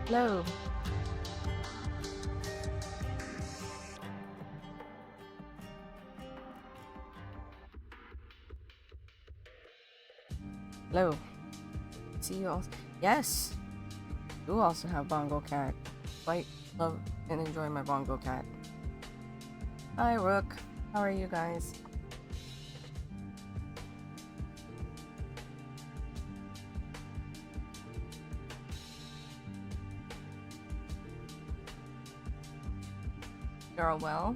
Hello. Hello. See you all. Yes. Do also have Bongo Cat. Quite love and enjoy my Bongo Cat. Hi, Rook. How are you guys? You're all well?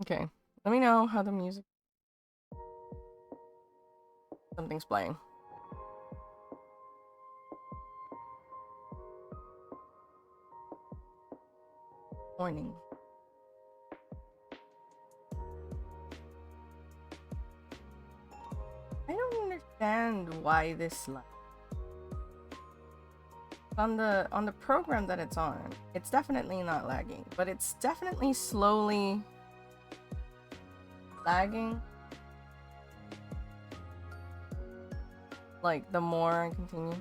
Okay. Let me know how the music. Something's playing. Morning. I don't understand why this on the program that it's on. It's definitely not lagging, but it's definitely slowly lagging. Like the more I continue.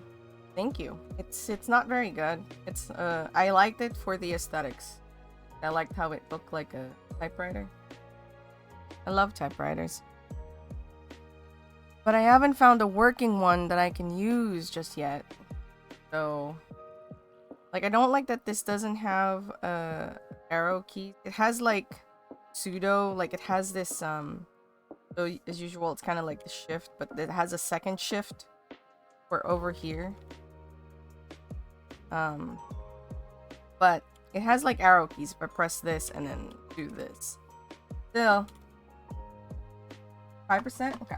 Thank you. It's not very good. It's I liked it for the aesthetics. I liked how it looked like a typewriter. I love typewriters. But I haven't found a working one that I can use just yet. So like I don't like that this doesn't have arrow key. It has like pseudo, like it has this so as usual it's kind of like the shift, but it has a second shift for over here. But it has like arrow keys if I press this and then do this. Still 5%? Okay.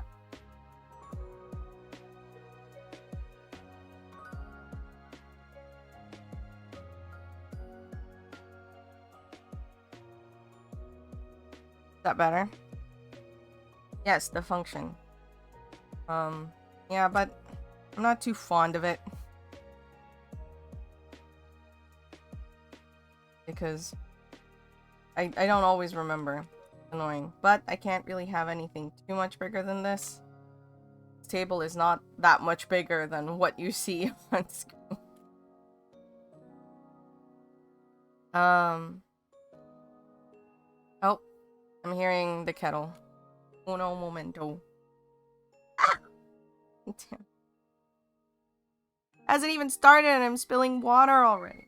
Is that better? Yes, the function. Yeah, but I'm not too fond of it. Because I don't always remember. Annoying. But I can't really have anything too much bigger than this. This table is not that much bigger than what you see on screen. Oh, I'm hearing the kettle. Uno momento. Ah! Damn. Hasn't even started and I'm spilling water already.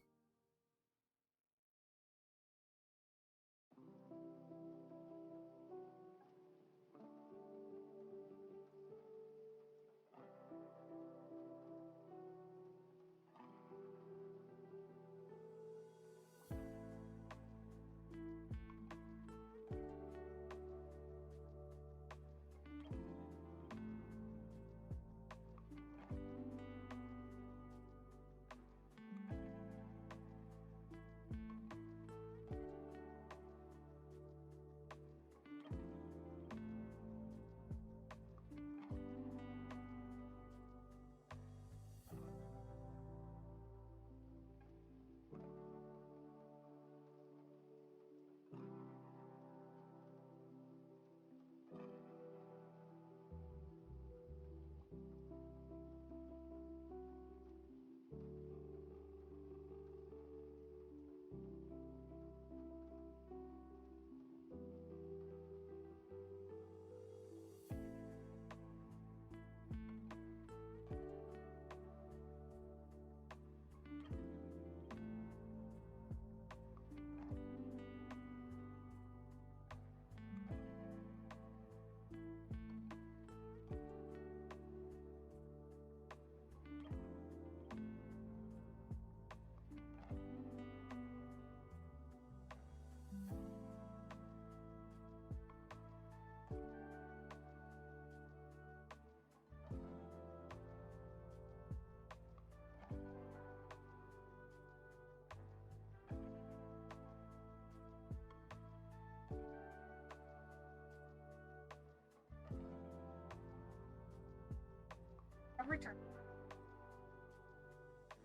I've returned.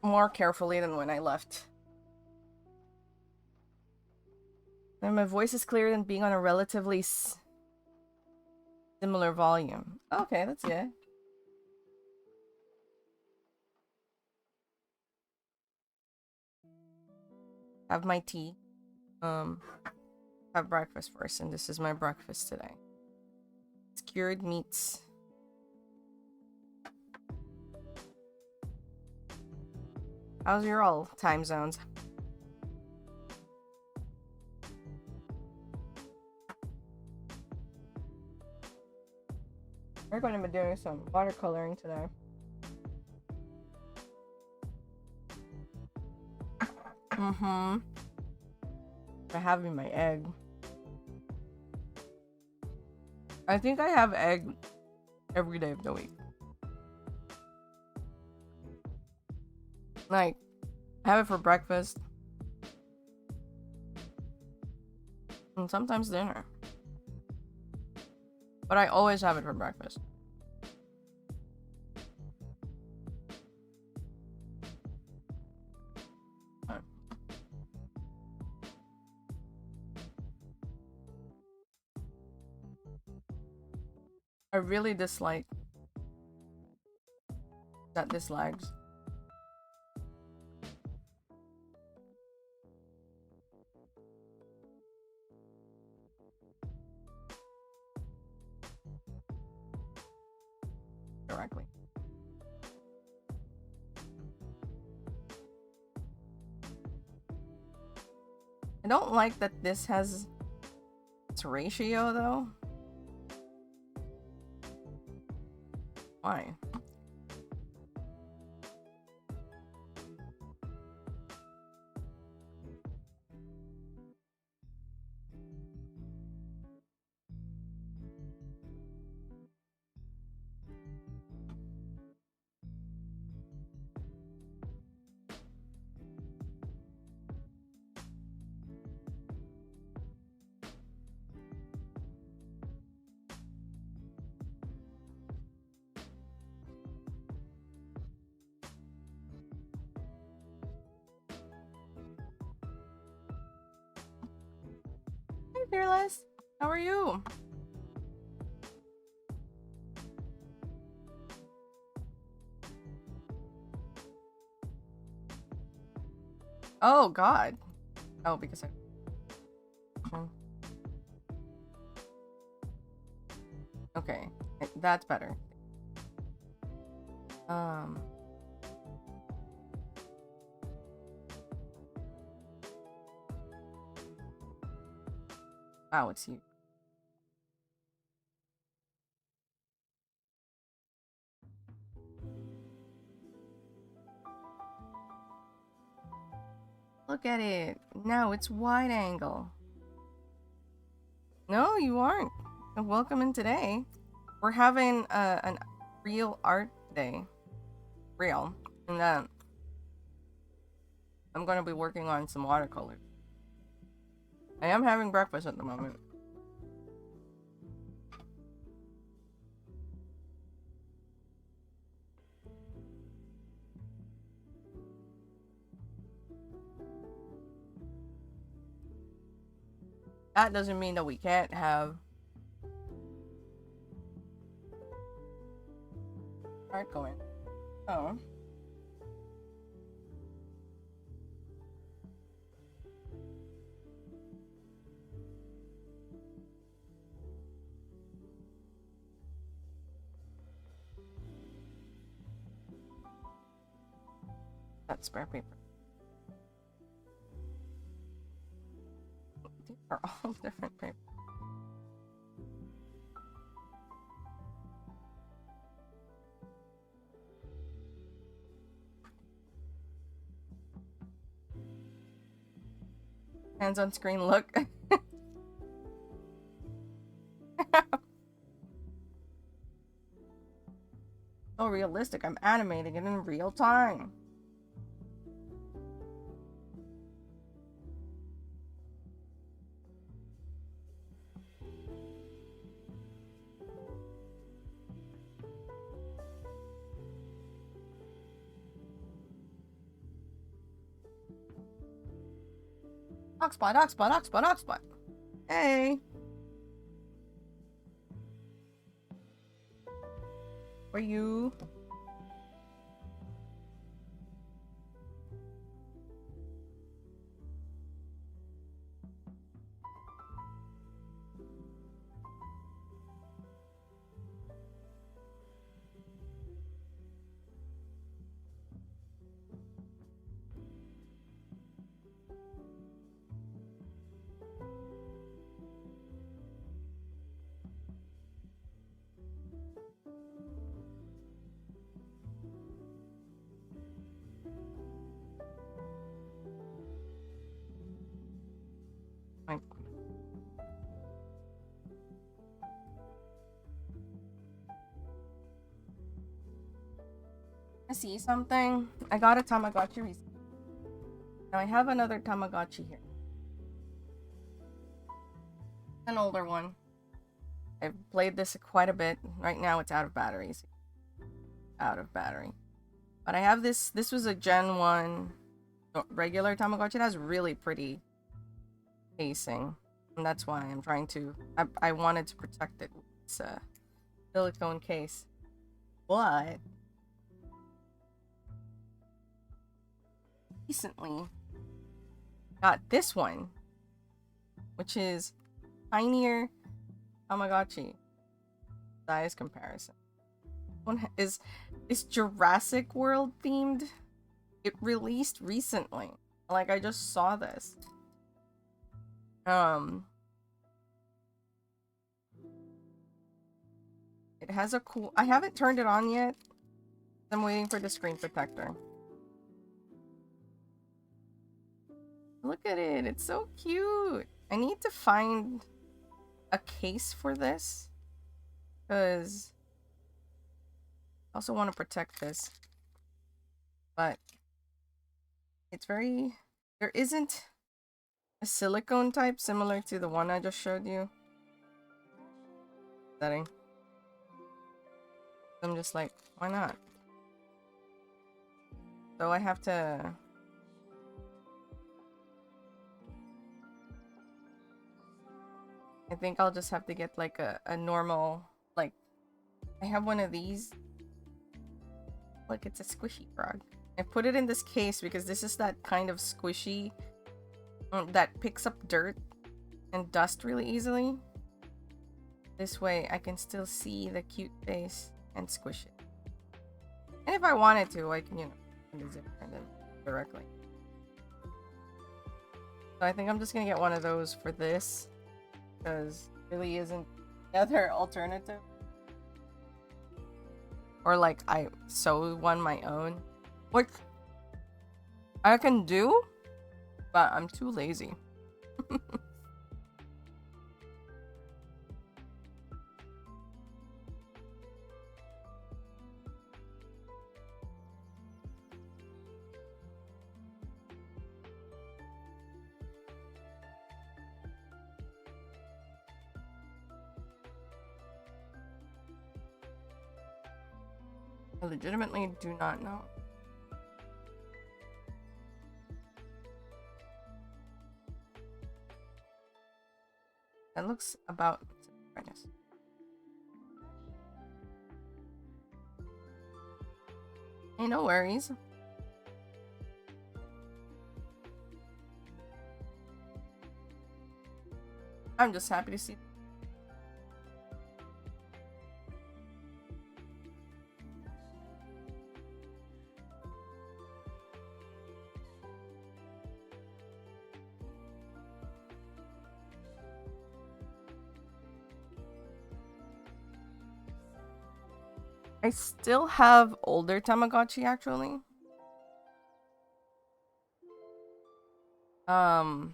More carefully than when I left. And my voice is clearer than being on a relatively similar volume. Okay, that's good. Have my tea. Have breakfast first, and this is my breakfast today. Skewered meats. How's your all time zones? We're going to be doing some watercoloring today. I'm having my egg. I think I have egg every day of the week. Like, I have it for breakfast. And sometimes dinner. But I always have it for breakfast. I really dislike that this lags. Directly. I don't like that this has its ratio though. Why? Hey, Fearless. How are you? Oh, God. Oh, because I... Okay. That's better. Wow, it's you. Look at it. Now it's wide angle. No, you aren't. Welcome in today. We're having an real art day. Real. And I'm going to be working on some watercolors. I am having breakfast at the moment. That doesn't mean that we can't have art going. Oh. That's spare paper. These are all different papers. Hands on screen look. So realistic. I'm animating it in real time. Oxbot, Oxbot, Oxbot, Oxbot. Hey. For you. Fine. I see something. I got a Tamagotchi recently. Now I have another Tamagotchi here. An older one. I've played this quite a bit. Right now it's out of batteries. Out of battery. But I have this. This was a Gen 1 regular Tamagotchi. It has really pretty casing. And that's why I'm trying to... I wanted to protect it with this silicone case. But... recently got this one, which is tinier Tamagotchi size comparison. One is Jurassic World themed. It released recently. Like I just saw this. It has a cool... I haven't turned it on yet. I'm waiting for the screen protector. Look at it. It's so cute. I need to find a case for this. Because I also want to protect this. But it's very... there isn't a silicone type similar to the one I just showed you. Setting. I'm just like, why not? So I have to... I think I'll just have to get like a normal, like, I have one of these. Look, it's a squishy frog. I put it in this case because this is that kind of squishy that picks up dirt and dust really easily. This way I can still see the cute face and squish it. And if I wanted to, I can, you know, use it and then directly. So I think I'm just gonna get one of those for this. Because really isn't another alternative. Or like I sew one my own. Which I can do, but I'm too lazy. I legitimately do not know. That looks about brightness. Hey, no worries. I'm just happy to see. I still have older Tamagotchi actually. I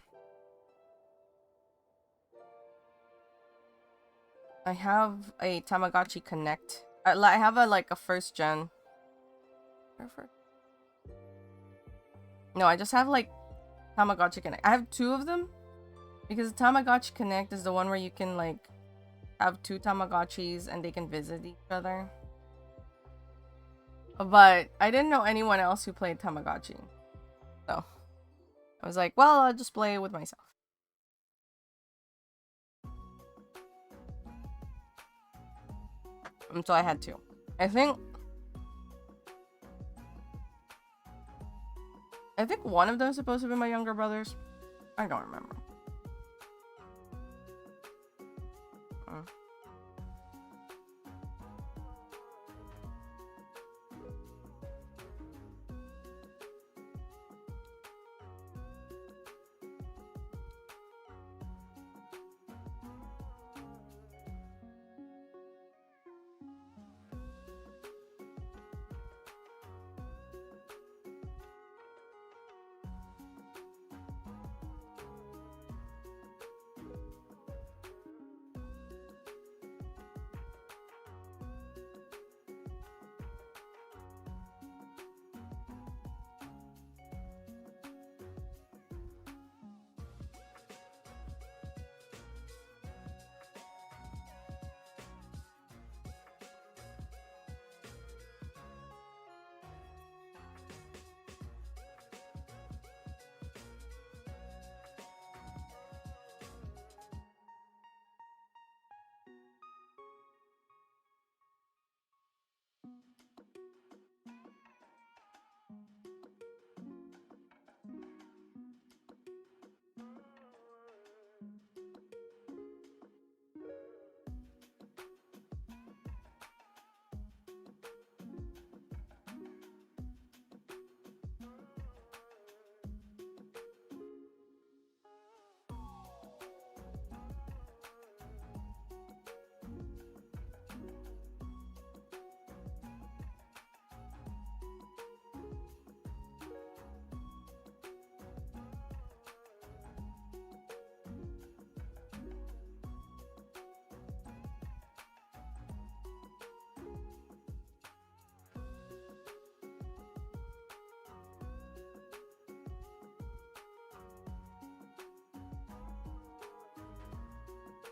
have a Tamagotchi Connect. I have a first gen. No, I just have like Tamagotchi Connect. I have two of them because the Tamagotchi Connect is the one where you can like have two Tamagotchis and they can visit each other. But I didn't know anyone else who played Tamagotchi. So I was like, well, I'll just play it with myself. So I had two. I think one of them is supposed to be my younger brothers. I don't remember.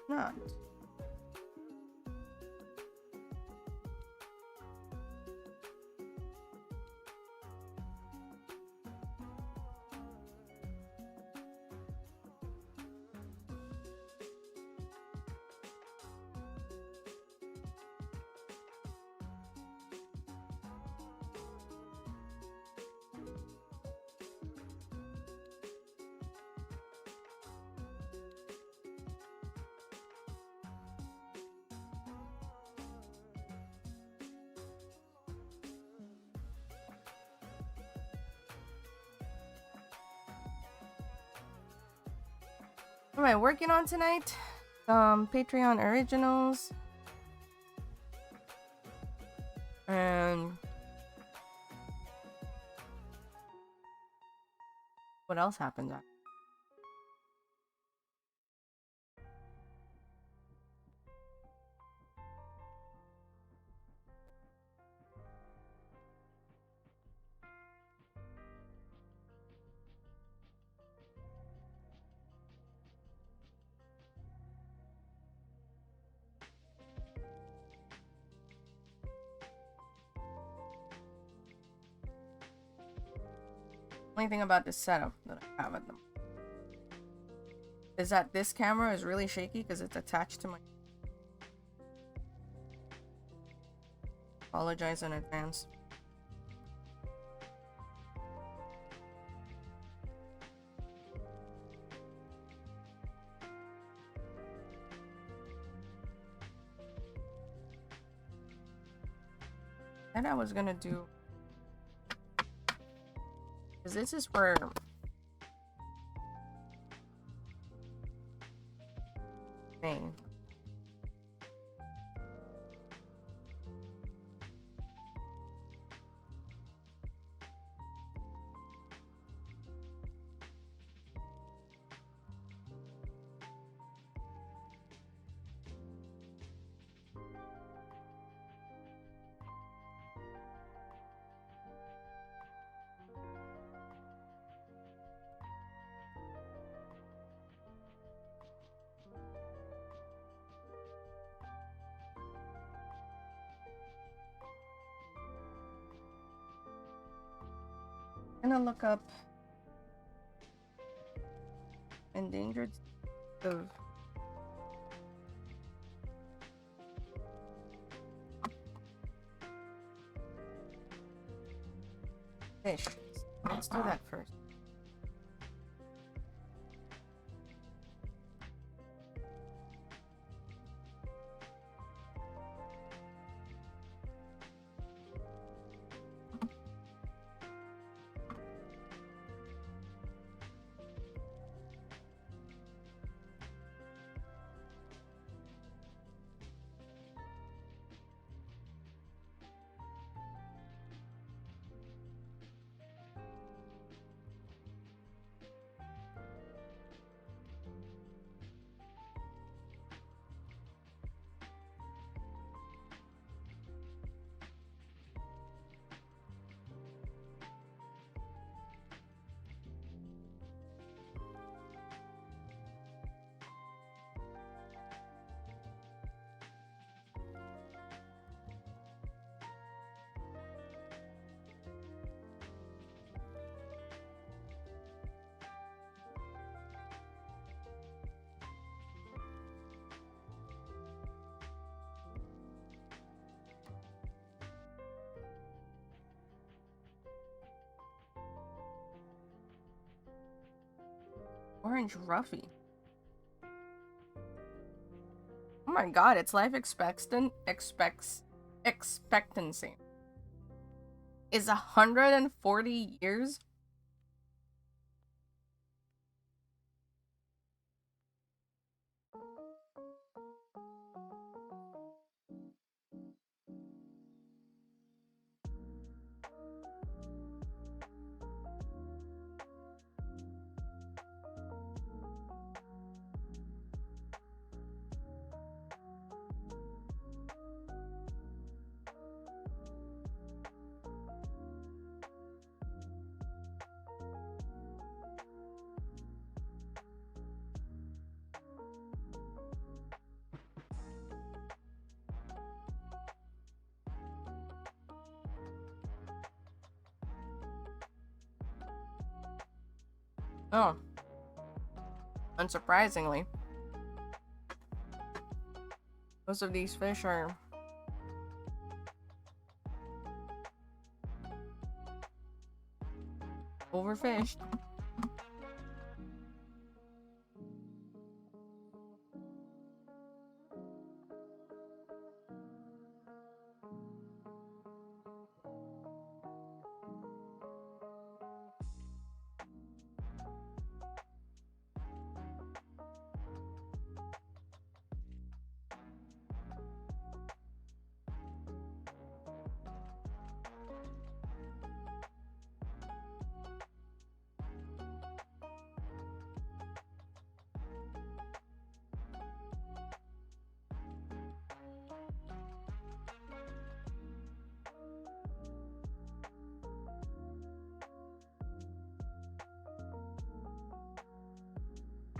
Not. What am I working on tonight? Patreon originals. And what else happened? Only thing about this setup that I have at them is that this camera is really shaky because it's attached to my. Apologize in advance. And I was gonna do, because this is for me. I'm gonna look up endangered of fish. Let's do that first. Orange Ruffy. Oh my god, its life expectancy is 140 years? Oh. Unsurprisingly, most of these fish are overfished.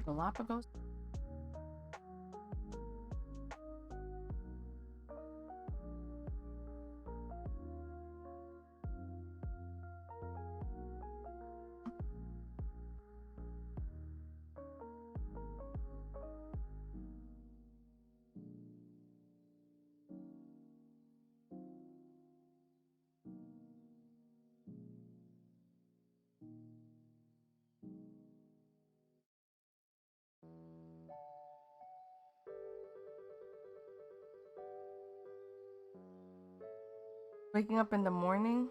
Galapagos? Waking up in the morning?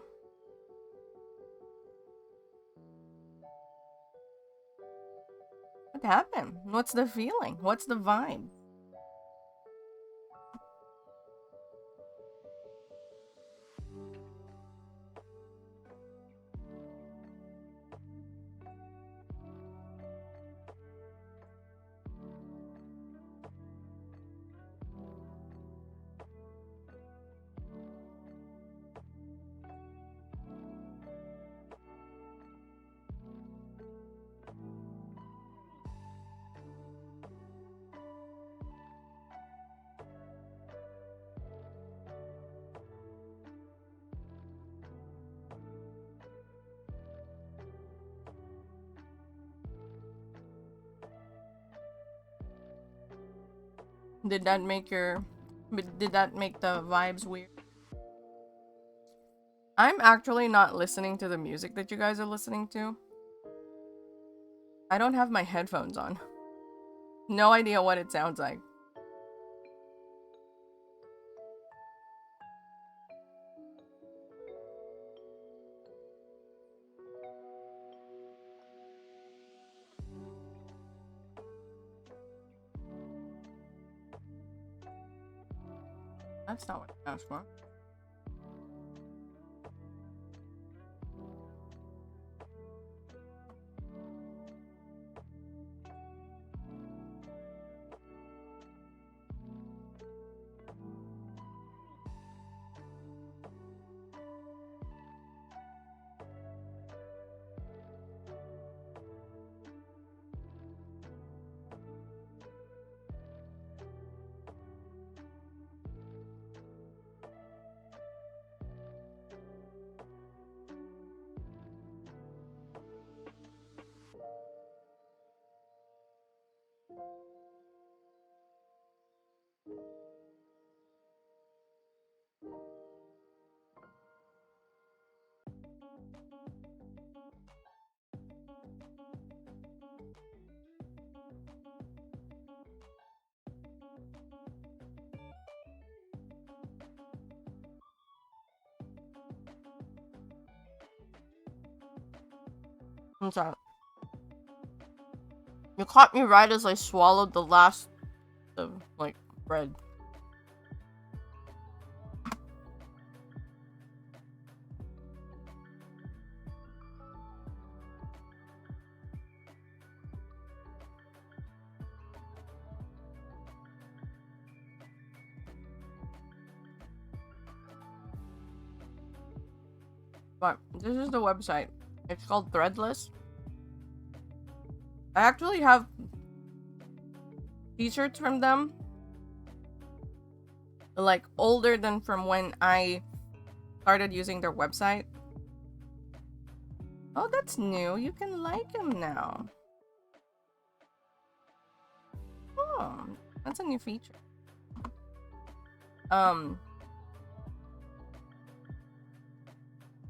What happened? What's the feeling? What's the vibe? Did that make your... Did that make the vibes weird? I'm actually not listening to the music that you guys are listening to. I don't have my headphones on. No idea what it sounds like. That's not what I asked for. What's that? You caught me right as I swallowed the last of, like, bread. But this is the website. It's called Threadless. I actually have t-shirts from them, like older than from when I started using their website. Oh, that's new. You can like them now. Oh, that's a new feature.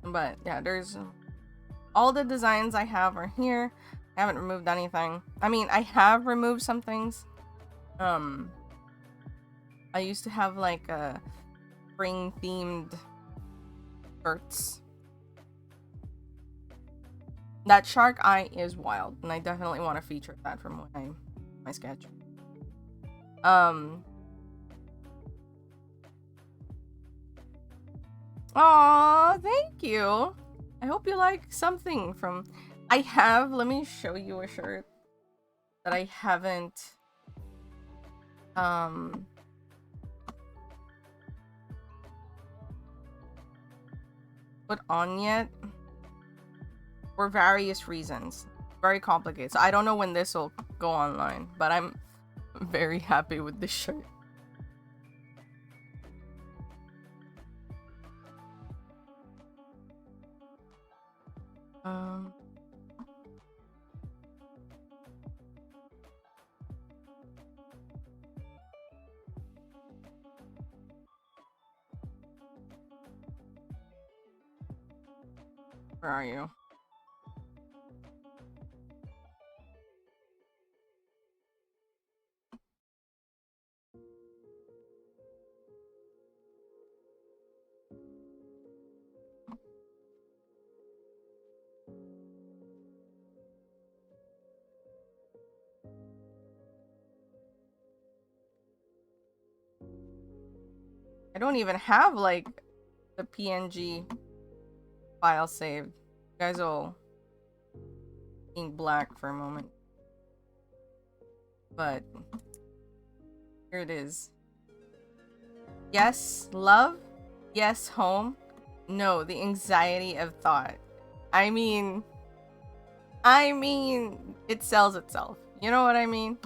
But yeah, there's all the designs I have are here. I haven't removed anything. I mean, I have removed some things. I used to have like a spring themed shirts. That shark eye is wild, and I definitely want to feature that from my sketch. Aw, thank you. I hope you like something from... let me show you a shirt that I haven't put on yet for various reasons. Very complicated. So I don't know when this will go online, but I'm very happy with this shirt. Where are you? I don't even have like the PNG file saved. You guys will ink black for a moment. But here it is. Yes, love. Yes, home. No, the anxiety of thought. I mean, it sells itself. You know what I mean?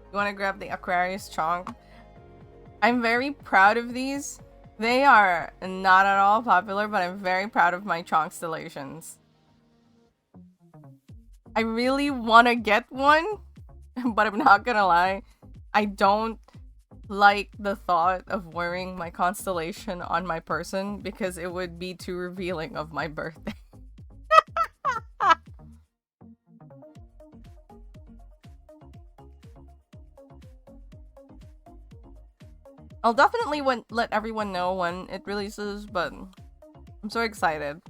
You want to grab the Aquarius chonk? I'm very proud of these. They are not at all popular, but I'm very proud of my chonk installations. I really want to get one, but I'm not gonna lie. I don't like the thought of wearing my constellation on my person because it would be too revealing of my birthday. I'll definitely let everyone know when it releases, but I'm so excited.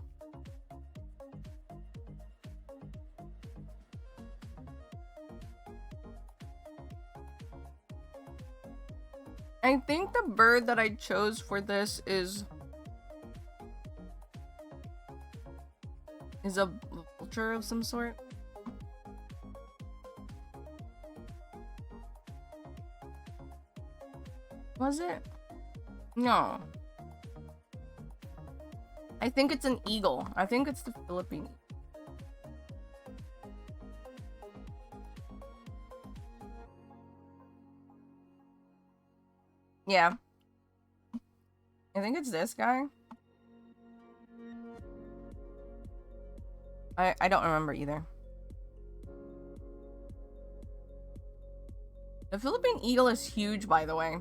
I think the bird that I chose for this is a vulture of some sort. Was it? No. I think it's an eagle. I think it's the Philippine. Yeah. I think it's this guy. I don't remember either. The Philippine eagle is huge, by the way.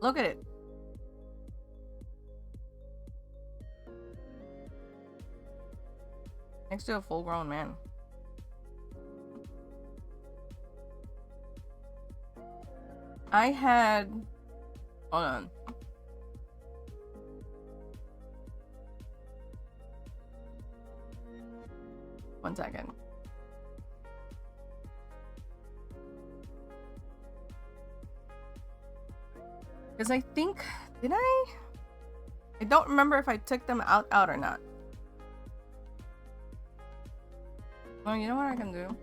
Look at it. Next to a full-grown man. I had... Hold on. One second. Because I think... Did I? I don't remember if I took them out or not. Well, you know what I can do?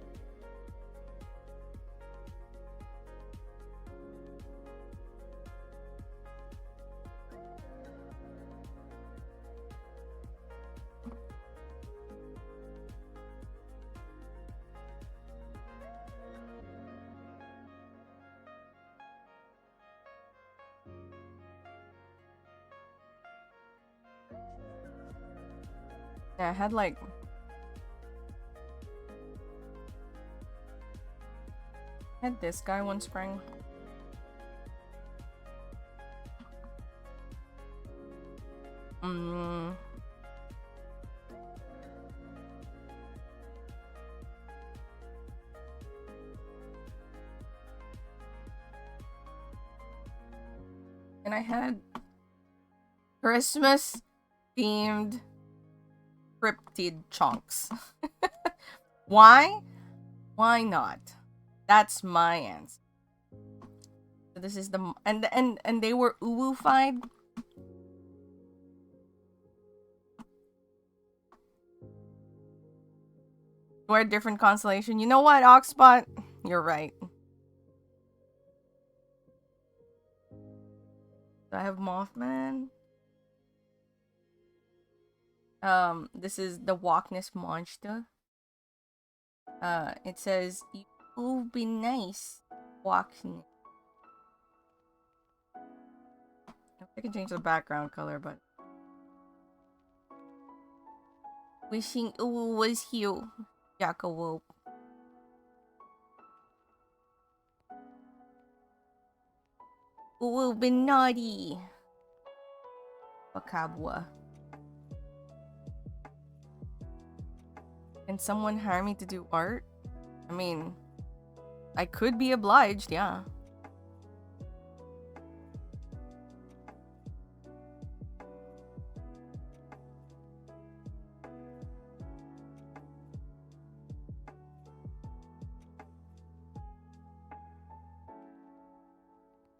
Yeah, I had like... I had this guy one spring. And I had Christmas themed cryptid chunks. Why? Why not? That's my answer. So this is the and they were uwu-fied. We're a different constellation. You know what, Oxbot? You're right. So I have Mothman. This is the Walkness monster. It says, "You will be nice, Walkness." I can change the background color, but wishing Uwu was here, Jacobo. Uwu be naughty, Wakabwa. Can someone hire me to do art? I mean, I could be obliged, yeah.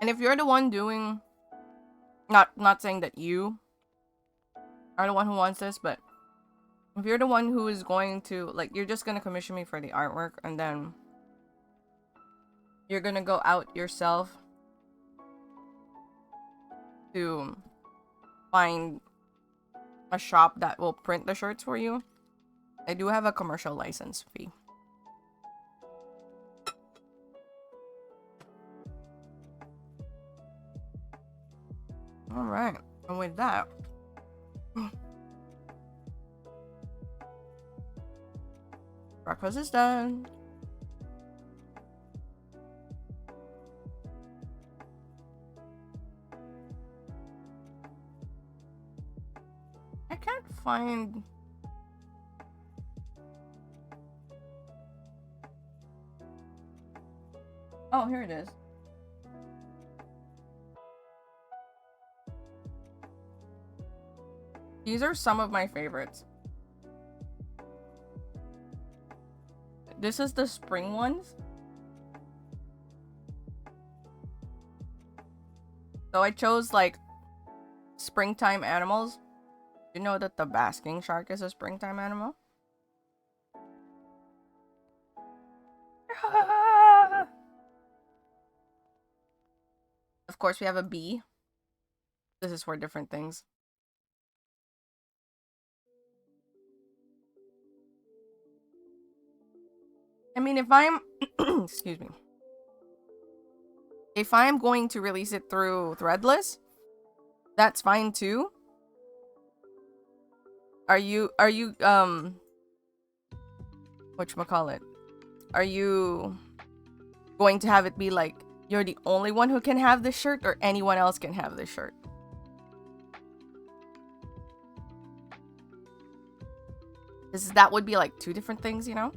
And if you're the one doing, not saying that you are the one who wants this, but if you're the one who is going to, like, you're just gonna commission me for the artwork and then you're gonna go out yourself to find a shop that will print the shirts for you, I do have a commercial license fee. Alright, and with that... Breakfast is done. I can't find... Oh, here it is. These are some of my favorites. This is the spring ones. So I chose like springtime animals. You know that the basking shark is a springtime animal? Of course, we have a bee. This is for different things. I mean, if I'm... excuse me. If I'm going to release it through Threadless, that's fine too. Are you, whatchamacallit? Are you going to have it be like, you're the only one who can have this shirt, or anyone else can have this shirt? That would be like two different things, you know?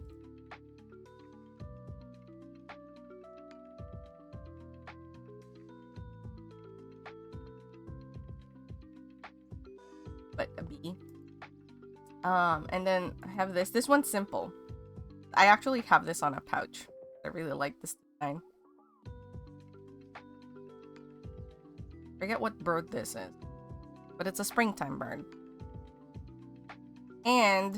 But a bee. And then I have this. This one's simple. I actually have this on a pouch. I really like this design. Forget what bird this is, but it's a springtime bird. And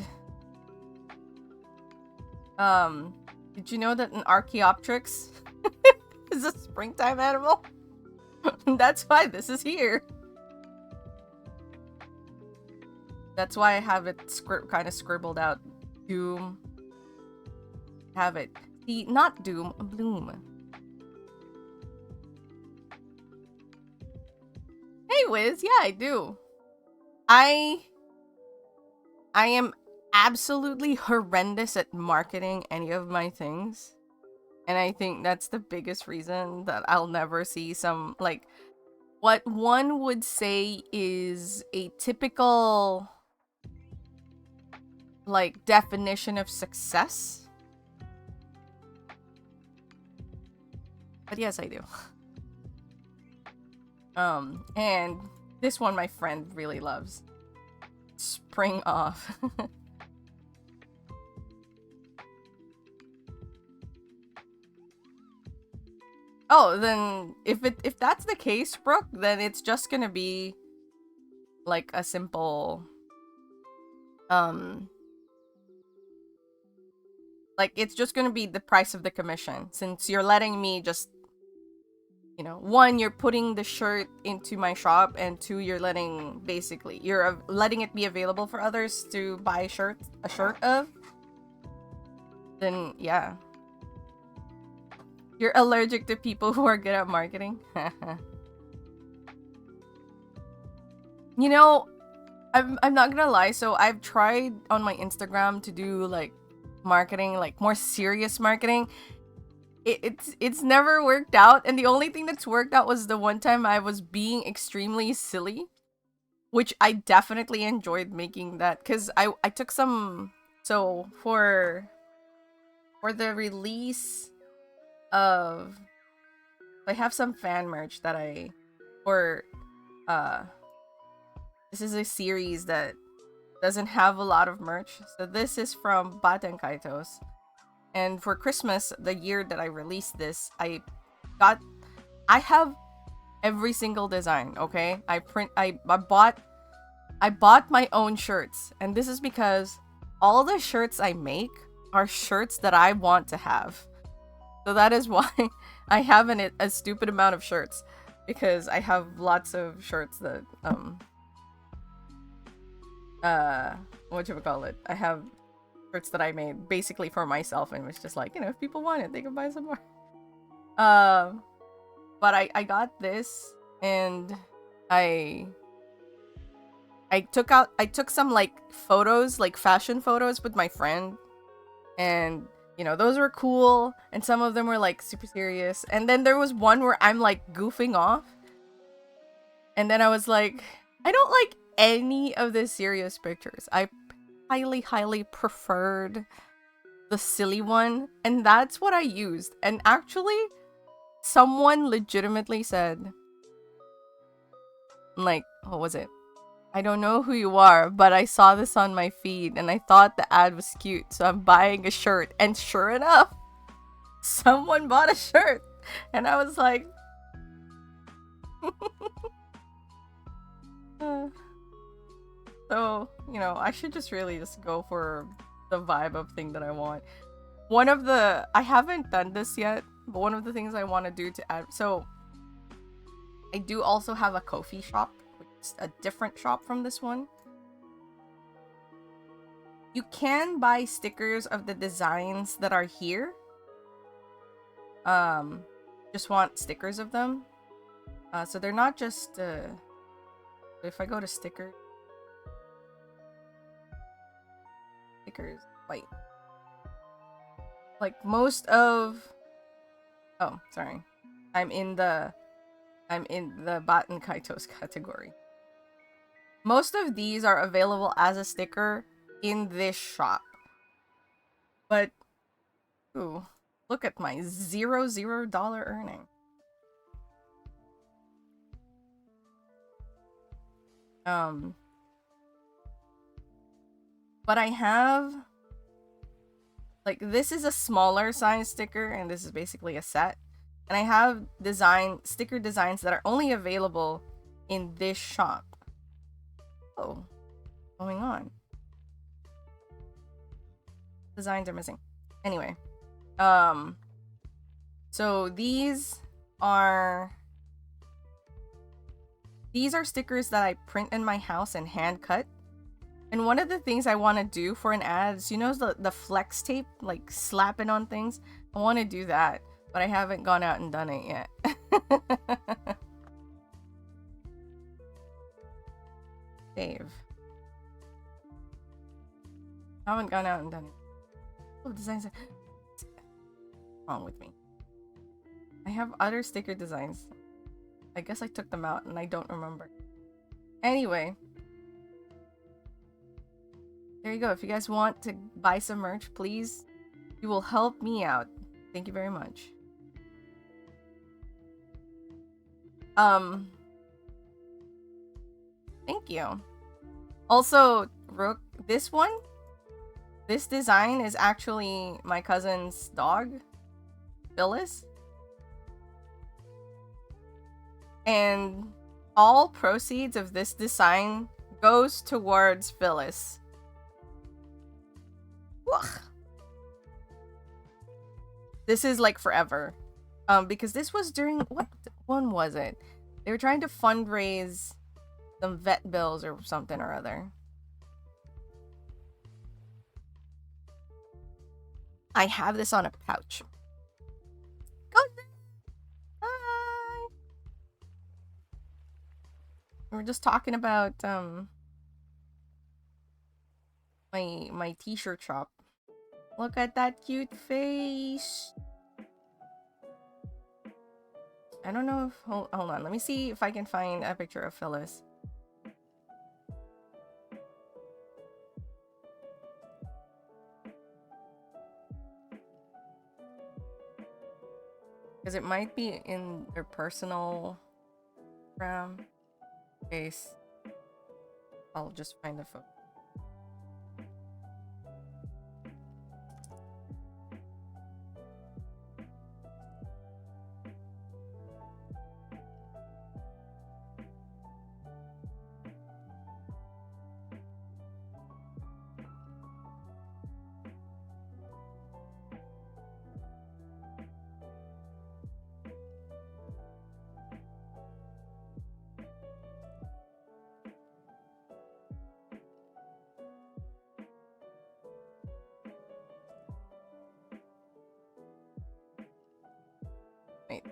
did you know that an Archaeopteryx is a springtime animal? That's why this is here. That's why I have it kind of scribbled out. Doom. Have it. See, not doom, bloom. Hey, Wiz. Yeah, I do. I am absolutely horrendous at marketing any of my things. And I think that's the biggest reason that I'll never see some, like, what one would say is a typical, like, definition of success. But yes, I do. And this one my friend really loves. Spring off. Oh, then if that's the case, Brooke, then it's just gonna be like a simple like it's just gonna be the price of the commission, since you're letting me just, you know, one, you're putting the shirt into my shop, and two, you're letting it be available for others to buy a shirt of. Then yeah. You're allergic to people who are good at marketing? You know, I'm not gonna lie, so I've tried on my Instagram to do like marketing, like more serious marketing. It's never worked out, and the only thing that's worked out was the one time I was being extremely silly, which I definitely enjoyed making that, because I took some, so for the release of, I have some fan merch that this is a series that doesn't have a lot of merch. So this is from Baten Kaitos. And for Christmas, the year that I released this, I have every single design, okay? I bought my own shirts. And this is because all the shirts I make are shirts that I want to have. So that is why I have a stupid amount of shirts, because I have lots of shirts that whatchamacallit, I have shirts that I made basically for myself, and was just like, you know, if people want it, they can buy some more. But I got this, and I took some like photos, like fashion photos with my friend, And you know, those were cool, and some of them were like super serious. And then there was one where I'm like goofing off, and then I was like, I don't like any of the serious pictures. I highly preferred the silly one, and that's what I used. And actually, someone legitimately said, like, what was it? I don't know who you are, but I saw this on my feed and I thought the ad was cute, so I'm buying a shirt. And sure enough, someone bought a shirt. And I was like, so, you know, I should just really just go for the vibe of thing that I want. I haven't done this yet, but one of the things I want to do to add, so I do also have a Ko-fi shop, which is a different shop from this one. You can buy stickers of the designs that are here. Just want stickers of them. So they're not just, if I go to stickers, wait. Like most of, oh, sorry. I'm in the Baten Kaitos category. Most of these are available as a sticker in this shop. But, ooh, look at my $0 earning. But I have, like, this is a smaller size sticker, and this is basically a set. And I have sticker designs that are only available in this shop. Oh, what's going on? Designs are missing. Anyway, so these are stickers that I print in my house and hand cut. And one of the things I want to do for an ad is, you know, the flex tape, like slapping on things. I want to do that, but I haven't gone out and done it yet. Dave. I haven't gone out and done it. Oh, designs. What's wrong with me? I have other sticker designs. I guess I took them out and I don't remember. Anyway. There you go. If you guys want to buy some merch, please, you will help me out. Thank you very much. Thank you. Also, Rook, this design is actually my cousin's dog, Phyllis. And all proceeds of this design goes towards Phyllis. Ugh. This is like forever. Because this was during, what one was it? They were trying to fundraise some vet bills or something or other. I have this on a pouch. Go. Hi. We were just talking about my t-shirt shop. Look at that cute face. I don't know if hold on, let me see if I can find a picture of Phyllis. Because it might be in their personal case. I'll just find the photo. Wait.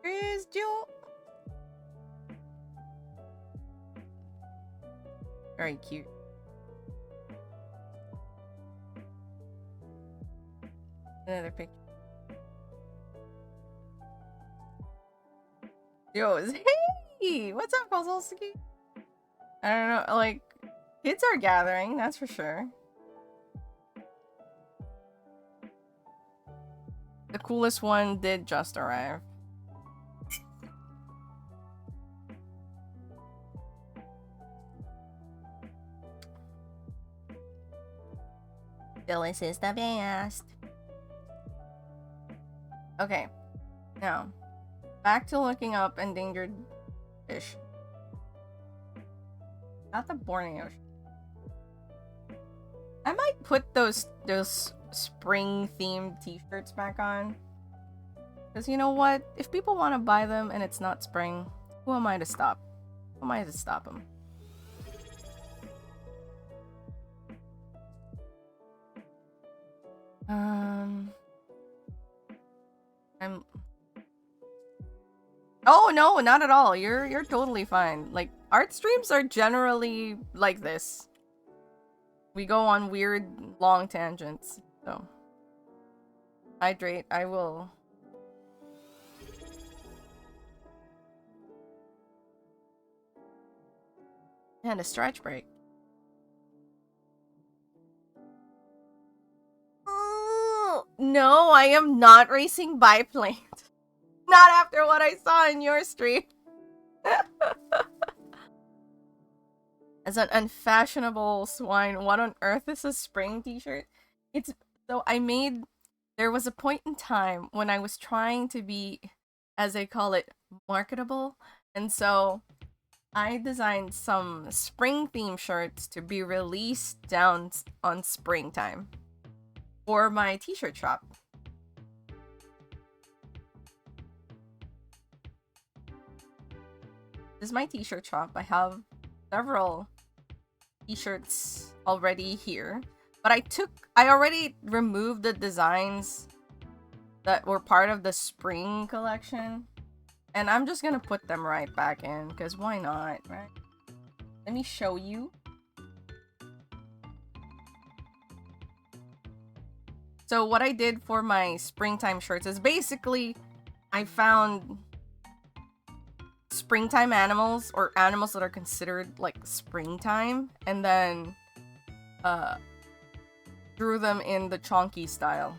Here's Jill. Very cute. Another picture. Yo, hey! What's up, Kozolski? I don't know, like, kids are gathering, that's for sure. The coolest one did just arrive. Phyllis is the best. Okay, now back to looking up endangered fish. Not the Borneo. I might put those spring themed t-shirts back on. Because you know what? If people want to buy them and it's not spring, who am I to stop? Who am I to stop them? Oh no, not at all. You're totally fine. Like, art streams are generally like this. We go on weird long tangents. So hydrate, I will. And a stretch break. Oh, no, I am not racing biplane. Not after what I saw in your stream. As an unfashionable swine, what on earth is a spring t-shirt? It's so there was a point in time when I was trying to be, as they call it, marketable, and so I designed some spring theme shirts to be released down on springtime for my t-shirt shop. This is my t-shirt shop. I have several t-shirts already here, but I already removed the designs that were part of the spring collection, and I'm just gonna put them right back in, because why not, right? Let me show you. So what I did for my springtime shirts is basically I found springtime animals, or animals that are considered like springtime, and then drew them in the chonky style.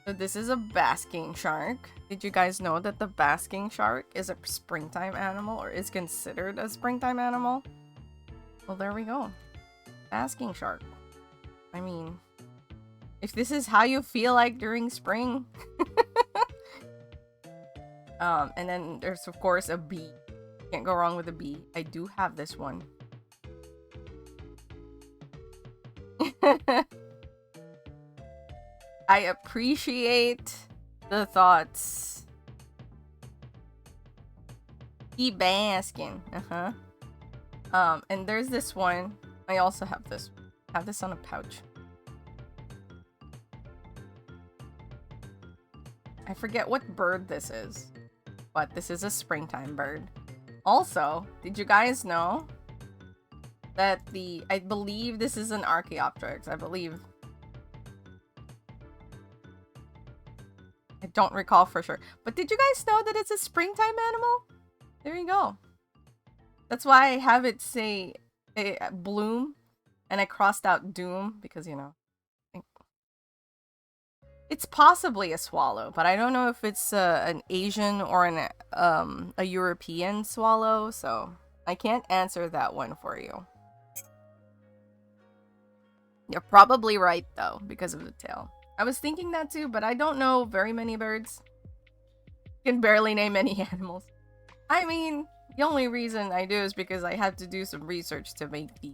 So this is a basking shark. Did you guys know that the basking shark is a springtime animal, or is considered a springtime animal? Well, there we go. Basking shark. I mean, if this is how you feel like during spring. And then there's of course a bee. Can't go wrong with a bee. I do have this one. I appreciate the thoughts. Keep basking. And there's this one. I also have this. I have this on a pouch. I forget what bird this is, but this is a springtime bird. Also, did you guys know that I believe this is an Archaeopteryx, I believe. I don't recall for sure. But did you guys know that it's a springtime animal? There you go. That's why I have it say bloom, and I crossed out doom, because, you know, it's possibly a swallow, but I don't know if it's an Asian or a European swallow, so I can't answer that one for you. You're probably right, though, because of the tail. I was thinking that too, but I don't know very many birds. Can barely name any animals. I mean, the only reason I do is because I had to do some research to make the...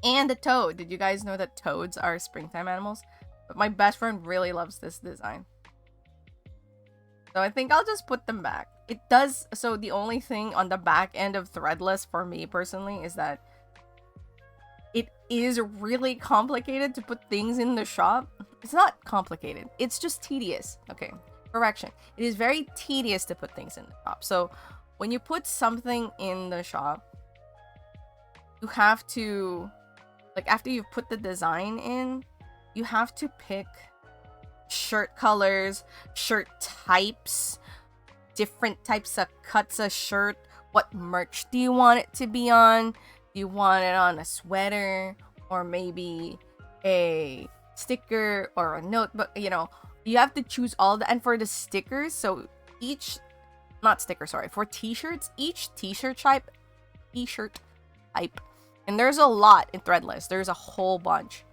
And a toad. Did you guys know that toads are springtime animals? But my best friend really loves this design. So I think I'll just put them back. It does... So the only thing on the back end of Threadless for me personally is that it is really complicated to put things in the shop. It's not complicated. It's just tedious. Okay, correction. It is very tedious to put things in the shop. So when you put something in the shop, you have to... Like, after you've put the design in, you have to pick shirt colors, shirt types, different types of cuts of shirt. What merch do you want it to be on? Do you want it on a sweater or maybe a sticker or a notebook? You know, you have to choose all the, and for the stickers, so each, not sticker, sorry, for t-shirts, each t-shirt type, and there's a lot in Threadless. There's a whole bunch.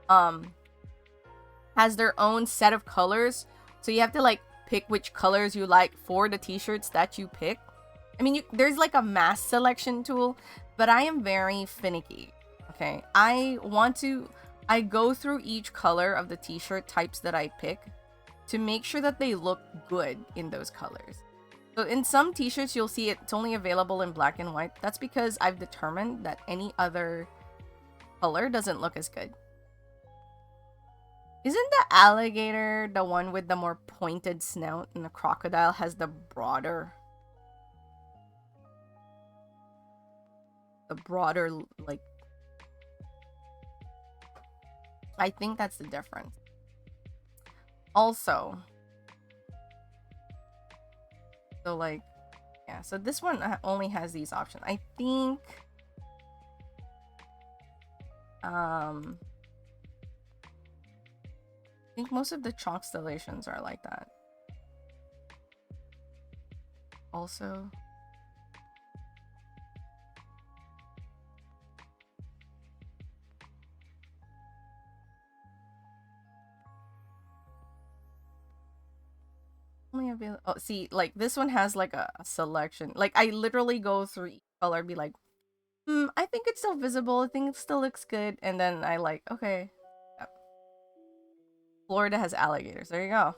Has their own set of colors, so you have to like pick which colors you like for the t-shirts that you pick. I mean, there's like a mass selection tool, but I am very finicky. Okay, I go through each color of the t-shirt types that I pick to make sure that they look good in those colors. So in some t-shirts, you'll see it's only available in black and white. That's because I've determined that any other color doesn't look as good. Isn't the alligator the one with the more pointed snout, and the crocodile has the broader, like, I think that's the difference. Also, so like, yeah, so this one only has these options. I think most of the Constellations are like that. Also, only available. Oh, see, like this one has like a selection. Like I literally go through each color and be like, I think it's still visible. I think it still looks good, and then I like, okay. Yep. Florida has alligators. There you go.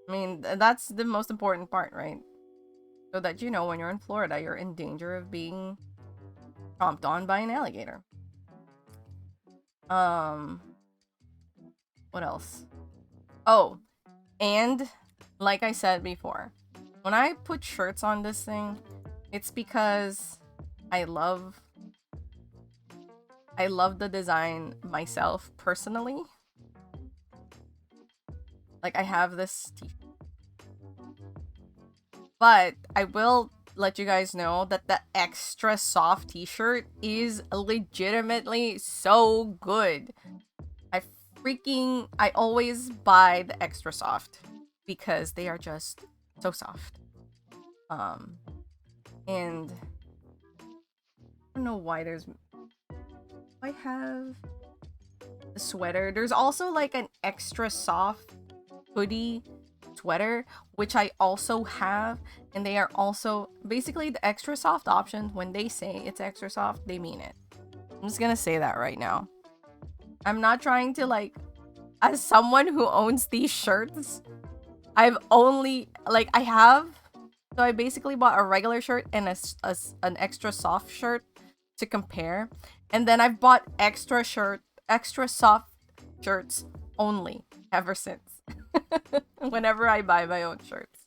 I mean, that's the most important part, right? So that you know when you're in Florida, you're in danger of being stomped on by an alligator. What else? Oh, and like I said before, when I put shirts on this thing, it's because I love the design myself personally. Like I have this t-shirt. But I will let you guys know that the extra soft t-shirt is legitimately so good. I always buy the extra soft because they are just so soft. And I don't know why I have the sweater. There's also like an extra soft hoodie sweater, which I also have, and they are also basically the extra soft options. When they say it's extra soft, they mean it. I'm just gonna say that right now. I'm not trying to like, as someone who owns these shirts, I've only like so I basically bought a regular shirt and an extra soft shirt to compare, and then I've bought extra soft shirts only ever since. Whenever I buy my own shirts,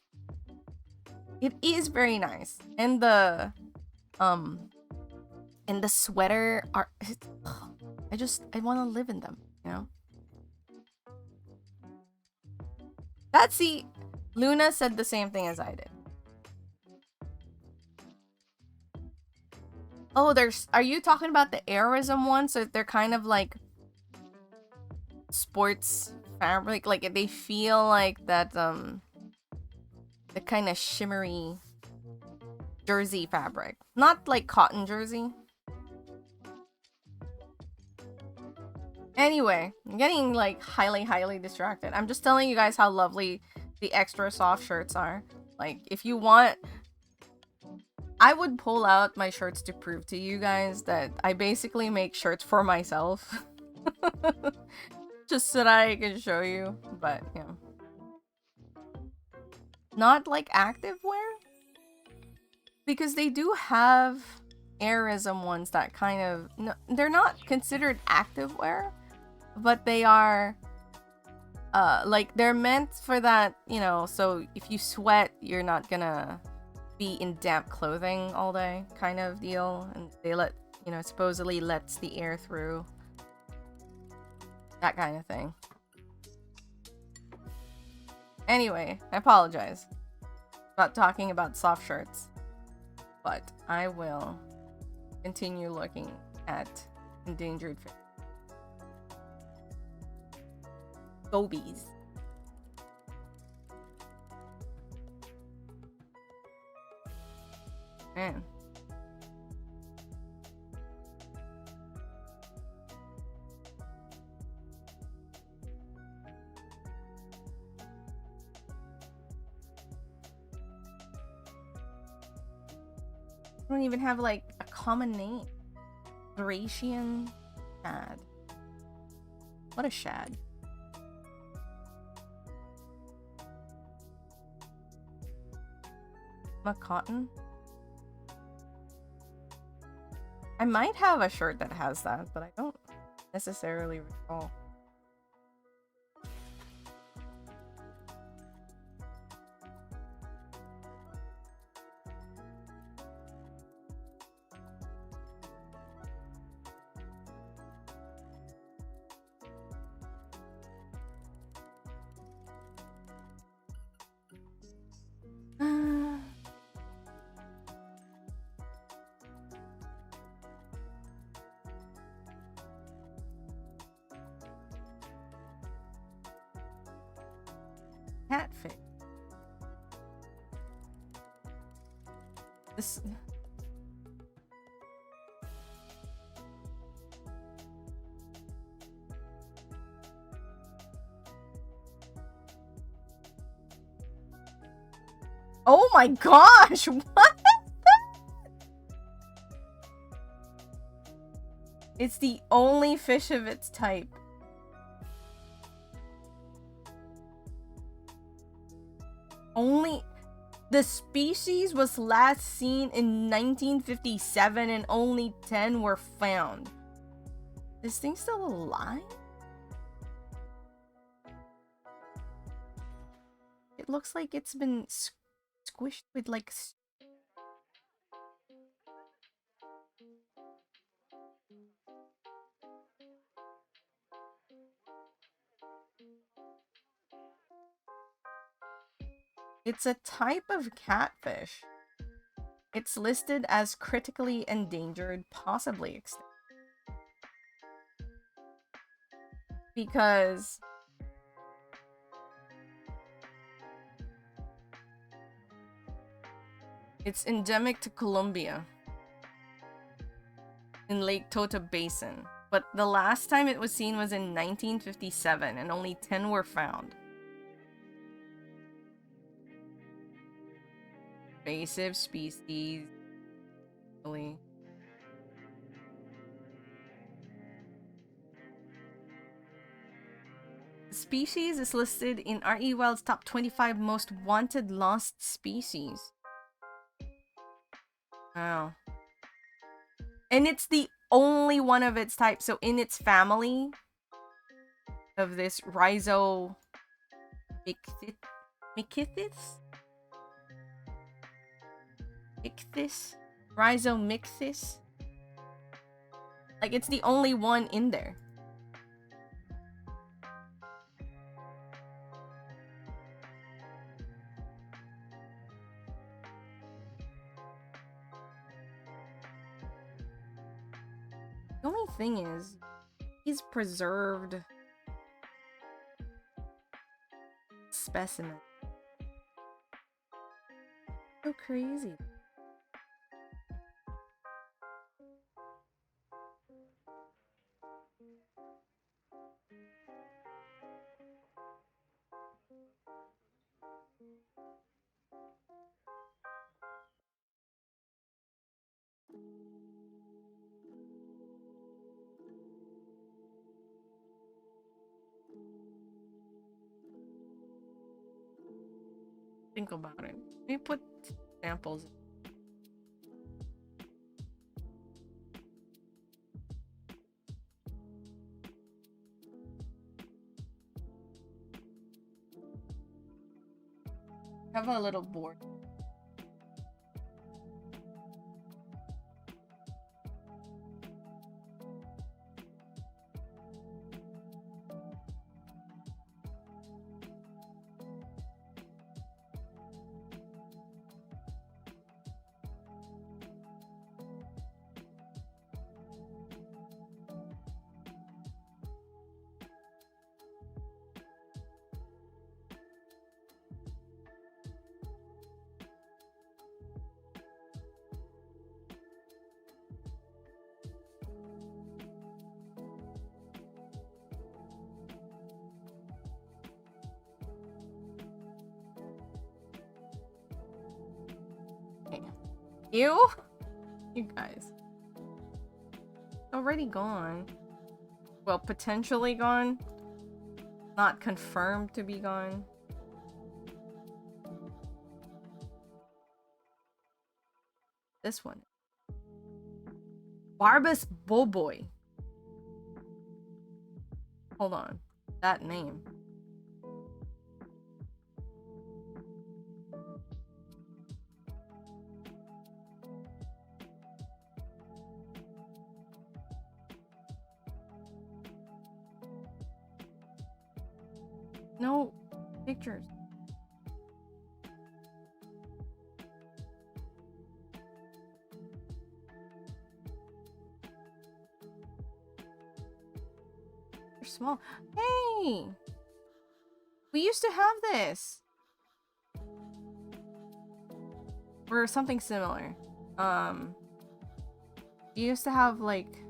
it is very nice, and the sweater are I want to live in them, you know. Luna said the same thing as I did. Oh, are you talking about the Airism ones? So they're kind of like sports fabric, like they feel like that the kind of shimmery jersey fabric, not like cotton jersey. Anyway, I'm getting like highly distracted. I'm just telling you guys how lovely the extra soft shirts are. Like if you want, I would pull out my shirts to prove to you guys that I basically make shirts for myself. Just so that I can show you, but yeah. Not like activewear? Because they do have Airism ones that kind of... No, they're not considered activewear, but they are... like, they're meant for that, you know, so if you sweat, you're not gonna be in damp clothing all day kind of deal. And they supposedly lets the air through. That kind of thing. Anyway, I apologize about talking about soft shirts, but I will continue looking at endangered fish. Gobies. Man. I don't even have like a common name. Thracian shad. What a shad. Cotton. I might have a shirt that has that, but I don't necessarily recall. Catfish. This. Oh my gosh! What? It's the only fish of its type. Only the species was last seen in 1957 and only 10 were found. This thing's still alive? It looks like it's been squished with like It's a type of catfish. It's listed as critically endangered, possibly extinct. Because it's endemic to Colombia in Lake Tota Basin. But the last time it was seen was in 1957 and only 10 were found. Invasive species. Really. The species is listed in R.E. Wild's top 25 most wanted lost species. Wow. And it's the only one of its type. So in its family of this Rhizomycithis? Rhizomycithis? Like, it's the only one in there. The only thing is, he's preserved specimen. So crazy. Think about it. Let me put samples. Have a little board. Ew! You guys. Already gone. Well, potentially gone. Not confirmed to be gone. This one. Barbas Boboy. Hold on. That name. No pictures. They're small. Hey! We used to have this. Or something similar. We used to have like...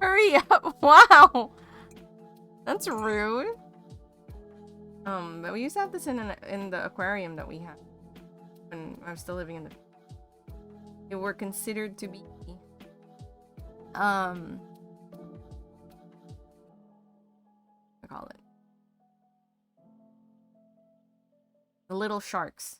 Hurry up! Wow! That's rude. But we used to have this in the aquarium that we had when I was still living in the. They were considered to be, I call it the little sharks.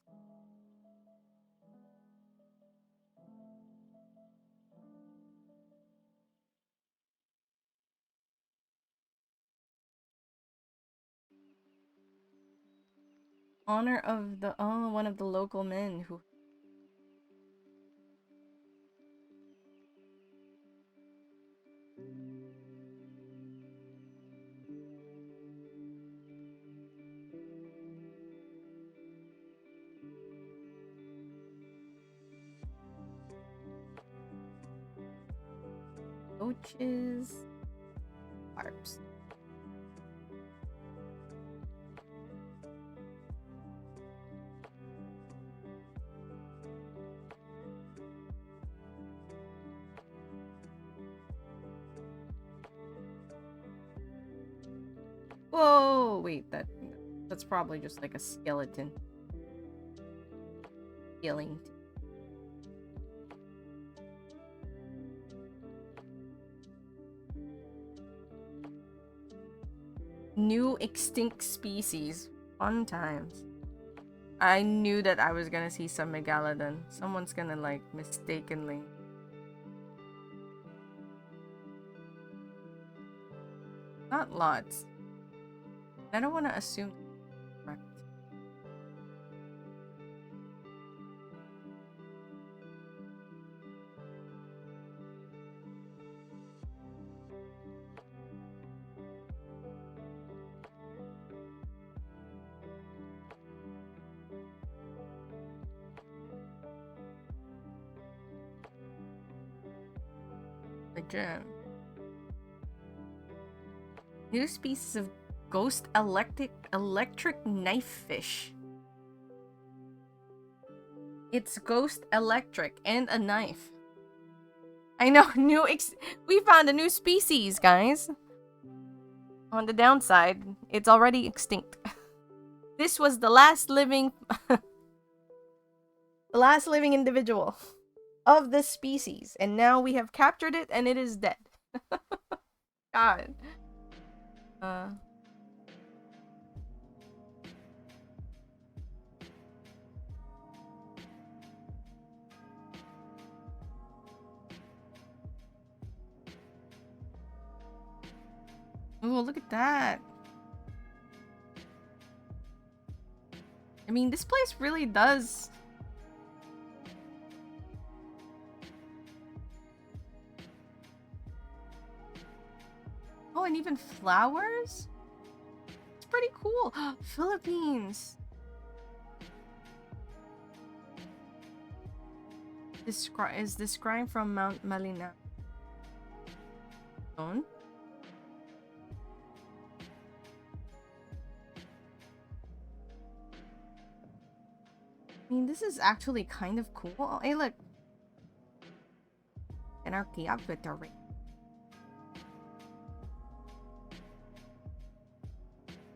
Honor of the one of the local men who coaches harps. Whoa, wait, that's probably just like a skeleton. Healing. New extinct species. Fun times. I knew that I was gonna see some megalodon. Someone's gonna like mistakenly. Not lots. I don't want to assume. Right. Again. New species of ghost electric knife fish. It's ghost electric and a knife. I know, we found a new species, guys. On the downside, it's already extinct. This was the last living the last living individual of this species, and now we have captured it and it is dead. God. Oh, look at that. I mean, this place really does. Oh, and even flowers? It's pretty cool. Philippines. Is this crime from Mount Malina? Zone? I mean, this is actually kind of cool. Oh, hey, look. Anarchy victory.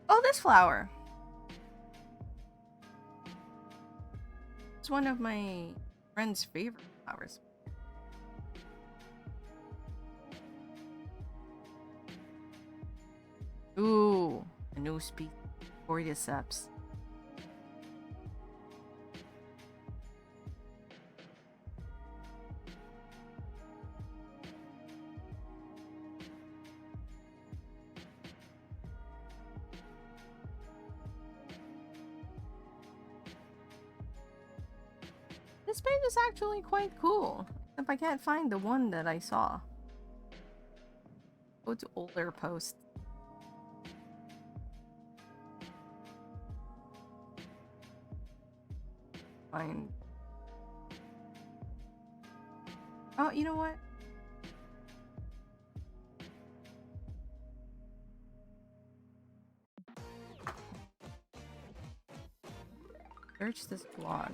Oh, this flower. It's one of my friend's favorite flowers. Ooh, a new species, Cordyceps. This page is actually quite cool. If I can't find the one that I saw. Go to older posts. Find. Oh, you know what? Search this blog.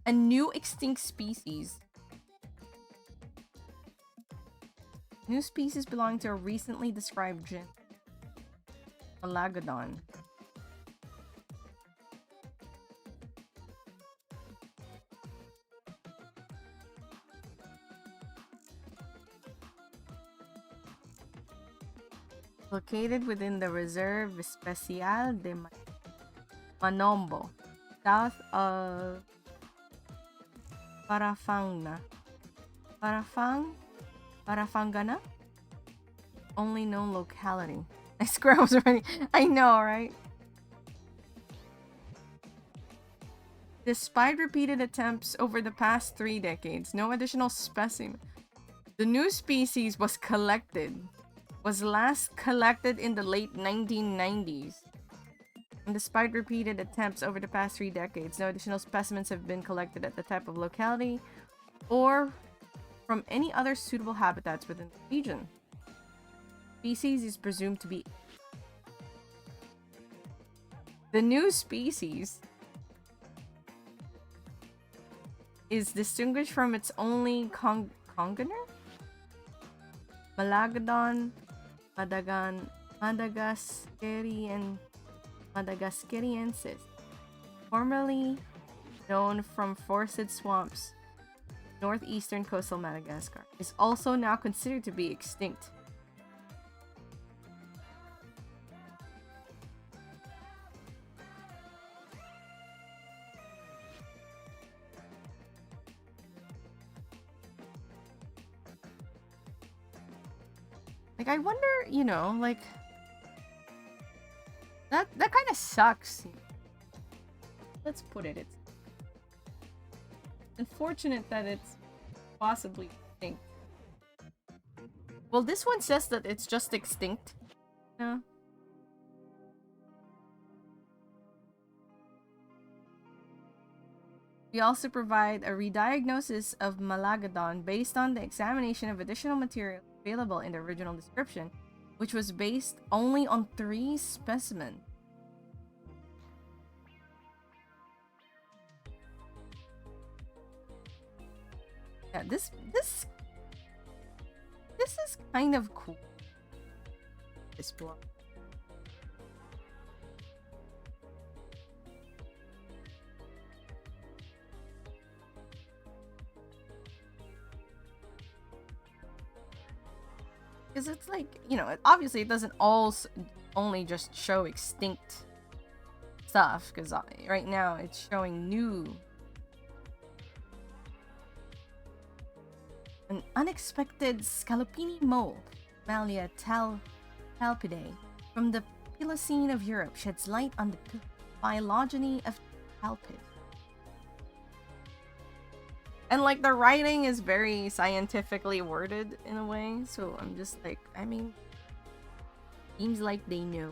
A new extinct species. New species belonging to a recently described genus. Malagodon. Located within the Reserve Especial de Manombo, south of Parafangana. Parafangana? Only known locality. I swear I was already. I know, right? Despite repeated attempts over the past 3 decades, no additional specimen. The new species was last collected in the late 1990s. And despite repeated attempts over the past 3 decades, no additional specimens have been collected at the type of locality or from any other suitable habitats within the region. Species is presumed to be the new species is distinguished from its only congener, Malagodon Madagascariensis, formerly known from forested swamps, northeastern coastal Madagascar, is also now considered to be extinct. Like, I wonder, you know, like, that kind of sucks. Let's put it. It's unfortunate that it's possibly extinct. Well, this one says that it's just extinct. No. We also provide a rediagnosis of Malagodon based on the examination of additional material available in the original description, which was based only on 3 specimens. Yeah, this is kind of cool. This blog. Because it's like, you know, obviously it doesn't only just show extinct stuff, because right now it's showing new. An unexpected Scalopini mole, Malia talpidae, from the Pliocene of Europe sheds light on the phylogeny of talpid. And like the writing is very scientifically worded in a way, so I'm just like, I mean, seems like they know.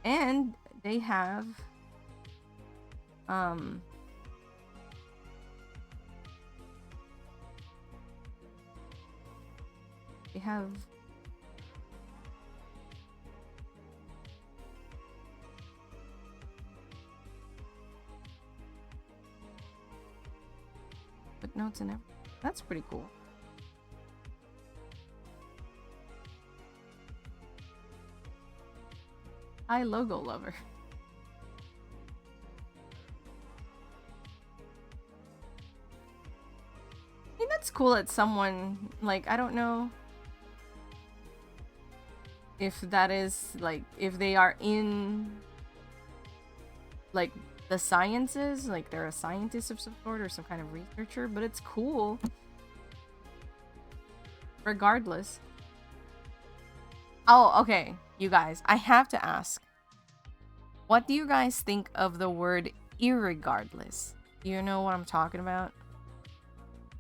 And they have footnotes and everything. That's pretty cool. Hi, logo lover. cool that someone, like, I don't know if that is, like, if they are in, like, the sciences, like, they're a scientist of some sort or some kind of researcher, but it's cool. Regardless. Oh, okay, you guys, I have to ask. What do you guys think of the word irregardless? Do you know what I'm talking about?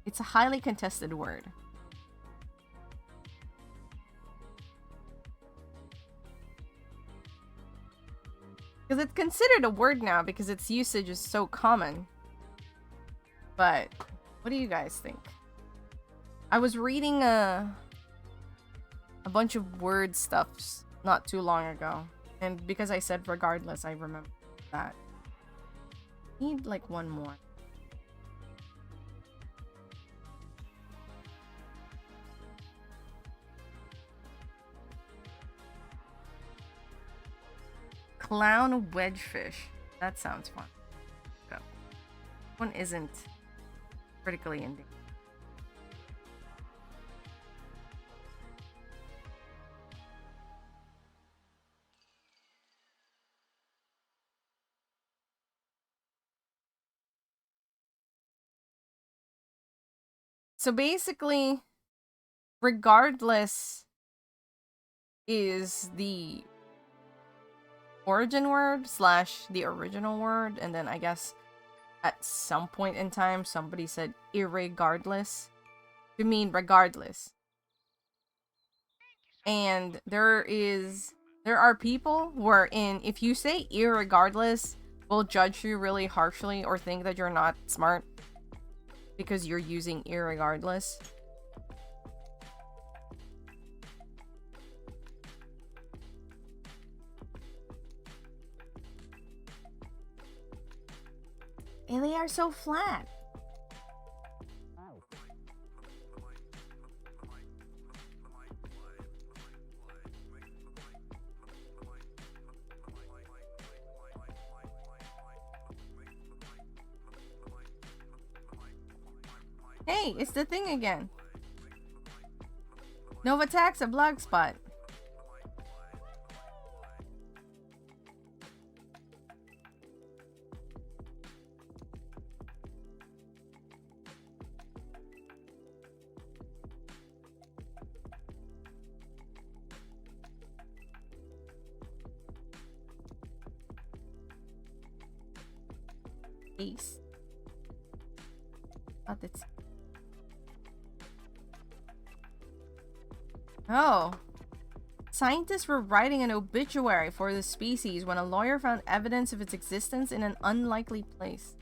It's a highly contested word. Because it's considered a word now because its usage is so common. But what do you guys think? I was reading a bunch of word stuffs not too long ago. And because I said regardless, I remember that. Need like one more. Clown wedgefish. That sounds fun. So, one isn't critically endangered. So basically, regardless is the origin word / the original word, and then I guess at some point in time somebody said irregardless to mean regardless. And there are people wherein if you say irregardless, will judge you really harshly or think that you're not smart because you're using irregardless. And they are so flat. Hey, it's the thing again. Novatax a blog spot. Ace. Oh, that's... Oh. Scientists were writing an obituary for the species when a lawyer found evidence of its existence in an unlikely place.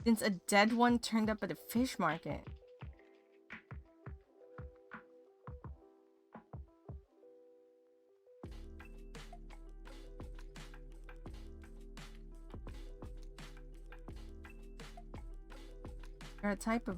Since a dead one turned up at a fish market. They're a type of...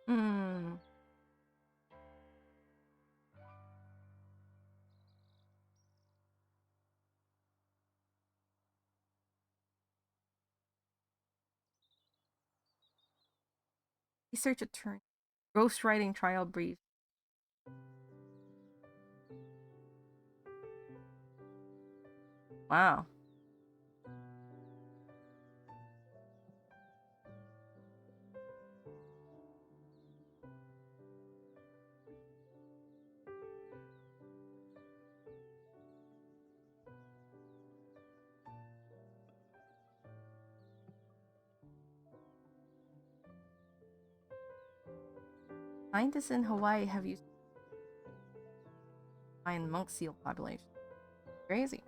Hmm. Research attorney. Ghostwriting trial brief. Wow. find this in Hawaii. Have you find monk seal population? Crazy.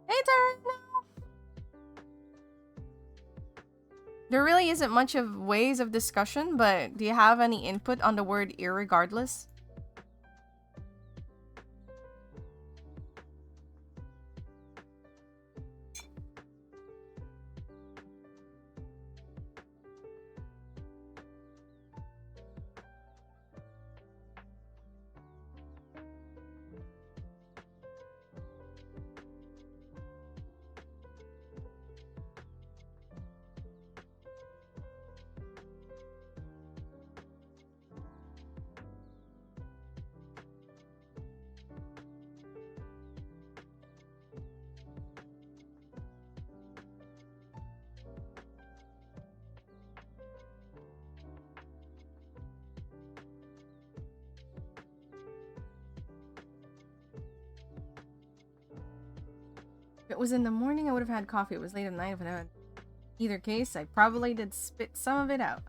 Hey, Tyrant! There really isn't much of ways of discussion, but do you have any input on the word irregardless? If it was in the morning, I would have had coffee. It was late at night. If I had either case, I probably did spit some of it out.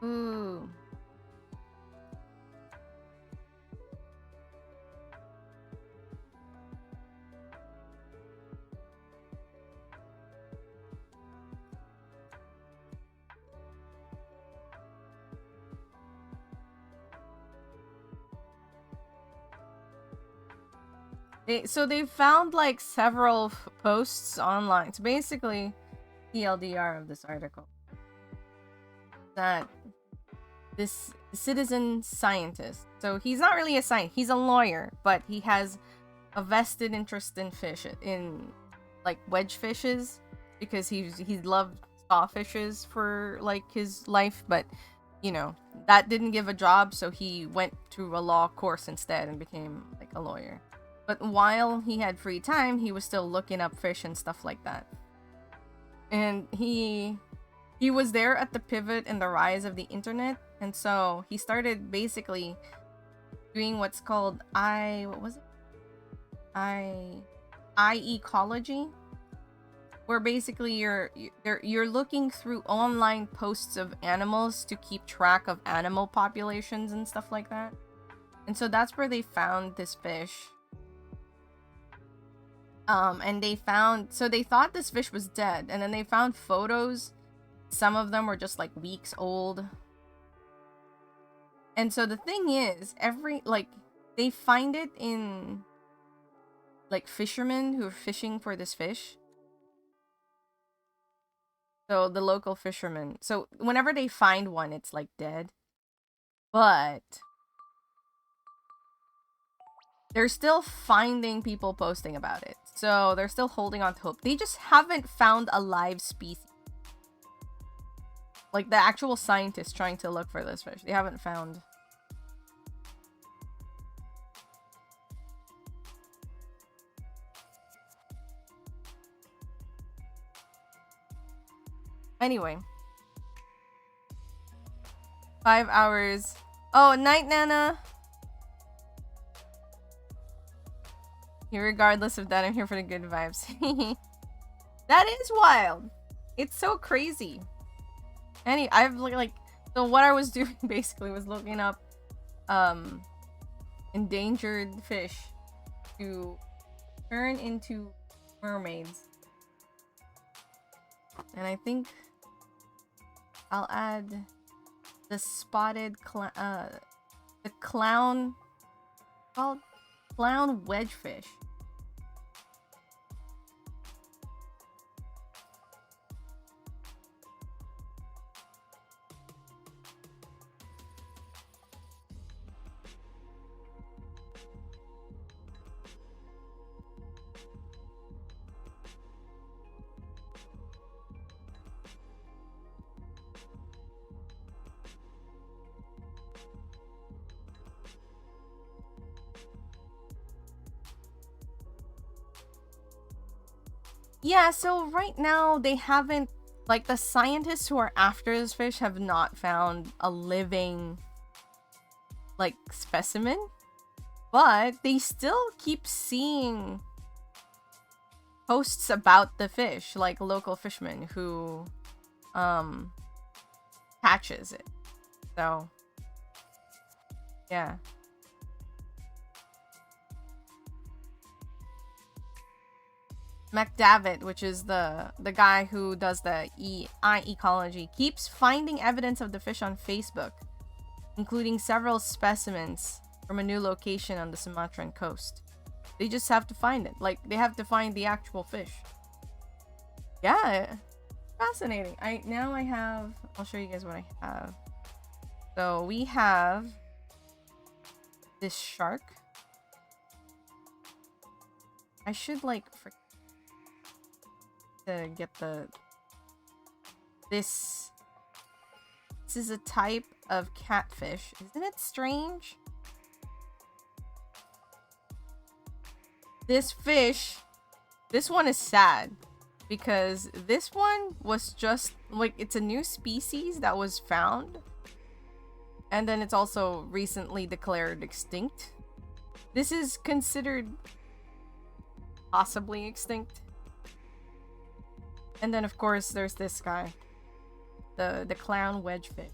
Ooh. So they found like several posts online. So basically, TLDR of this article, that this citizen scientist, so he's not really a scientist, he's a lawyer, but he has a vested interest in fish, in like wedge fishes, because he loved sawfishes for like his life, but you know, that didn't give a job, so he went to a law course instead and became like a lawyer. But while he had free time, he was still looking up fish and stuff like that. And he was there at the pivot in the rise of the internet, and so he started basically doing what's called ecology, where basically you're looking through online posts of animals to keep track of animal populations and stuff like that. And so that's where they found this fish. And they thought this fish was dead, and then they found photos. Some of them were just like weeks old. And so the thing is, they find it in like fishermen who are fishing for this fish. So the local fishermen. So whenever they find one, it's like dead. But they're still finding people posting about it. So they're still holding on to hope. They just haven't found a live species. Like the actual scientists trying to look for this fish. They haven't found. Anyway. 5 hours. Oh, night, Nana. Regardless of that, I'm here for the good vibes. That is wild. It's so crazy. So what I was doing basically was looking up endangered fish to turn into mermaids. And I think I'll add the spotted the clown, called clown wedgefish. Yeah, so right now they haven't, like, the scientists who are after this fish have not found a living, like, specimen, but they still keep seeing posts about the fish, like local fishermen who catches it. So yeah. McDavitt, which is the guy who does the eye ecology, keeps finding evidence of the fish on Facebook, including several specimens from a new location on the Sumatran coast. They just have to find it. Like, they have to find the actual fish. Yeah, fascinating. I'll show you guys what I have. So we have this shark. I should, like, to get this is a type of catfish. Isn't it strange? This fish, this one is sad because this one was just like, it's a new species that was found, and then it's also recently declared extinct. This is considered possibly extinct. And then, of course, there's this guy, the clown wedgefish.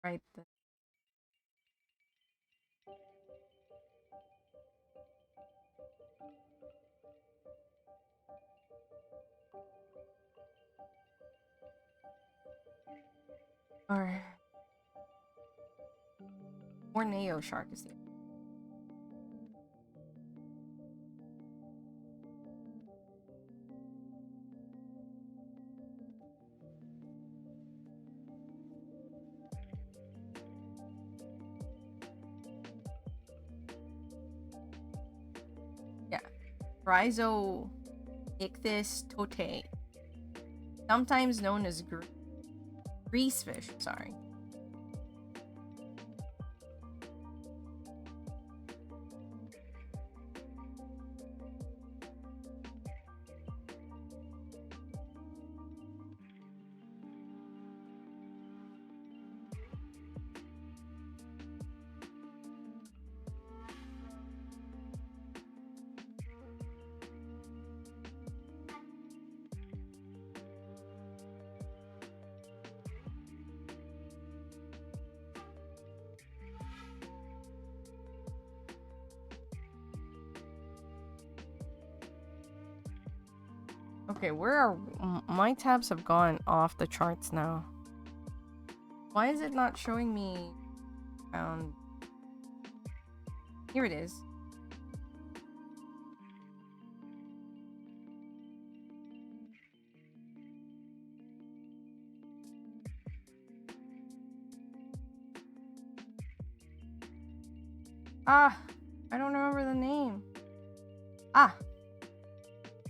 Right. Or Borneo shark is the. Yeah. Rhizoichthys totae, sometimes known as greasefish. Sorry. Okay, where are my tabs? Have gone off the charts now. Why is it not showing me? Here it is. I don't remember the name.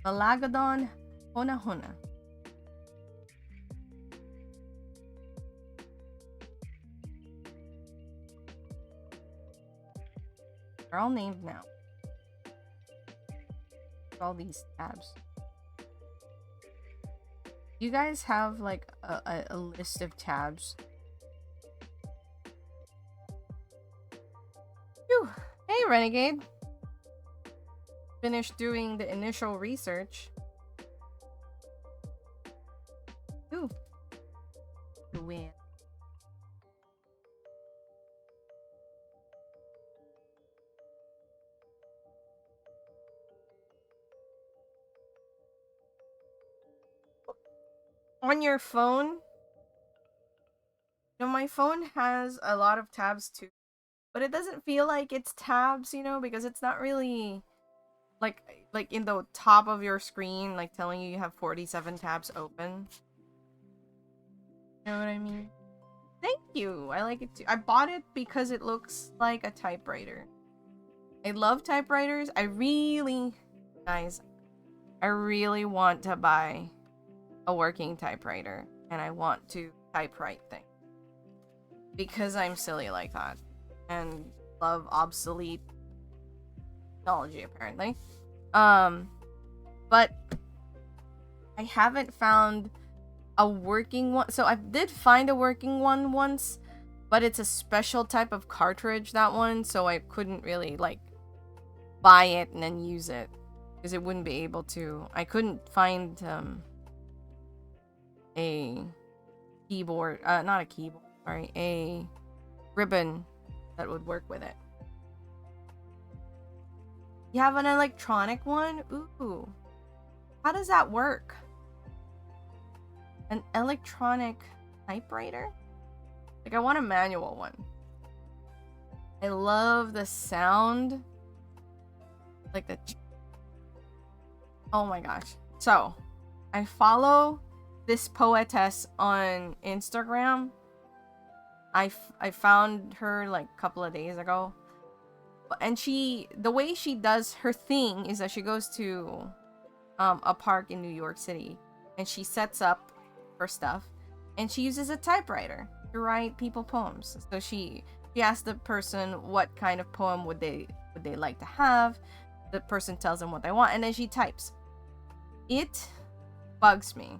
Malagodon honahona. They're all named now. All these tabs. You guys have like a list of tabs? Phew. Hey, Renegade. finish doing the initial research. Ooh. The win. On your phone, my phone has a lot of tabs too, but it doesn't feel like it's tabs, because it's not really like in the top of your screen, like telling you have 47 tabs open. You know what I mean? Thank you. I like it too. I bought it because it looks like a typewriter. I love typewriters. Guys, I really want to buy a working typewriter, and I want to typewrite things because I'm silly like that and love obsolete technology apparently. But I haven't found a working one. So I did find a working one once, but it's a special type of cartridge, that one, so I couldn't really like buy it and then use it because it wouldn't be able to. I couldn't find a keyboard, not a keyboard, sorry, a ribbon that would work with it. You have an electronic one? Ooh. How does that work? An electronic typewriter? Like, I want a manual one. I love the sound. Like the... Oh my gosh. So, I follow this poetess on Instagram. I found her like a couple of days ago. And the way she does her thing is that she goes to a park in New York City and she sets up her stuff and she uses a typewriter to write people poems. So she asks the person what kind of poem would they like to have. The person tells them what they want and then she types. It bugs me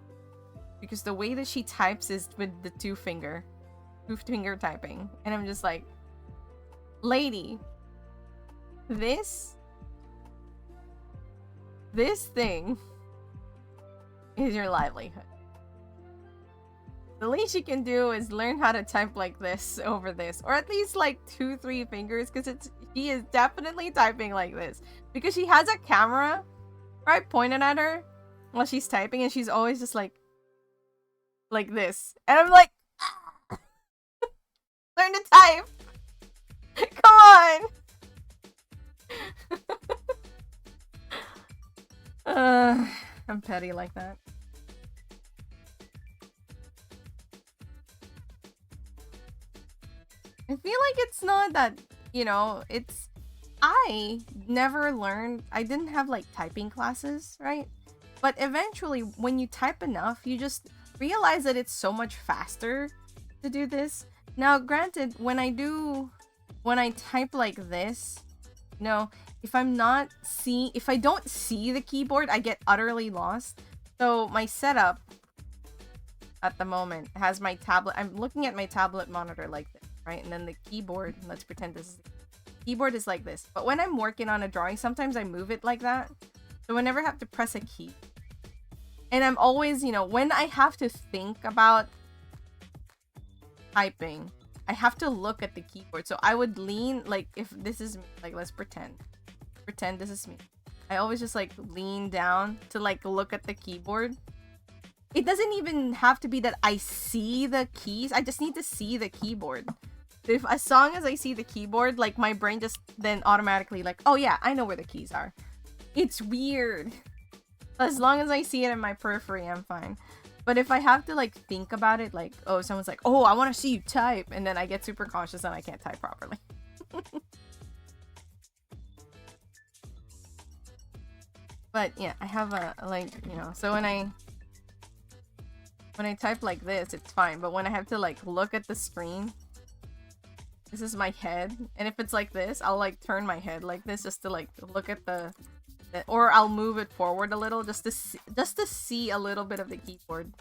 because the way that she types is with the two finger typing, and I'm just like, lady, this thing is your livelihood. The least you can do is learn how to type like this over this, or at least like 2-3 fingers, because she is definitely typing like this because she has a camera right pointed at her while she's typing, and she's always just like this, and I'm like, learn to type. Come on. I'm petty like that. I feel like it's not that, it's... I never learned... I didn't have, like, typing classes, right? But eventually, when you type enough, you just realize that it's so much faster to do this. Now, granted, when I type like this, if I don't see the keyboard, I get utterly lost. So my setup at the moment has my tablet. I'm looking at my tablet monitor like this, right? And then the keyboard, let's pretend keyboard is like this. But when I'm working on a drawing, sometimes I move it like that. So I never have to press a key. And I'm always, when I have to think about typing, I have to look at the keyboard. So I would lean, like, if this is me, like, let's pretend this is me. I always just like lean down to like look at the keyboard. It doesn't even have to be that I see the keys. I just need to see the keyboard. If as long as I see the keyboard, like my brain just then automatically like, oh yeah, I know where the keys are. It's weird. As long as I see it in my periphery, I'm fine. But if I have to like think about it, like, oh, someone's like, oh, I want to see you type, and then I get super cautious and I can't type properly. But yeah, I have a, like, so when I type like this, it's fine. But when I have to like look at the screen, this is my head. And if it's like this, I'll like turn my head like this just to like look at or I'll move it forward a little just to see a little bit of the keyboard.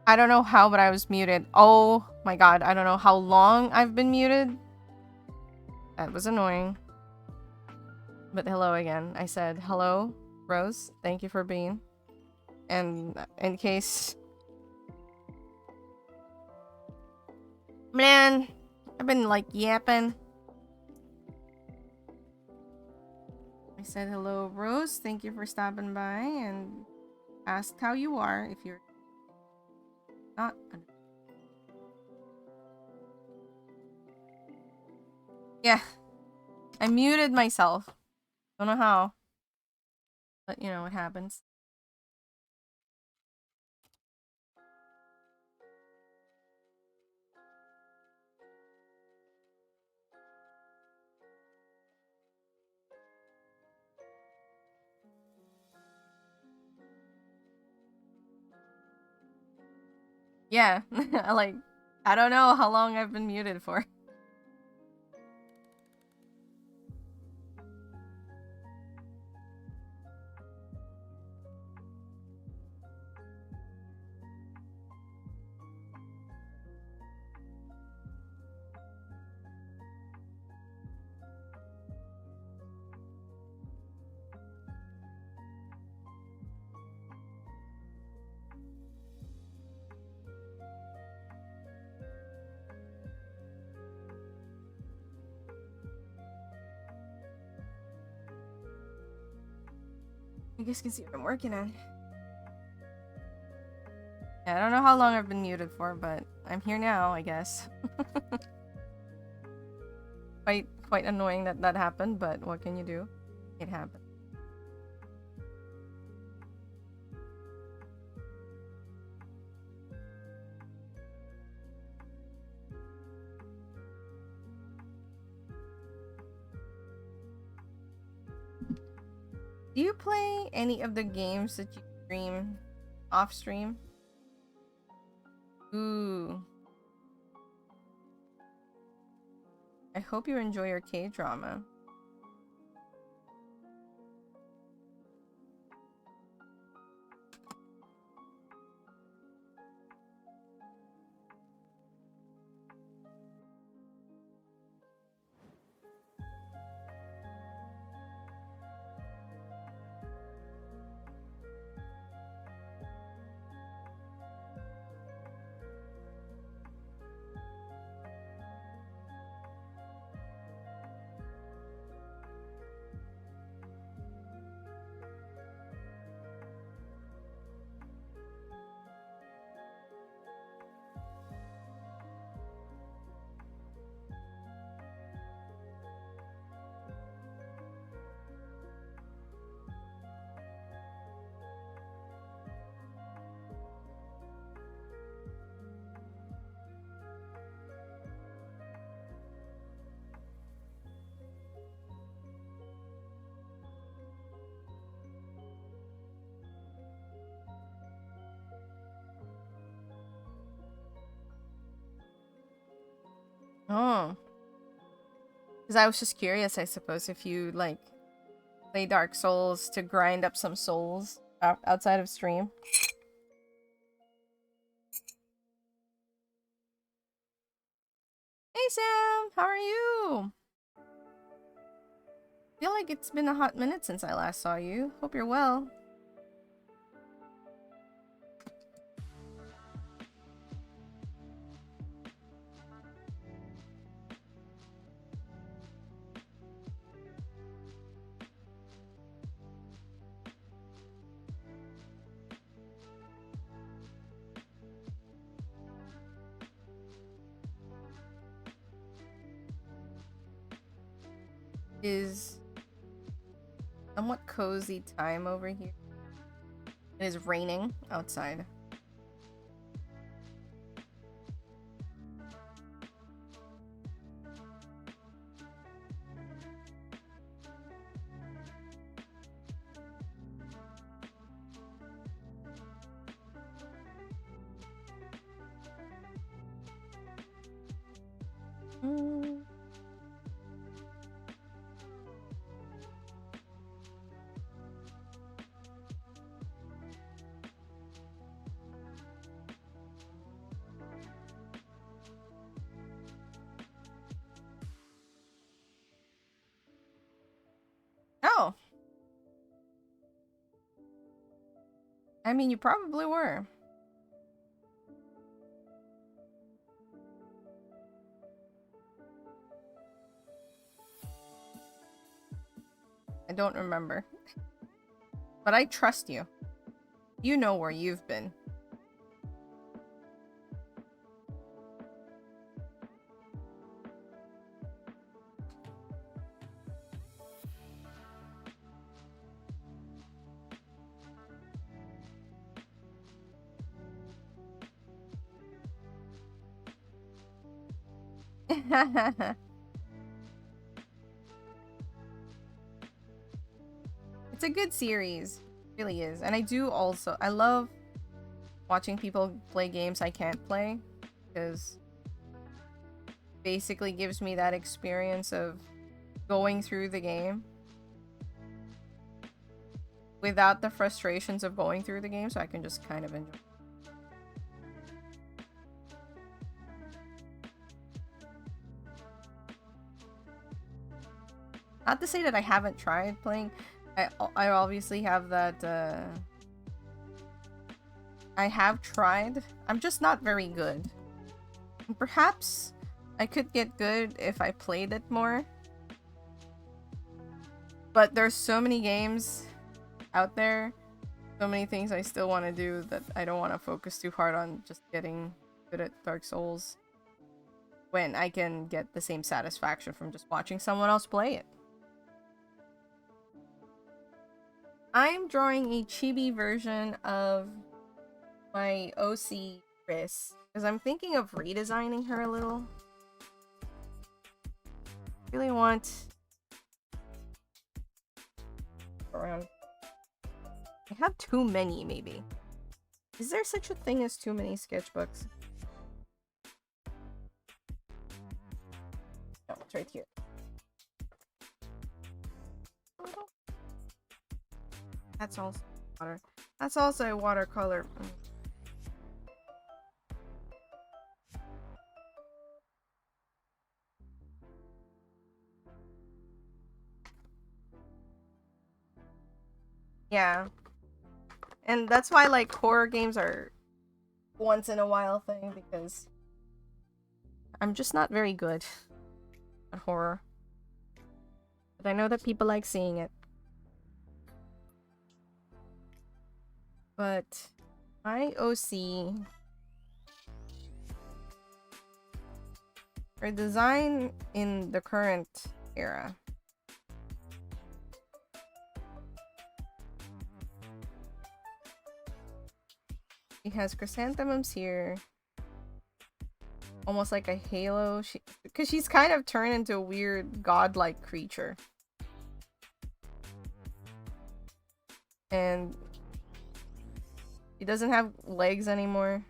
I don't know how, but I was muted. Oh my god, I don't know how long I've been muted. That was annoying. But hello again. I said hello, Rose. Thank you for being. And in case... Man, I've been like yapping. I said hello, Rose. Thank you for stopping by and asked how you are if you're not... Yeah, I muted myself. Don't know how. But you know what happens. Yeah, like, I don't know how long I've been muted for. You guys can see what I'm working on. Yeah, I don't know how long I've been muted for, but I'm here now, I guess. Quite annoying that that happened, but what can you do? It happened. Do you play any of the games that you stream off stream? Ooh. I hope you enjoy your K-drama. Oh. Because I was just curious, I suppose, if you, like, play Dark Souls to grind up some souls outside of stream. Hey, Sam! How are you? Feel like it's been a hot minute since I last saw you. Hope you're well. Is somewhat cozy time over here. It is raining outside. Mm. I mean, you probably were. I don't remember. But I trust you. You know where you've been. It's a good series. It really is. And I love watching people play games I can't play, because basically gives me that experience of going through the game without the frustrations of going through the game, so I can just kind of enjoy. Not to say that I haven't tried playing. I obviously have that, I have tried. I'm just not very good. And perhaps I could get good if I played it more. But there's so many games out there, so many things I still want to do, that I don't want to focus too hard on just getting good at Dark Souls when I can get the same satisfaction from just watching someone else play it. I'm drawing a chibi version of my OC Chris, because I'm thinking of redesigning her a little. Really want around. I have too many, maybe. Is there such a thing as too many sketchbooks? No, it's right here. That's also water. That's also a watercolor. Yeah. And that's why, like, horror games are once in a while thing, because I'm just not very good at horror. But I know that people like seeing it. But my OC, her design in the current era, she has chrysanthemums here, almost like a halo. Because she's kind of turned into a weird godlike creature. And he doesn't have legs anymore.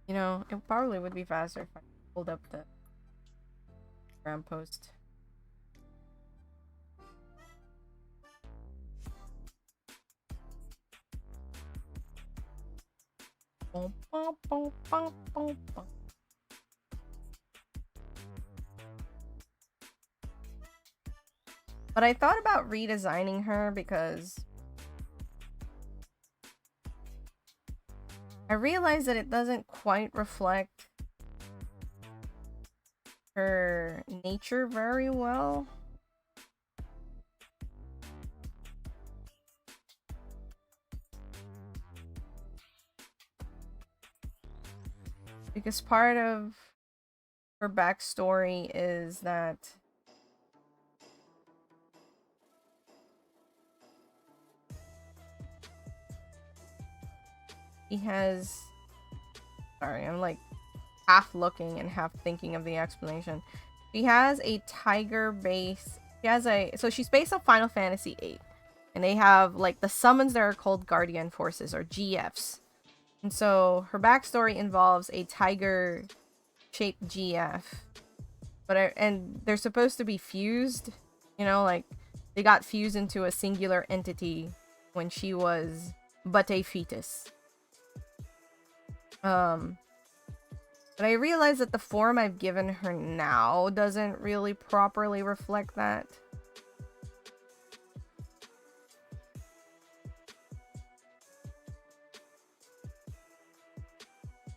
You know, it probably would be faster if I pulled up the ground post. But I thought about redesigning her because I realized that it doesn't quite reflect her nature very well. Because part of her backstory is that he has... Sorry, I'm like half looking and half thinking of the explanation. She has a tiger base. So she's based on Final Fantasy VIII. And they have like the summons that are called Guardian Forces, or GFs. And so her backstory involves a tiger-shaped GF. And they're supposed to be fused. You know, like they got fused into a singular entity when she was but a fetus. But I realize that the form I've given her now doesn't really properly reflect that.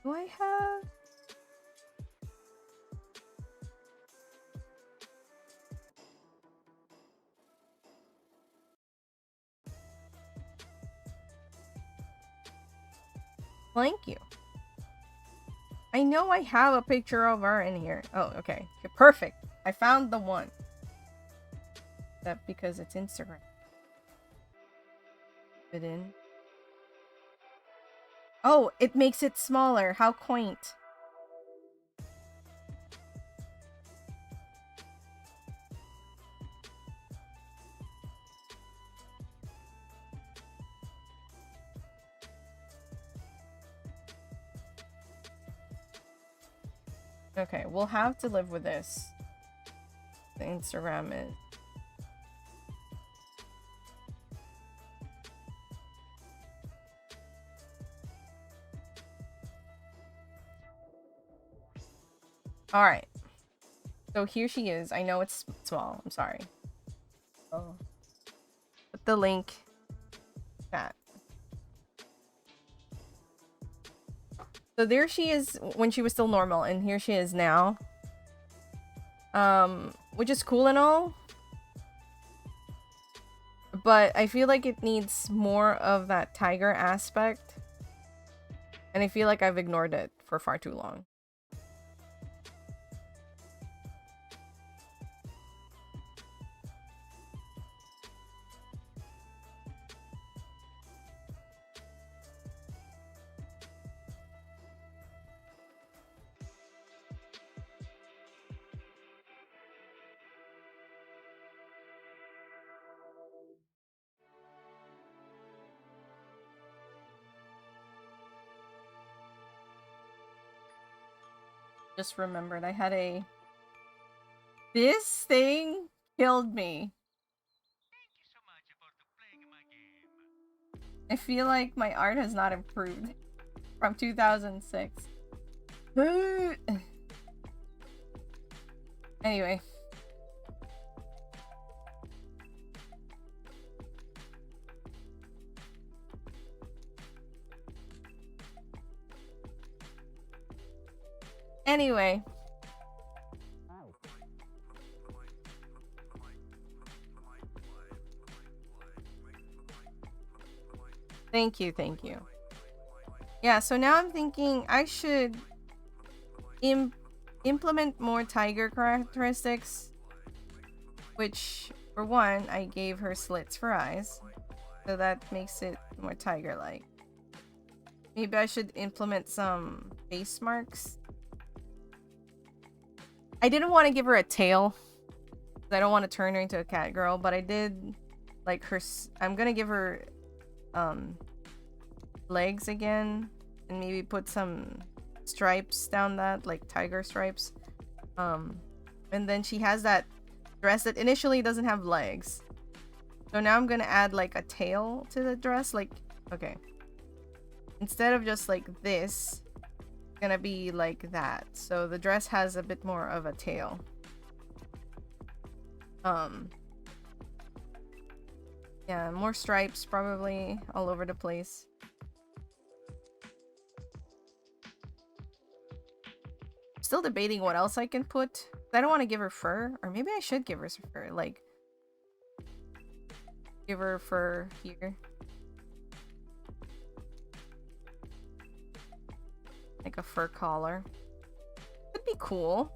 Do I have? Thank you. I know I have a picture of her in here. Oh, okay. Okay, perfect. I found the one. That because it's Instagram. Fit in. Oh, it makes it smaller. How quaint. Okay, we'll have to live with this. The Instagram is. Alright. So here she is. I know it's small. I'm sorry. Oh. Put the link. Chat. So there she is when she was still normal, and here she is now. Which is cool and all. But I feel like it needs more of that tiger aspect. And I feel like I've ignored it for far too long. Just remembered I had a... This thing killed me. I feel like my art has not improved from 2006. Anyway. Anyway. Thank you, thank you. Yeah, so now I'm thinking I should implement more tiger characteristics. Which, for one, I gave her slits for eyes. So that makes it more tiger-like. Maybe I should implement some face marks. I didn't want to give her a tail. I don't want to turn her into a cat girl, but I did like her... I'm gonna give her legs again, and maybe put some stripes down that, like tiger stripes. And then she has that dress that initially doesn't have legs. So now I'm gonna add like a tail to the dress. Like, okay. Instead of just like this, it's gonna be like that. So the dress has a bit more of a tail. Yeah, more stripes probably all over the place. Still debating what else I can put. I don't want to give her fur, or maybe I should give her some fur. Like, give her fur here. Like a fur collar. Could be cool.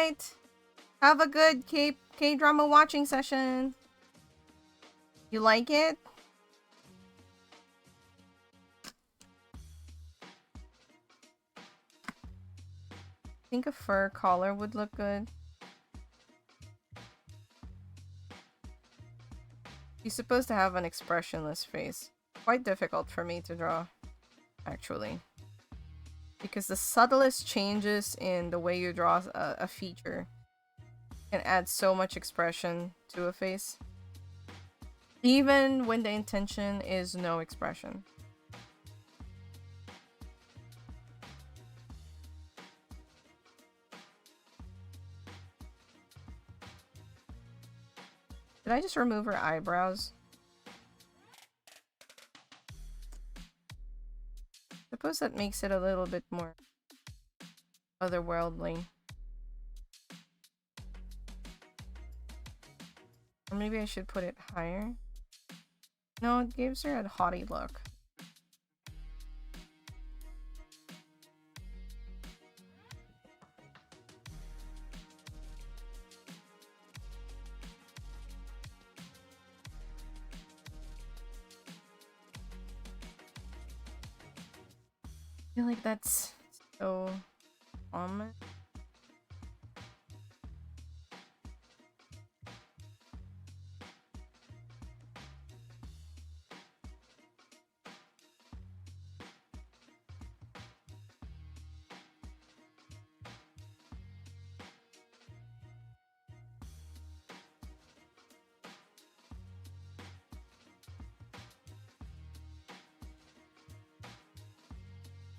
night. Have a good K-drama watching session. You like it? I think a fur collar would look good. He's supposed to have an expressionless face. Quite difficult for me to draw, actually. Because the subtlest changes in the way you draw a feature can add so much expression to a face. Even when the intention is no expression. Did I just remove her eyebrows? Suppose that makes it a little bit more otherworldly. Or maybe I should put it higher. No, it gives her a haughty look. I feel like that's so common.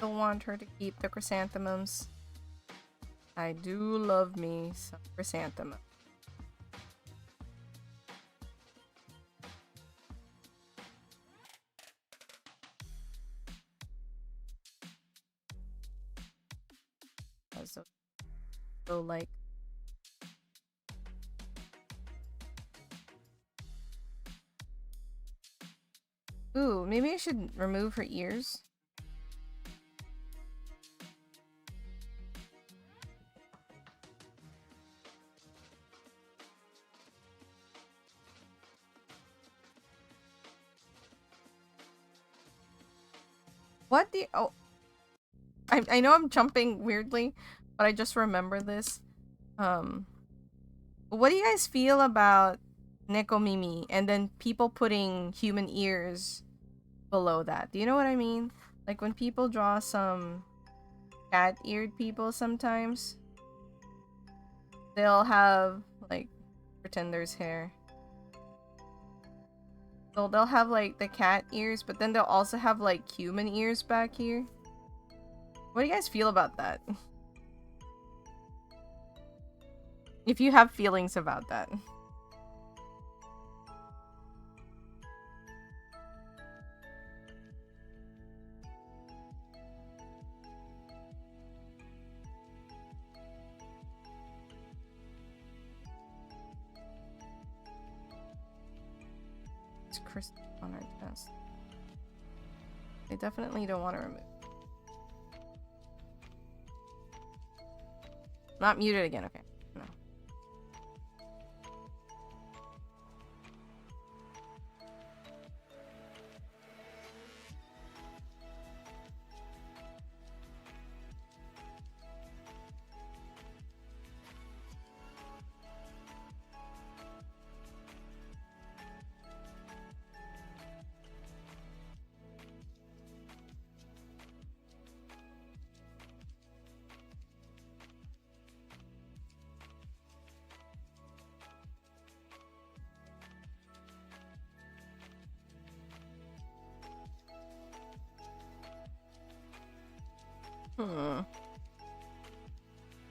Don't want her to keep the chrysanthemums. I do love me some chrysanthemum. So like ooh, maybe I should remove her ears. What the oh I know I'm jumping weirdly, but I just remember this. What do you guys feel about Nekomimi and then people putting human ears below that? Do you know what I mean? Like when people draw some cat-eared people sometimes, they'll have like Pretender's hair. So they'll have like the cat ears, but then they'll also have like human ears back here. What do you guys feel about that? If you have feelings about that. It's crystal on our chest. I definitely don't want to remove. Not muted again, okay. No.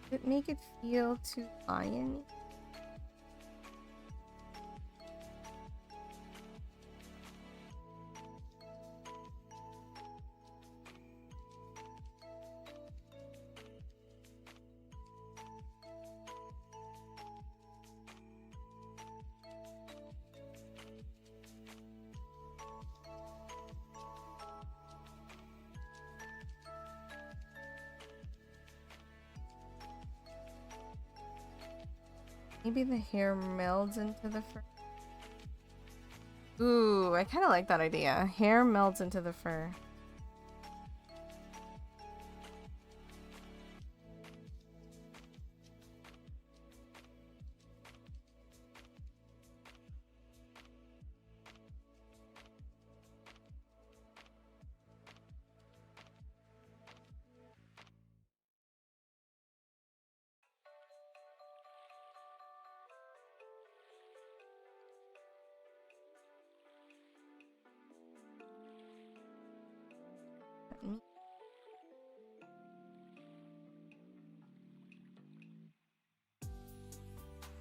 Did it make it feel too lion-y? Maybe the hair melds into the fur. Ooh, I kind of like that idea. Hair melds into the fur.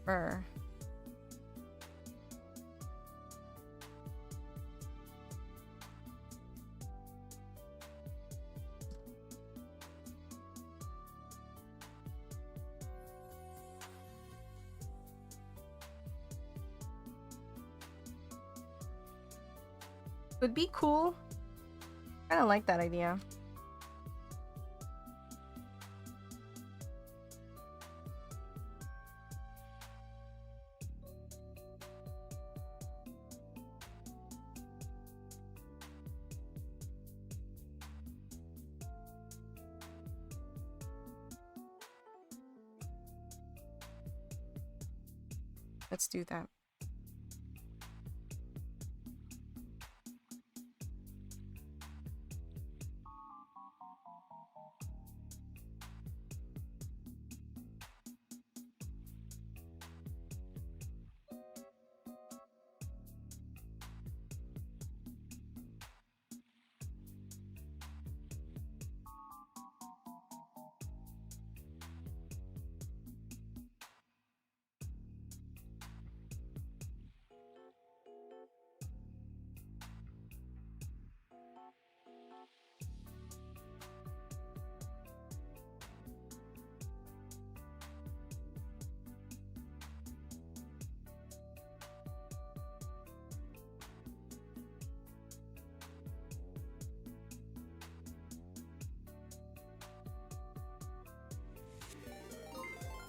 Fur. Would be cool. Kind of like that idea. Let's do that.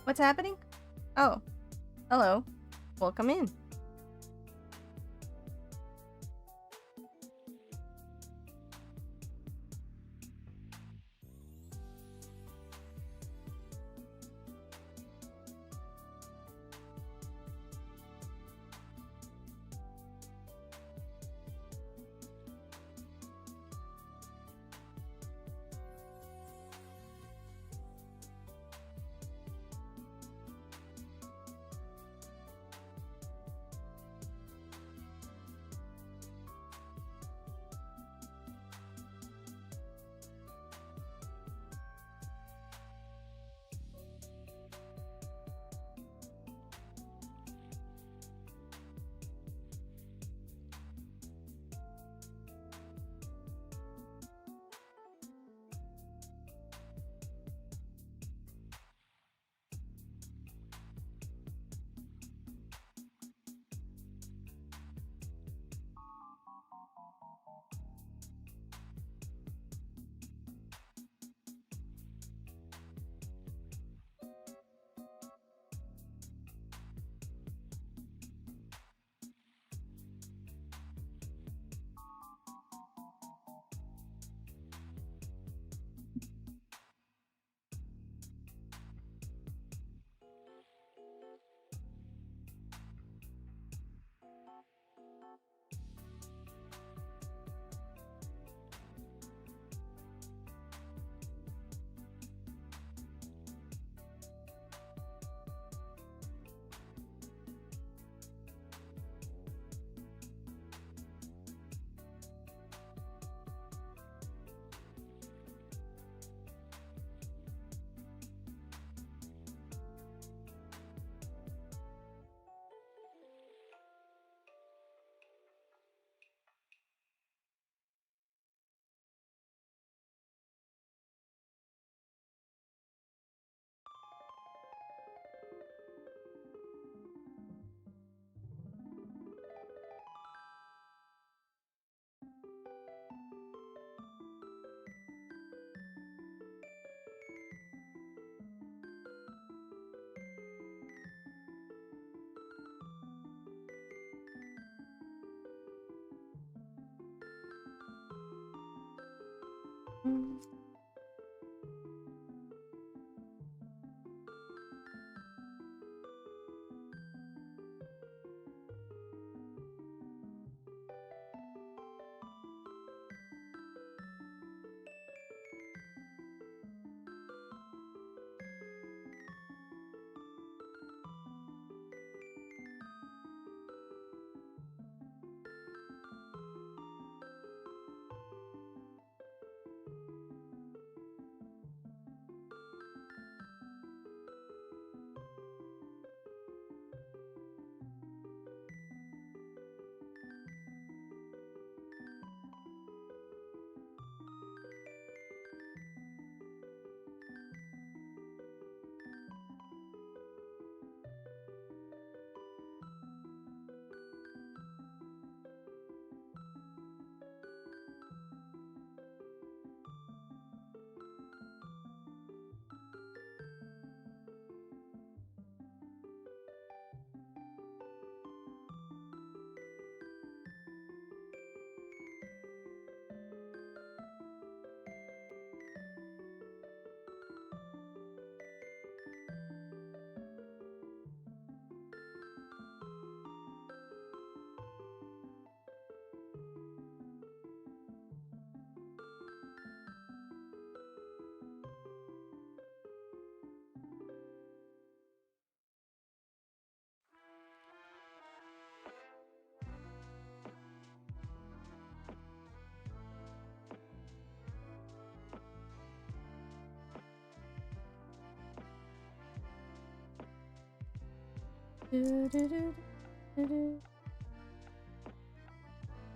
What's happening? Oh, hello. Welcome in.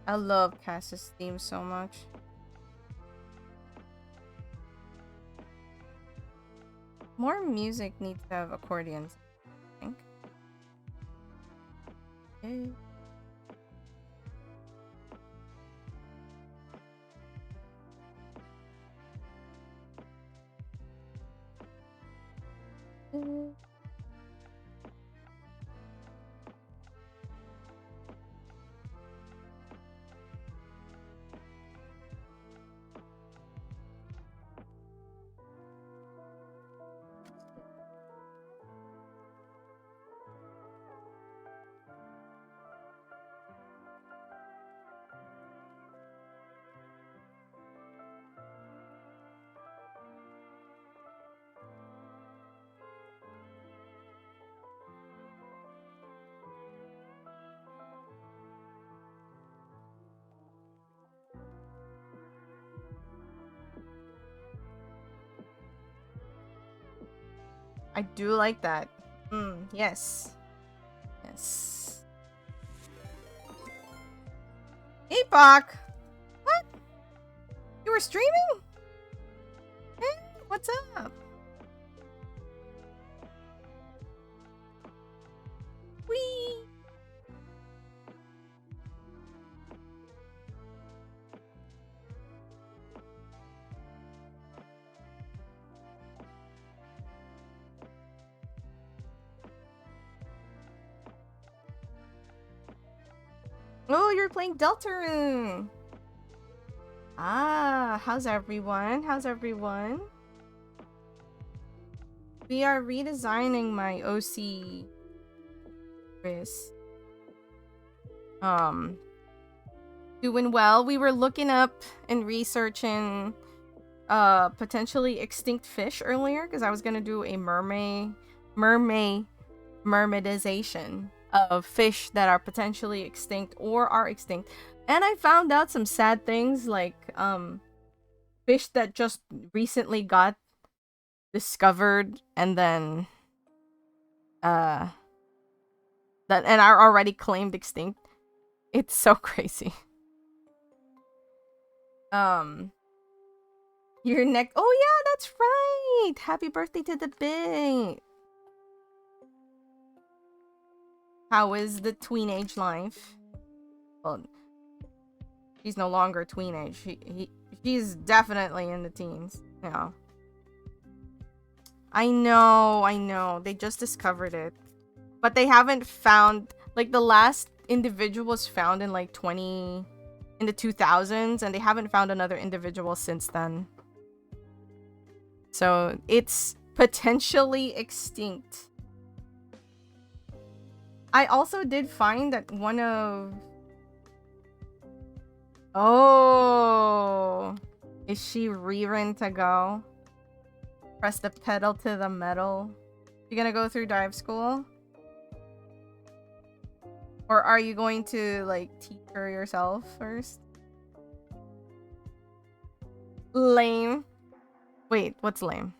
I love Cass's theme so much. More music needs to have accordions, I think. Okay. I do like that. Yes. Yes. Epoch! What? You were streaming? Hey, what's up? Whee! Oh, you're playing Deltarune! Ah, how's everyone? How's everyone? We are redesigning my OC Chris. Doing well. We were looking up and researching potentially extinct fish earlier because I was gonna do a mermaidization of fish that are potentially extinct or are extinct. And I found out some sad things like fish that just recently got discovered and then that and are already claimed extinct. It's so crazy. Your neck. Oh yeah, that's right. Happy birthday to the bit. How is the tweenage life? Well, she's no longer tweenage. She's definitely in the teens. Yeah. I know. They just discovered it. But they haven't found, like, the last individual was found in like in the 2000s, and they haven't found another individual since then. So it's potentially extinct. I also did find that one of... Oh, is she rearing to go? Press the pedal to the metal. You gonna go through dive school? Or are you going to, like, teach her yourself first? Lame. Wait, what's lame?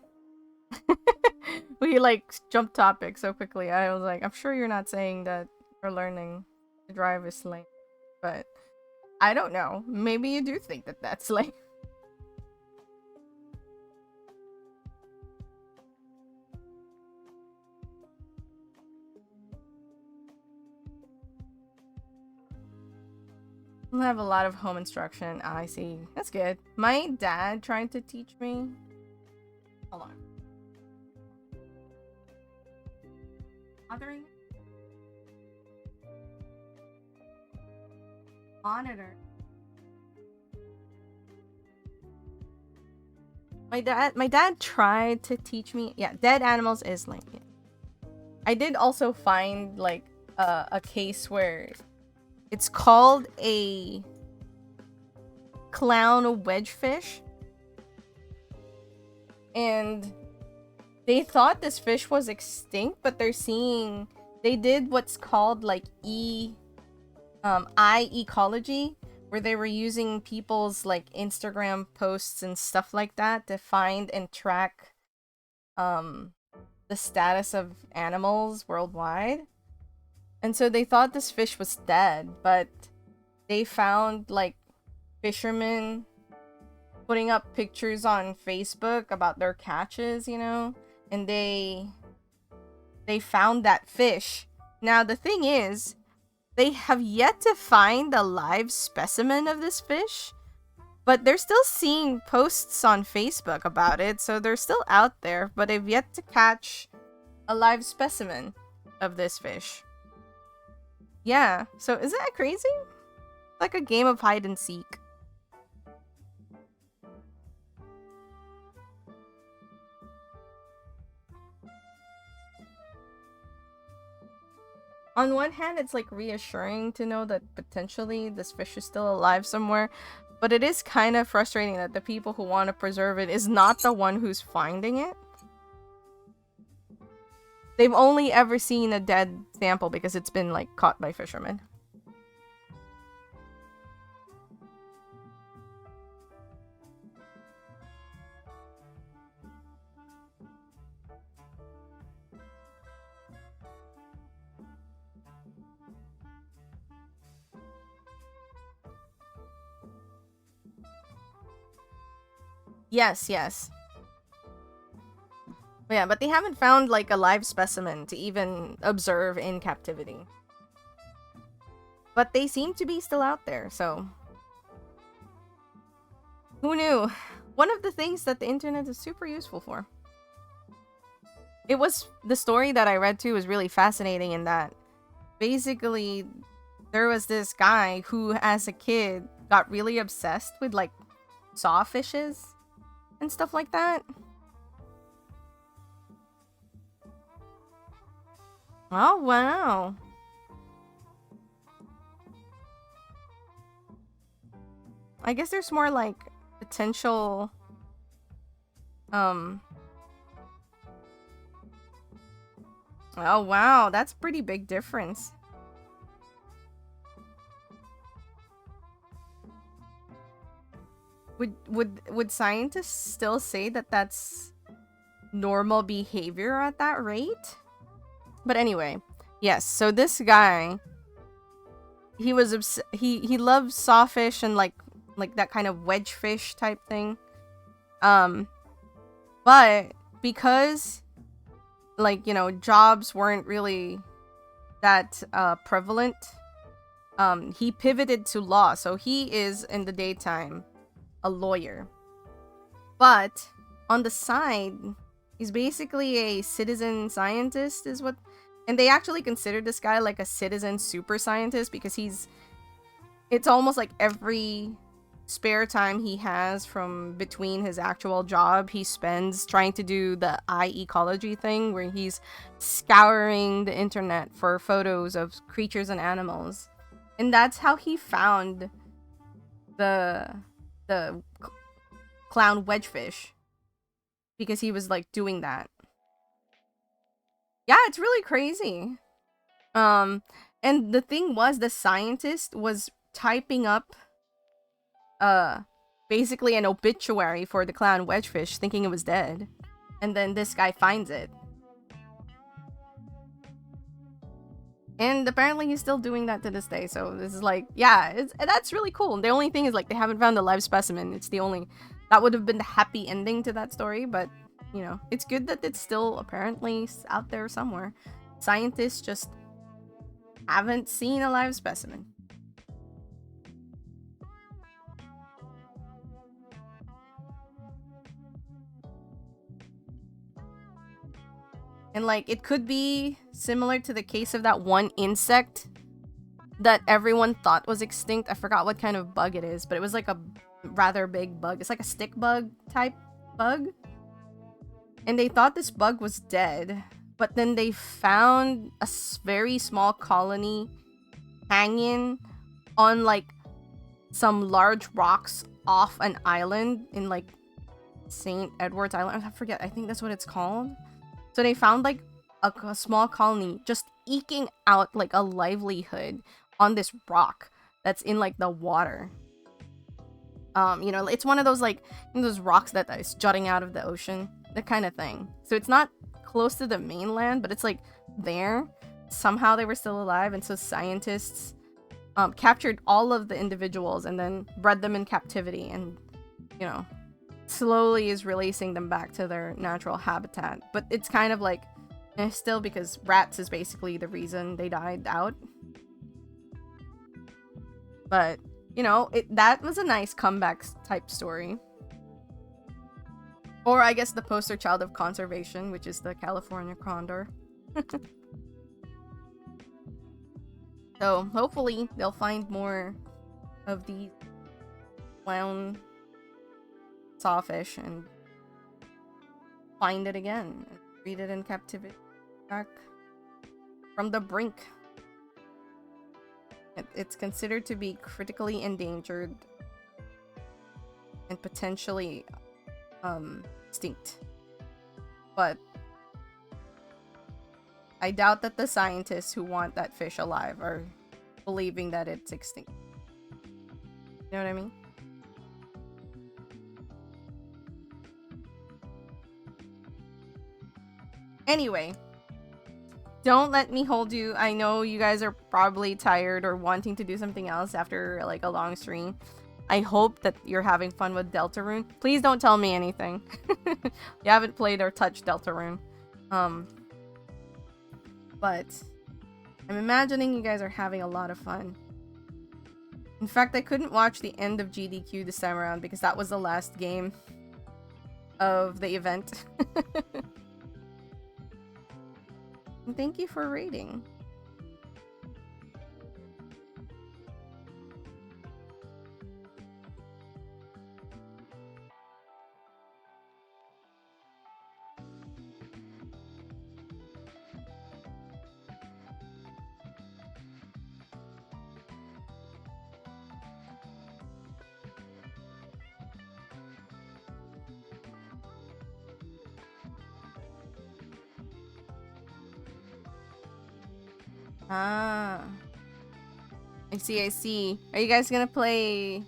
We, like, jumped topic so quickly. I was like, I'm sure you're not saying that you're learning to drive is lame. But I don't know. Maybe you do think that that's lame. We'll have a lot of home instruction. I see. That's good. My dad tried to teach me. Hold on. Bothering? Monitor. My dad tried to teach me. Yeah, dead animals is lame. Yeah. I did also find, like, a case where it's called a clown wedgefish. And they thought this fish was extinct, but they did what's called, like, eye ecology, where they were using people's, like, Instagram posts and stuff like that to find and track the status of animals worldwide. And so they thought this fish was dead, but they found, like, fishermen putting up pictures on Facebook about their catches, you know? And they found that fish. Now, the thing is, they have yet to find a live specimen of this fish, but they're still seeing posts on Facebook about it, so they're still out there, but they've yet to catch a live specimen of this fish. Yeah, so isn't that crazy? Like a game of hide and seek. On one hand, it's like reassuring to know that potentially this fish is still alive somewhere, but it is kind of frustrating that the people who want to preserve it is not the one who's finding it. They've only ever seen a dead sample because it's been, like, caught by fishermen. Yes, yes. Yeah, but they haven't found, like, a live specimen to even observe in captivity. But they seem to be still out there, so... Who knew? One of the things that the internet is super useful for. It was... The story that I read, too, was really fascinating in that... Basically, there was this guy who, as a kid, got really obsessed with, like, sawfishes and stuff like that. Oh, wow. I guess there's more, like, potential... Oh, wow. That's a pretty big difference. Would scientists still say that that's normal behavior at that rate? But anyway, yes, so this guy, he was he loves sawfish and like that kind of wedgefish type thing. But because, like, you know, jobs weren't really that prevalent, he pivoted to law. So he is, in the daytime, a lawyer. But on the side, he's basically a citizen scientist, is what... And they actually consider this guy like a citizen super scientist because it's almost like every spare time he has from between his actual job, he spends trying to do the ecology thing where he's scouring the internet for photos of creatures and animals. And that's how he found the clown wedgefish, because he was like doing that. Yeah, it's really crazy. And the thing was, the scientist was typing up basically an obituary for the clown wedgefish, thinking it was dead, and then this guy finds it. And apparently he's still doing that to this day. So this is like, yeah, that's really cool. The only thing is, like, they haven't found the live specimen. It's the only, that would have been the happy ending to that story, but you know, it's good that it's still apparently out there somewhere. Scientists just haven't seen a live specimen. And like, it could be similar to the case of that one insect that everyone thought was extinct. I forgot what kind of bug it is, but it was like a rather big bug. It's like a stick bug type bug. And they thought this bug was dead, but then they found a very small colony hanging on like some large rocks off an island in like St. Edward's Island. I forget, I think that's what it's called. So they found like a small colony just eking out like a livelihood on this rock that's in like the water. You know, it's one of those like, you know, those rocks that is jutting out of the ocean, that kind of thing. So it's not close to the mainland, but it's like there. Somehow they were still alive, and so scientists captured all of the individuals and then bred them in captivity, and you know, slowly is releasing them back to their natural habitat. But it's kind of like still, because rats is basically the reason they died out. But you know, that was a nice comeback type story. Or I guess the poster child of conservation, which is the California condor. So hopefully they'll find more of these clown sawfish and find it again and breed it in captivity back from the brink. It's considered to be critically endangered and potentially extinct. But I doubt that the scientists who want that fish alive are believing that it's extinct. You know what I mean? Anyway, don't let me hold you. I know you guys are probably tired or wanting to do something else after like a long stream. I hope that you're having fun with Deltarune. Please don't tell me anything. You haven't played or touched Deltarune. But I'm imagining you guys are having a lot of fun. In fact, I couldn't watch the end of GDQ this time around because that was the last game of the event. And thank you for raiding. Ah. I see, I see. Are you guys gonna play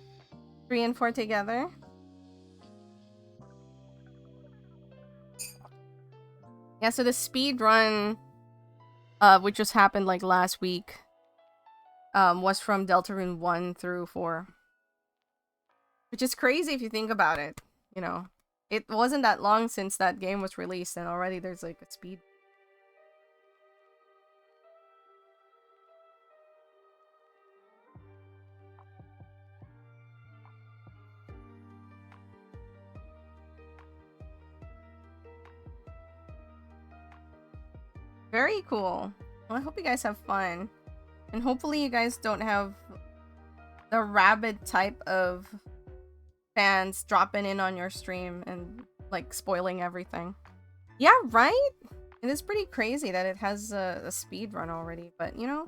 3 and 4 together? Yeah, so the speed run, which just happened like last week, was from Deltarune 1 through 4. Which is crazy if you think about it, you know. It wasn't that long since that game was released and already there's like a speed. Very cool. Well, I hope you guys have fun. And hopefully you guys don't have the rabid type of fans dropping in on your stream and like spoiling everything. Yeah, right? It is pretty crazy that it has a speed run already, but you know,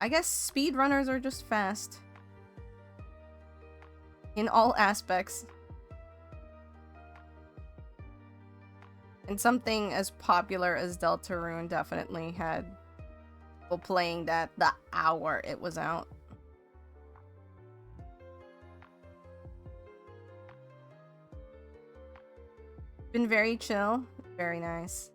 I guess speed runners are just fast. In all aspects. And something as popular as Deltarune definitely had people playing that the hour it was out. Been very chill, very nice.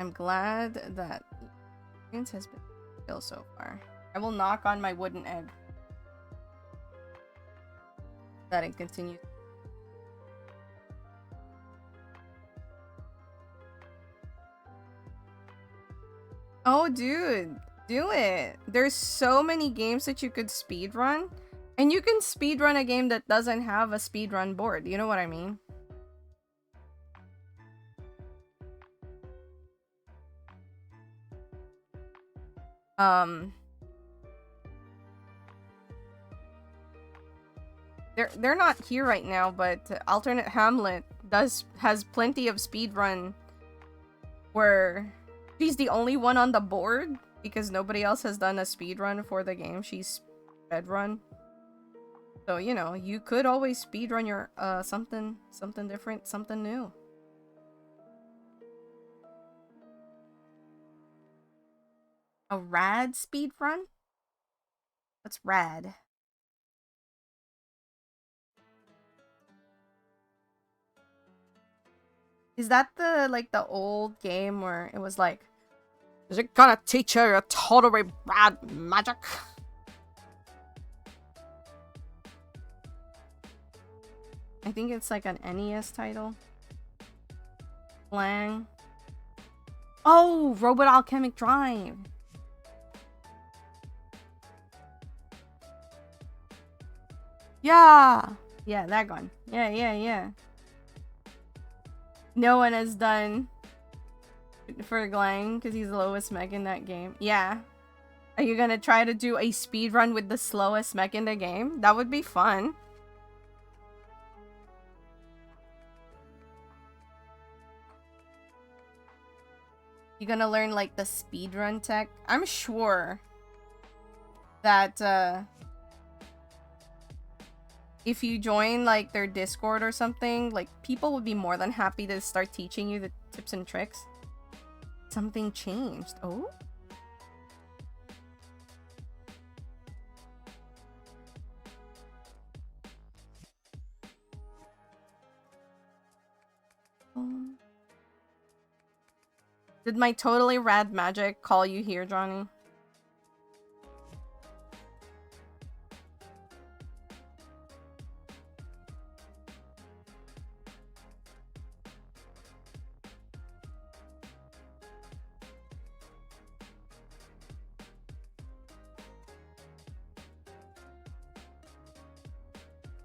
I'm glad that experience has been chill so far. I will knock on my wooden egg. That it continues. Oh, dude, do it. There's so many games that you could speedrun. And you can speedrun a game that doesn't have a speedrun board. You know what I mean? They're not here right now, but Alternate Hamlet has plenty of speedrun where she's the only one on the board because nobody else has done a speedrun for the game. She's speedrun. So, you know, you could always speedrun your something different, something new. A rad speedrun? What's rad? Is that the like the old game where it was like, is it gonna teach you a totally rad magic? I think it's like an NES title. Lang. Oh, Robot Alchemic Drive. Yeah. Yeah, that one. Yeah. No one has done for Glang because he's the lowest mech in that game. Yeah. Are you gonna try to do a speed run with the slowest mech in the game? That would be fun. You gonna learn like the speedrun tech? I'm sure that if you join like their Discord or something, like people would be more than happy to start teaching you the tips and tricks. Something changed. Oh? Did my totally rad magic call you here, Johnny?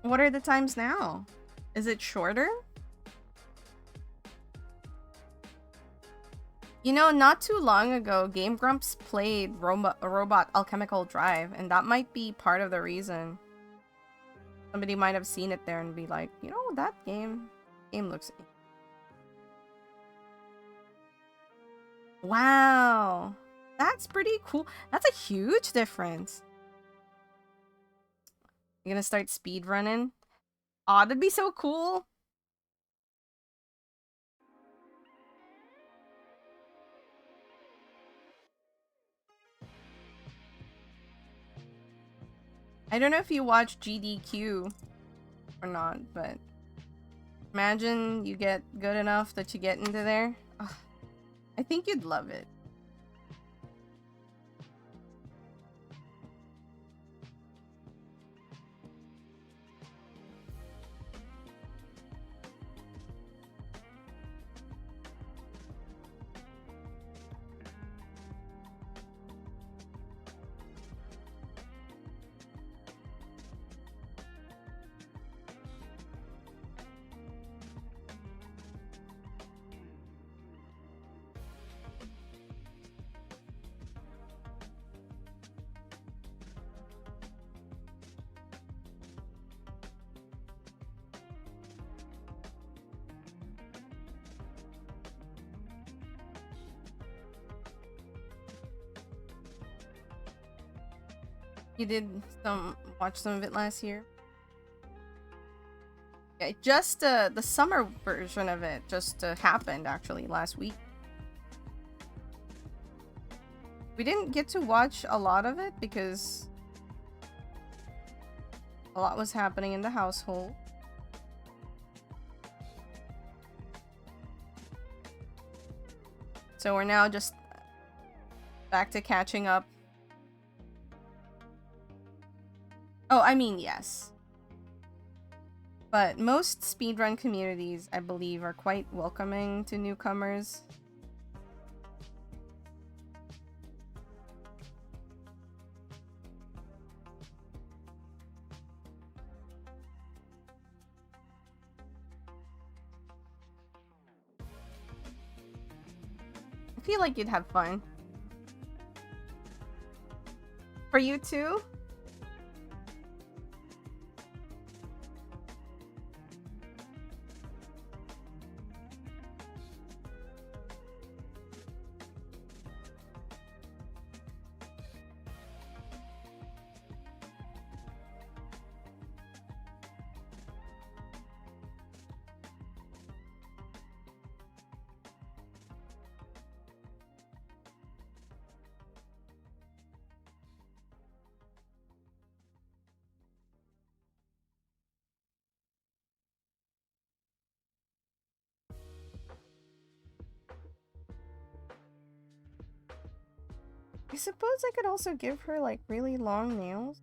What are the times now? Is it shorter? You know, not too long ago, Game Grumps played Robot Alchemical Drive, and that might be part of the reason. Somebody might have seen it there and be like, you know, that game looks... Wow. That's pretty cool. That's a huge difference. You're gonna start speedrunning? Aw, that'd be so cool. I don't know if you watch GDQ or not, but imagine you get good enough that you get into there. Ugh, I think you'd love it. You did watch some of it last year. Yeah, just the summer version of it just happened actually last week. We didn't get to watch a lot of it because a lot was happening in the household. So we're now just back to catching up. Oh, I mean, yes. But most speedrun communities, I believe, are quite welcoming to newcomers. I feel like you'd have fun. For you too? I suppose I could also give her like really long nails.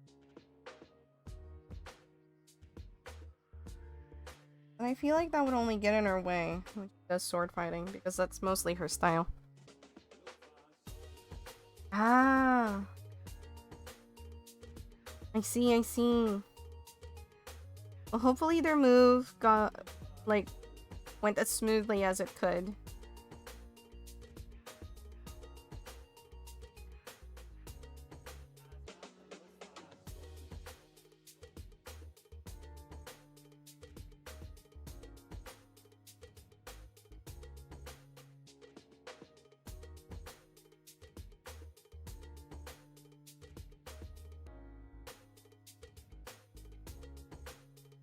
And I feel like that would only get in her way when she does sword fighting, because that's mostly her style. Ah. I see, I see. Well, hopefully their move went as smoothly as it could.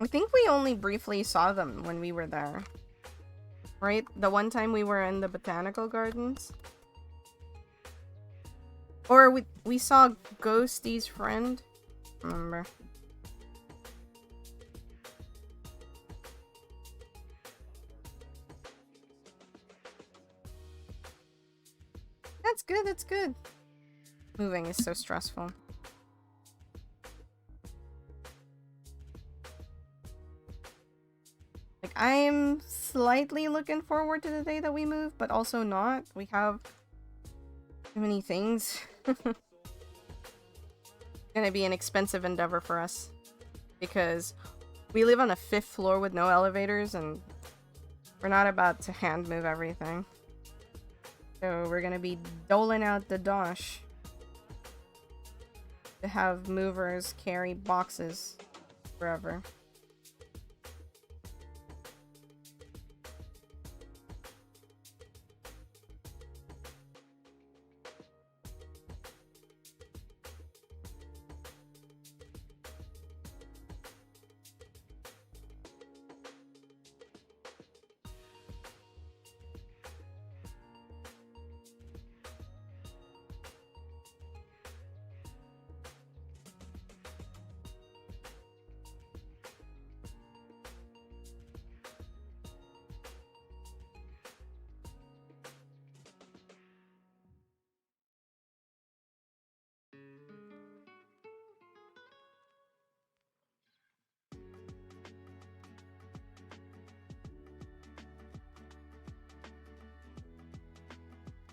I think we only briefly saw them when we were there. Right? The one time we were in the botanical gardens. Or we saw Ghosty's friend. Remember. That's good, that's good. Moving is so stressful. Like, I'm slightly looking forward to the day that we move, but also not. We have too many things. Gonna be an expensive endeavor for us. Because we live on a 5th floor with no elevators, and we're not about to hand move everything. So we're gonna be doling out the dosh to have movers carry boxes forever.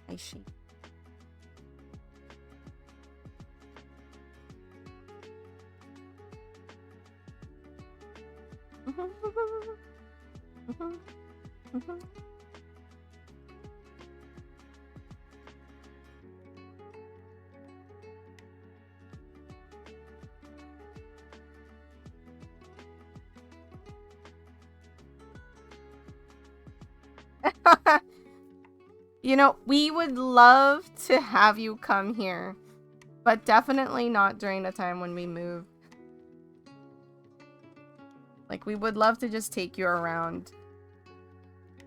I see. You know, we would love to have you come here. But definitely not during the time when we move. Like, we would love to just take you around,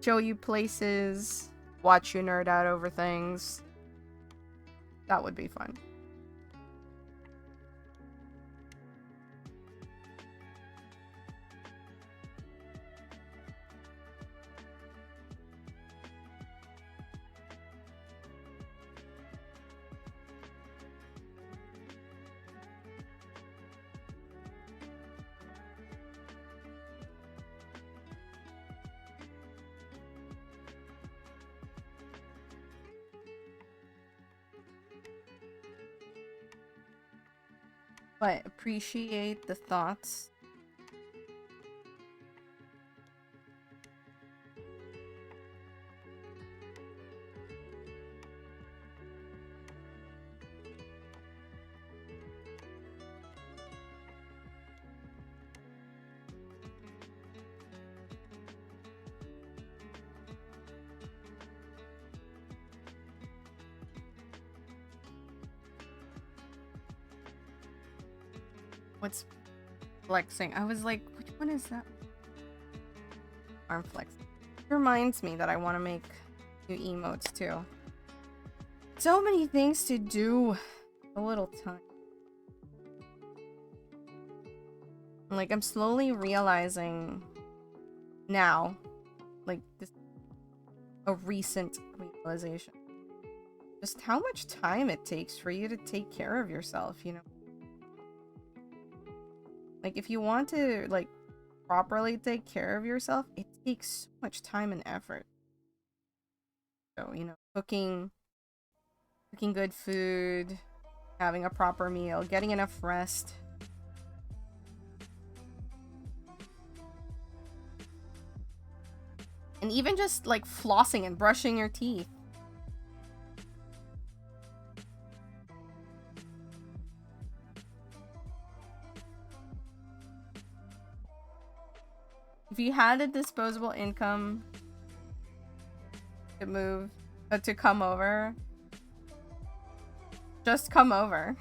show you places, watch you nerd out over things. That would be fun. But appreciate the thoughts. What's flexing? I was like, which one is that? Arm flexing. It reminds me that I want to make new emotes too. So many things to do. A little time. Like, I'm slowly realizing now, like, this a recent realization, just how much time it takes for you to take care of yourself, you know? Like, if you want to, like, properly take care of yourself, it takes so much time and effort. So, you know, cooking good food, having a proper meal, getting enough rest. And even just, like, flossing and brushing your teeth. If you had a disposable income to come over, just come over.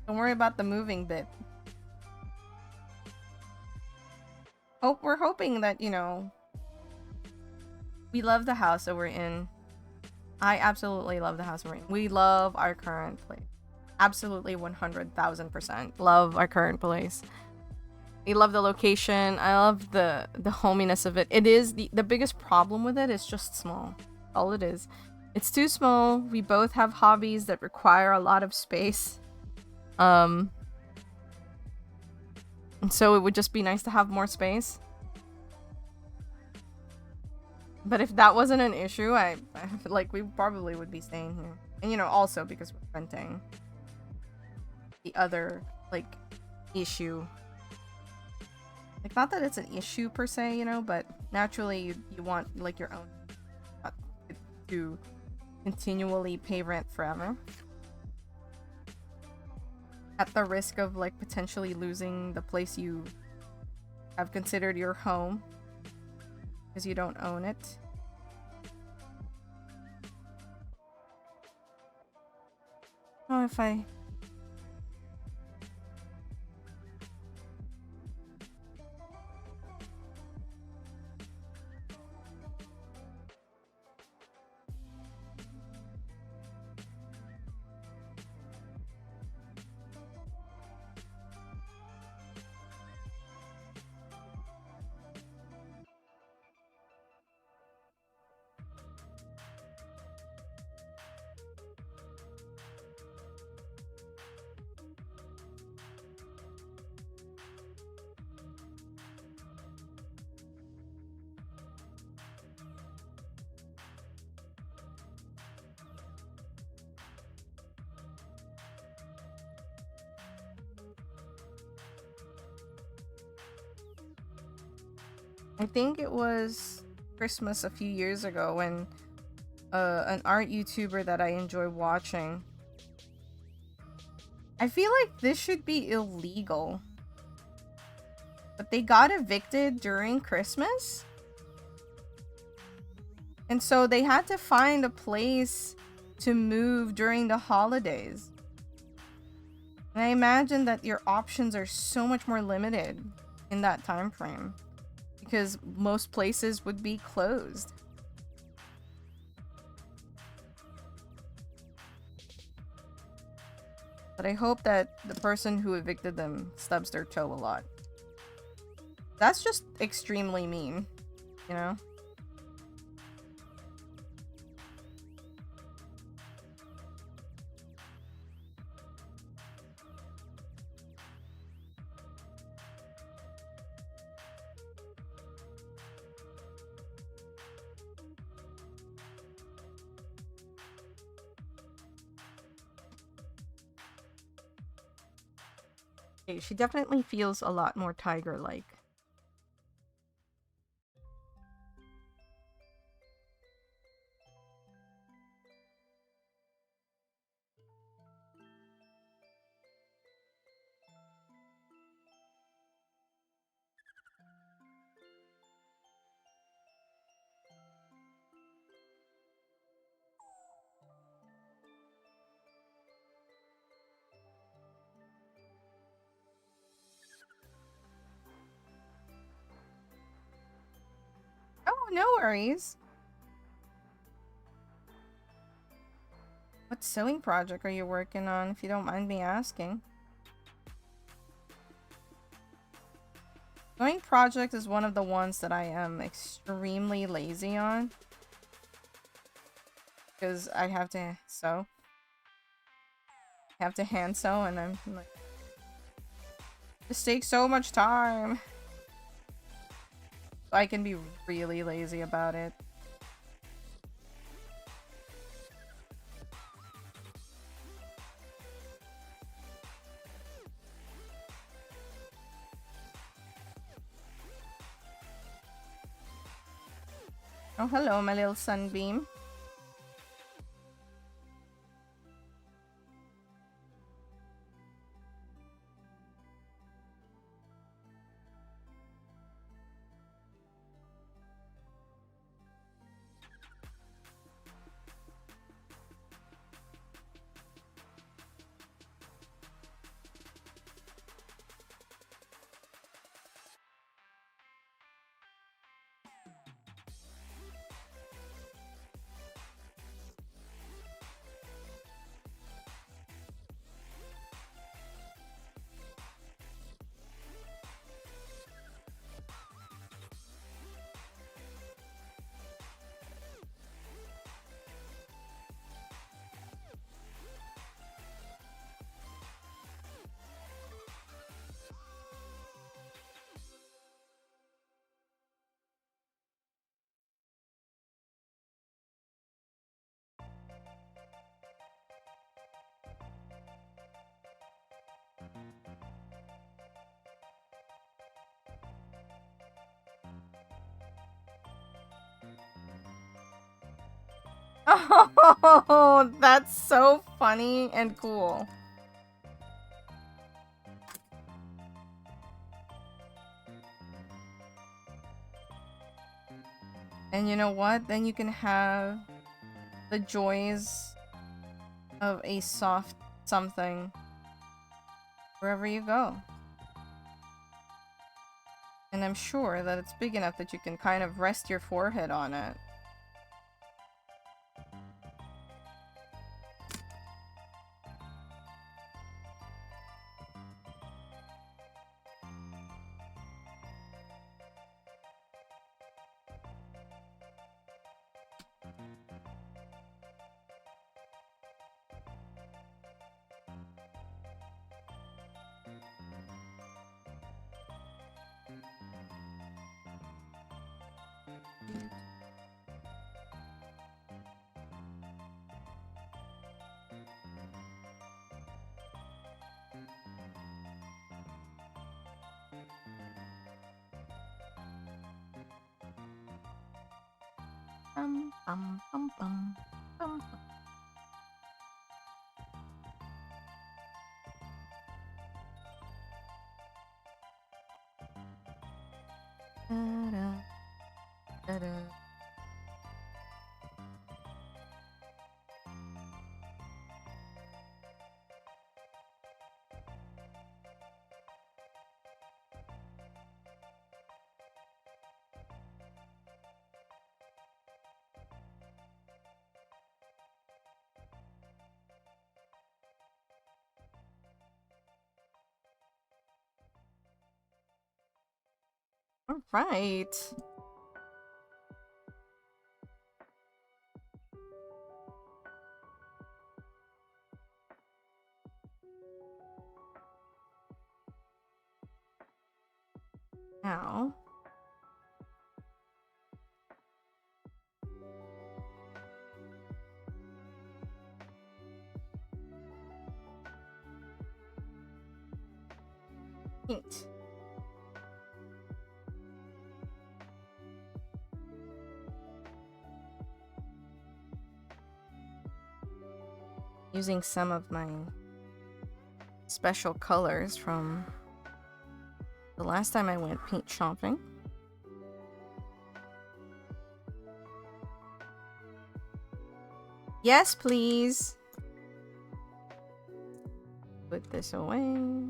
Don't worry about the moving bit. We're hoping that, you know, we love the house that we're in. I absolutely love the house we're in. We love our current place. Absolutely 100,000% love our current place. I love the location. I love the hominess of it. It is the biggest problem with it is just small. All it is. It's too small. We both have hobbies that require a lot of space. And so it would just be nice to have more space. But if that wasn't an issue, I like, we probably would be staying here. And, you know, also because we're renting. The other, like, issue. Like, not that it's an issue per se, you know, but naturally you want, like, your own, not to continually pay rent forever. At the risk of, like, potentially losing the place you have considered your home. Because you don't own it. Oh, if I... I think it was Christmas a few years ago when an art YouTuber that I enjoy watching. I feel like this should be illegal. But they got evicted during Christmas? And so they had to find a place to move during the holidays. And I imagine that your options are so much more limited in that time frame because most places would be closed. But I hope that the person who evicted them stubs their toe a lot. That's just extremely mean, you know? Okay, she definitely feels a lot more tiger-like. Oh, no worries. What sewing project are you working on, if you don't mind me asking? Sewing project is one of the ones that I am extremely lazy on. Because I have to sew. I have to hand sew and I'm like... This takes so much time. I can be really lazy about it. Oh, hello, my little sunbeam. Oh, that's so funny and cool. And you know what? Then you can have the joys of a soft something wherever you go. And I'm sure that it's big enough that you can kind of rest your forehead on it. Bum, bum, bum, bum, bum, bum. Da-da, da-da. All right. Now, paint. Using some of my special colors from the last time I went paint shopping. Yes, please. Put this away.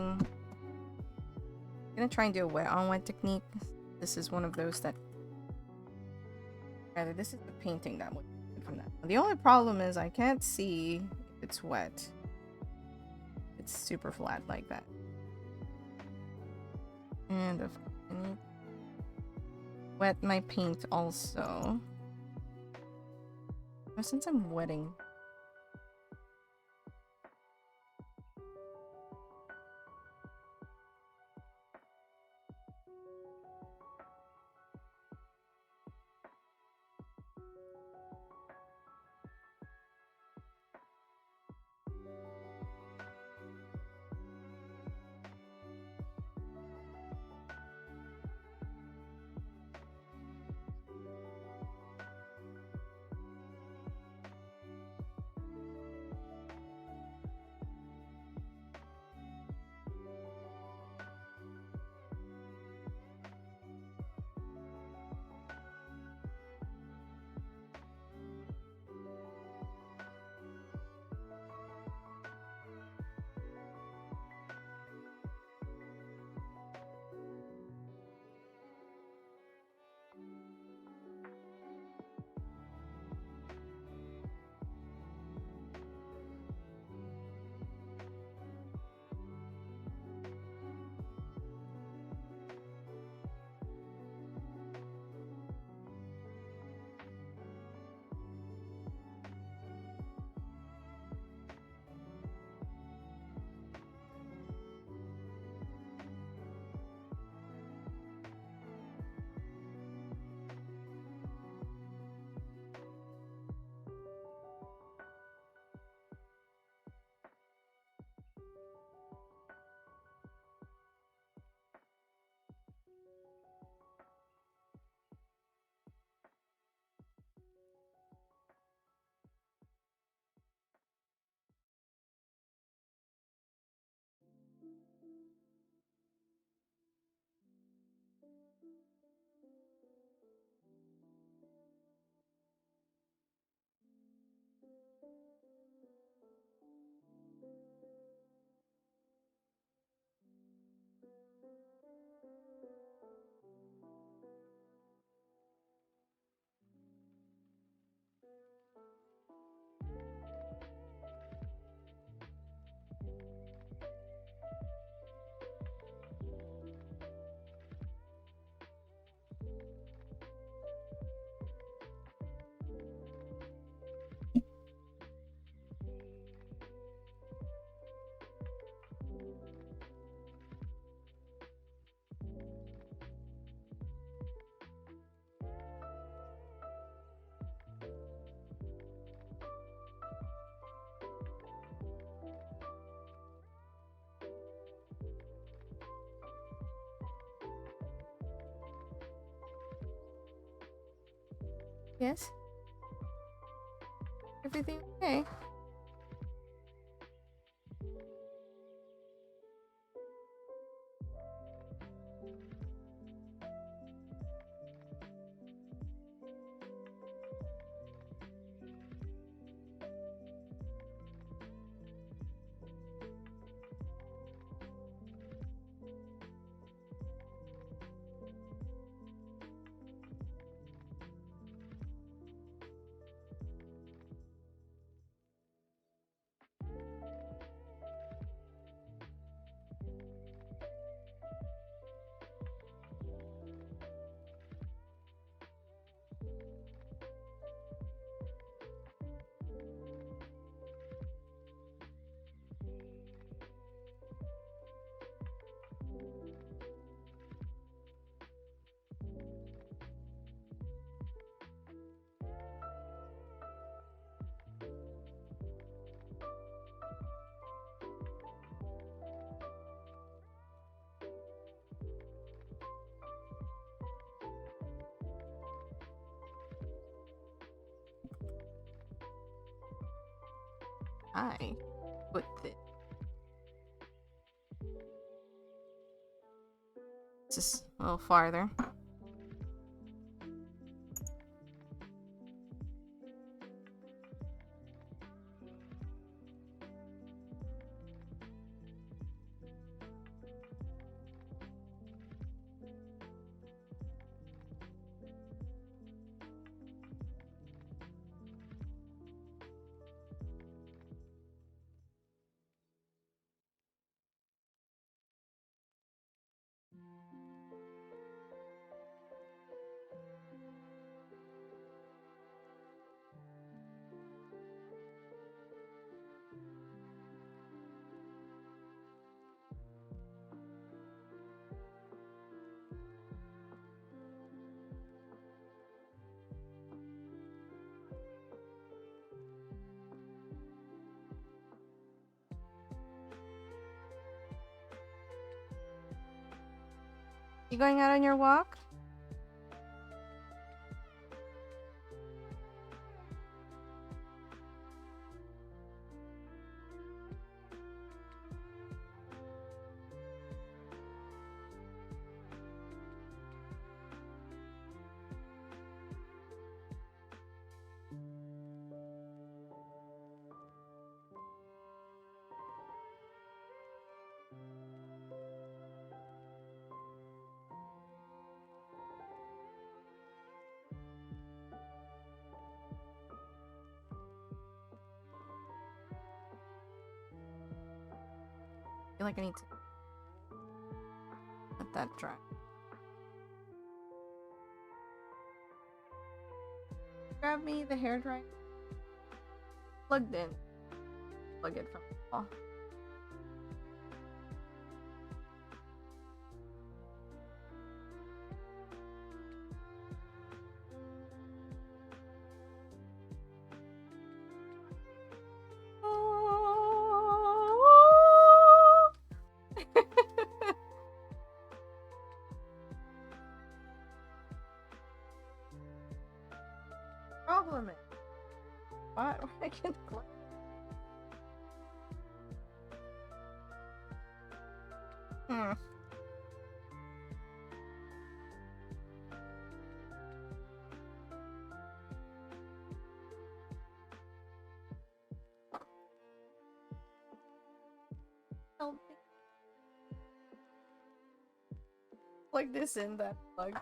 I'm gonna try and do a wet on wet technique. This is one of those that rather this is the painting that would from that. The only problem is I can't see if it's wet. It's super flat like that. And of course I need wet my paint also. Oh, since I'm wetting. Yes? Everything okay? I put this? Just a little farther. You going out on your walk? I feel like I need to let that dry. Grab me the hair dryer. Plugged in. Plug it from the wall. Problem is, why I can't click? Help me. Plug this in that plug.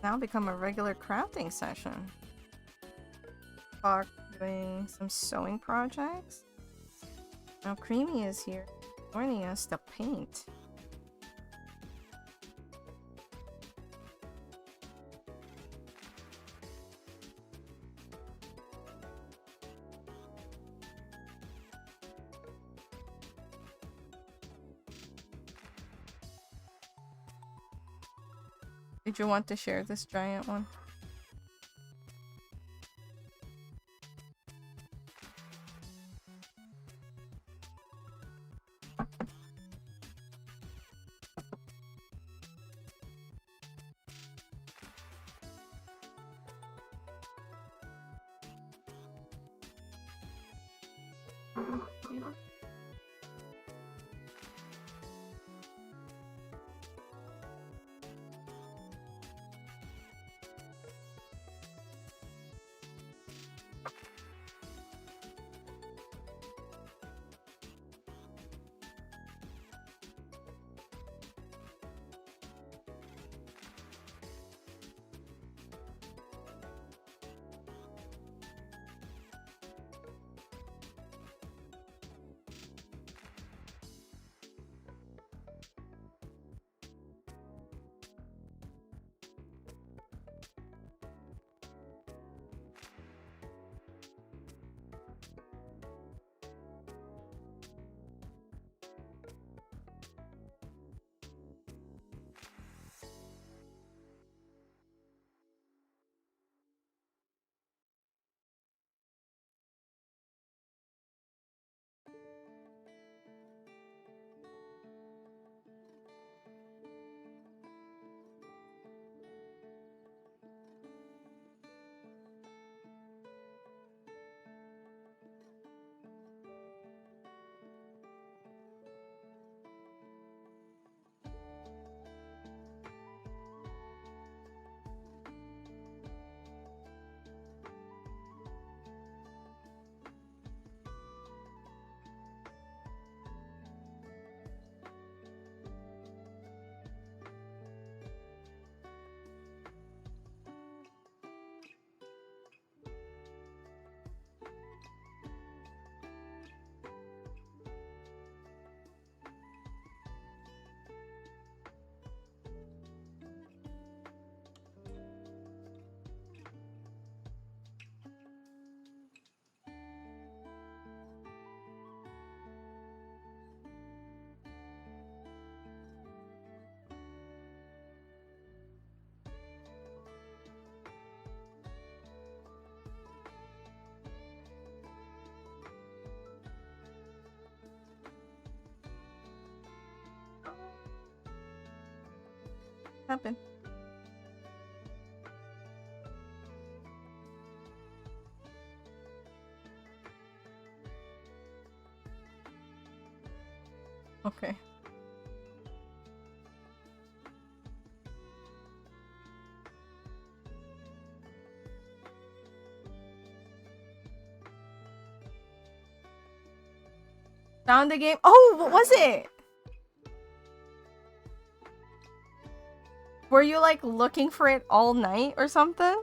Now become a regular crafting session. Talk doing some sewing projects. Now Creamy is here, joining us to paint. Did you want to share this giant one? Happen. Okay. Found the game. Oh, what was it? Were you like looking for it all night or something?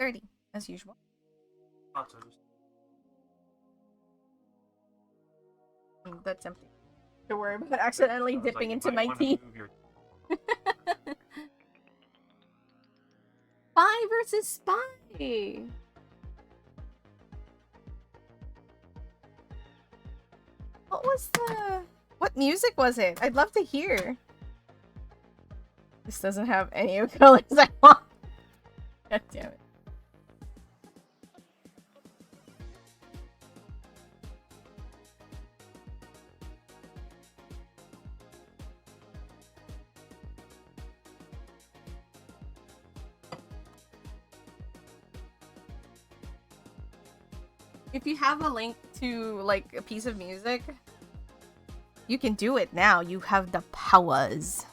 $30, as usual. That's empty. Don't worry about accidentally dipping into my tea. Spy versus Spy. What was what music was it? I'd love to hear. This doesn't have any of the colors I want. God damn it. If you have a link to like a piece of music, you can do it now. You have the powers.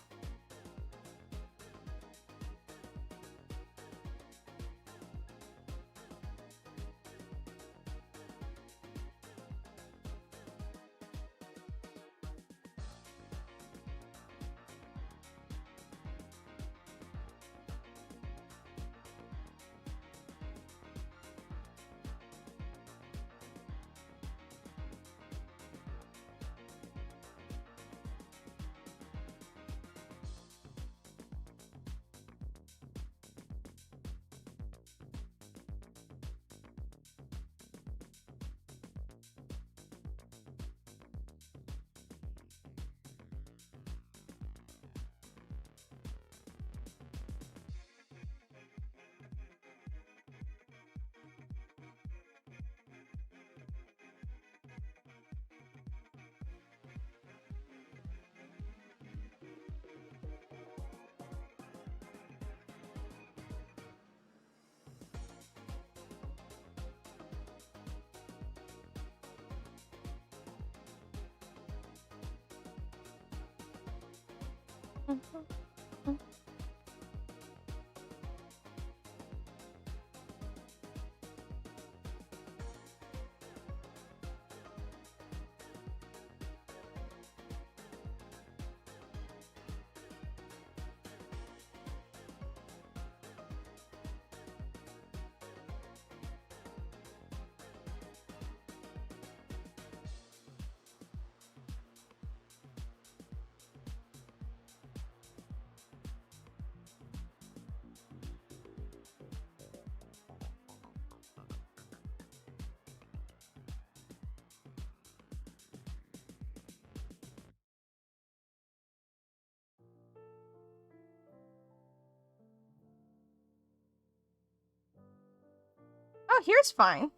Oh, here's fine.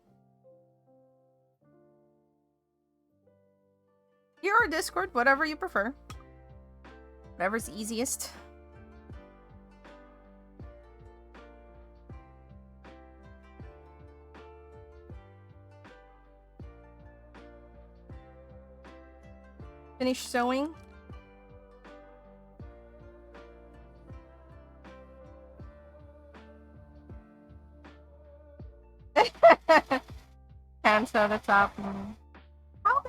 Here or Discord, whatever you prefer. Whatever's easiest. Finish sewing. Hand sew the top. How?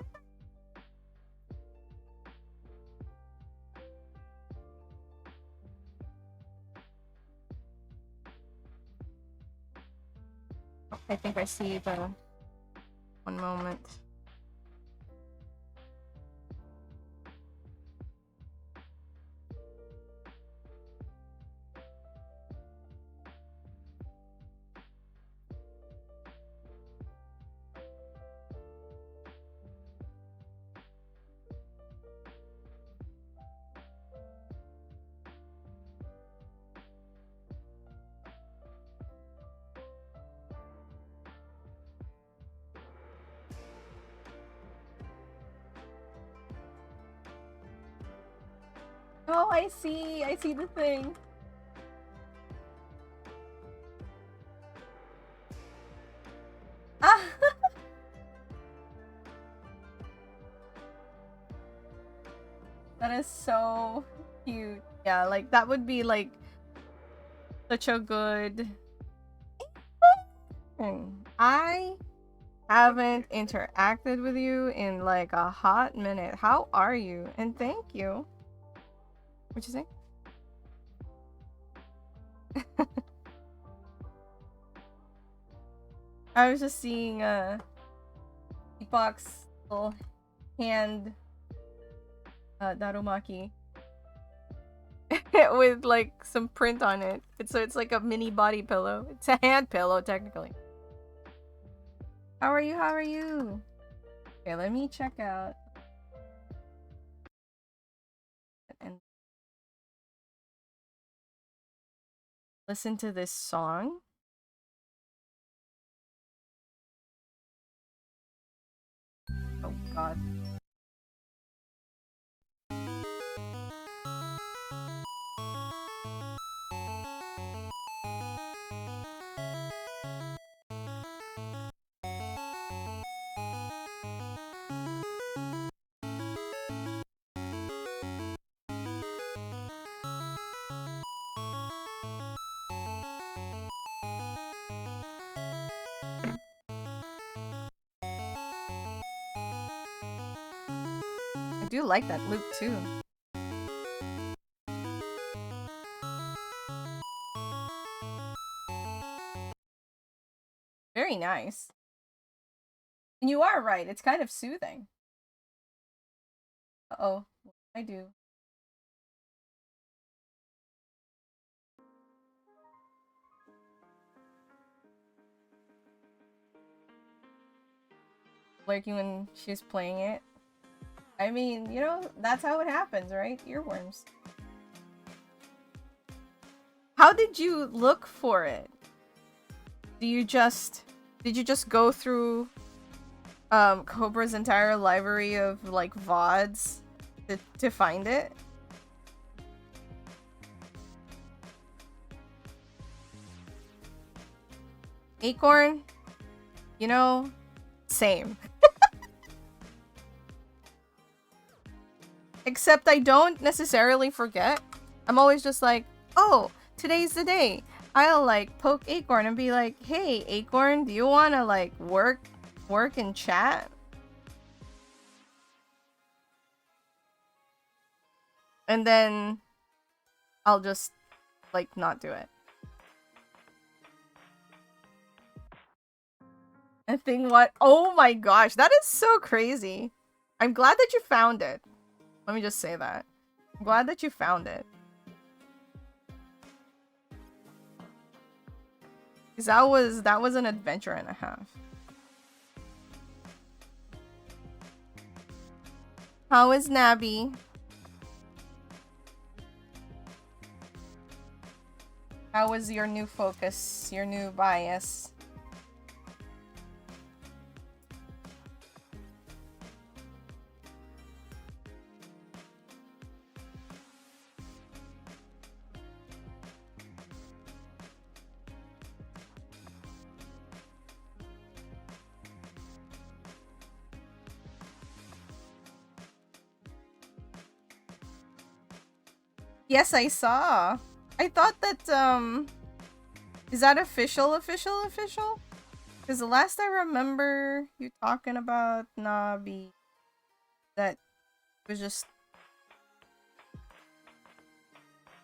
I think I see the... One moment. Oh, I see. I see the thing. Ah! That is so cute. Yeah, like that would be like such a good... I haven't interacted with you in like a hot minute. How are you? And thank you. What'd you say? I was just seeing Deepak's little hand Darumaki with like some print on it. It's like a mini body pillow. It's a hand pillow technically. How are you? How are you? Okay, let me check out. And listen to this song. Oh god. I do like that loop too. Very nice. And you are right, it's kind of soothing. Uh-oh, what did I do? Lurking when she's playing it. I mean, you know, that's how it happens, right? Earworms. How did you look for it? Did you just go through Cobra's entire library of like VODs to find it? Acorn, you know, same. Except I don't necessarily forget. I'm always just like, oh, today's the day. I'll like poke Acorn and be like, hey, Acorn, do you want to like work and chat? And then I'll just like not do it. And thing what? Oh my gosh, that is so crazy. I'm glad that you found it. Let me just say that. I'm glad that you found it. Cause that was an adventure and a half. How is Nabby? How was your new focus, your new bias? Yes, I saw. I thought that, is that official? Because the last I remember you talking about Nabi, that was just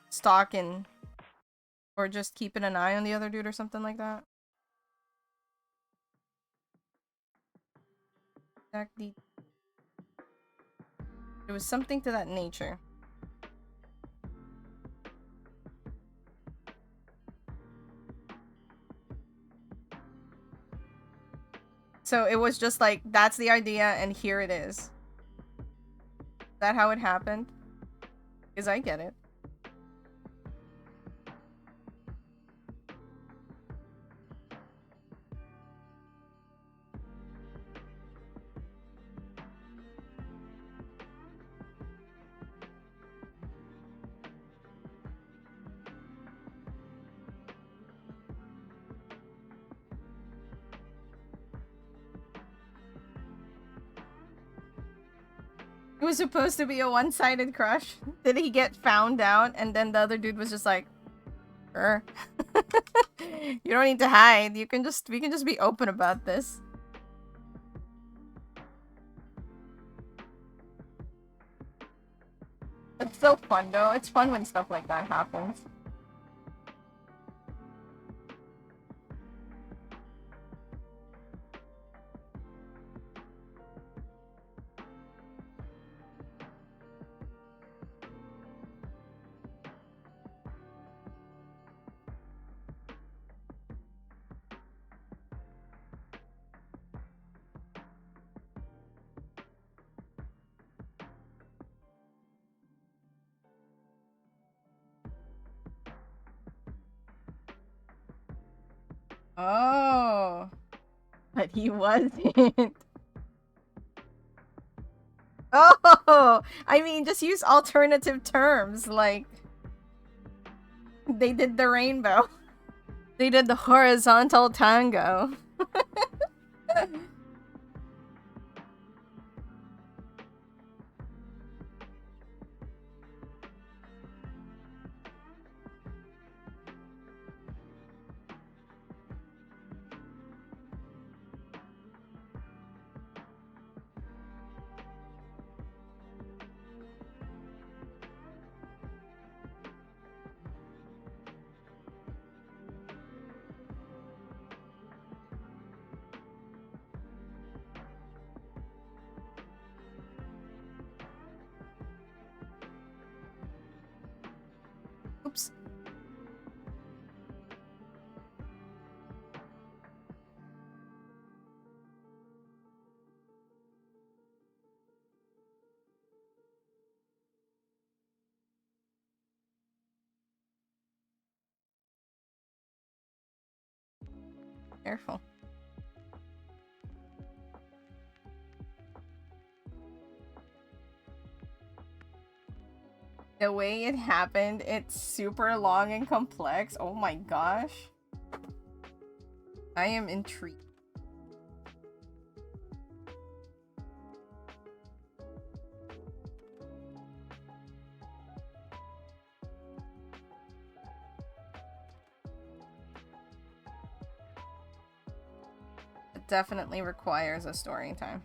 stalking or just keeping an eye on the other dude or something like that. Exactly. It was something to that nature. So it was just like, that's the idea and here it is. Is that how it happened? Because I get it. It was supposed to be a one-sided crush. Did he get found out and then the other dude was just like, sure. You don't need to hide. We can just be open about this. It's so fun though. It's fun when stuff like that happens. Oh. But he wasn't. Oh, I mean, just use alternative terms, like they did the rainbow. They did the horizontal tango. Oops. Careful. The way it happened, it's super long and complex. Oh my gosh. I am intrigued. definitely requires a story time.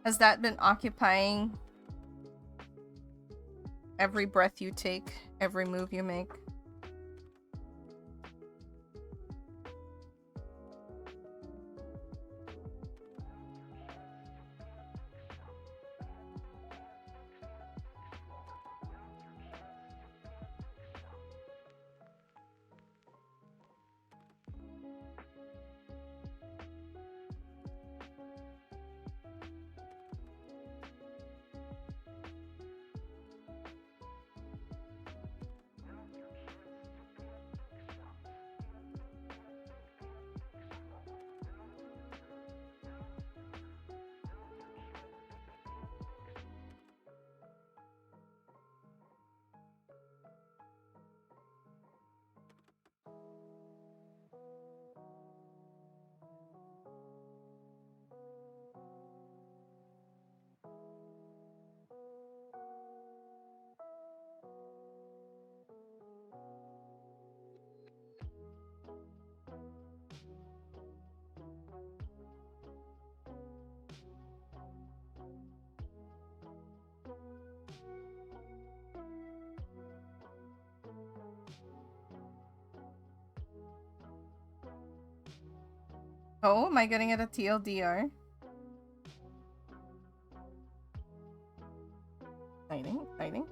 Has that been occupying every breath you take, every move you make? Oh, am I getting it a TLDR? Exciting, exciting.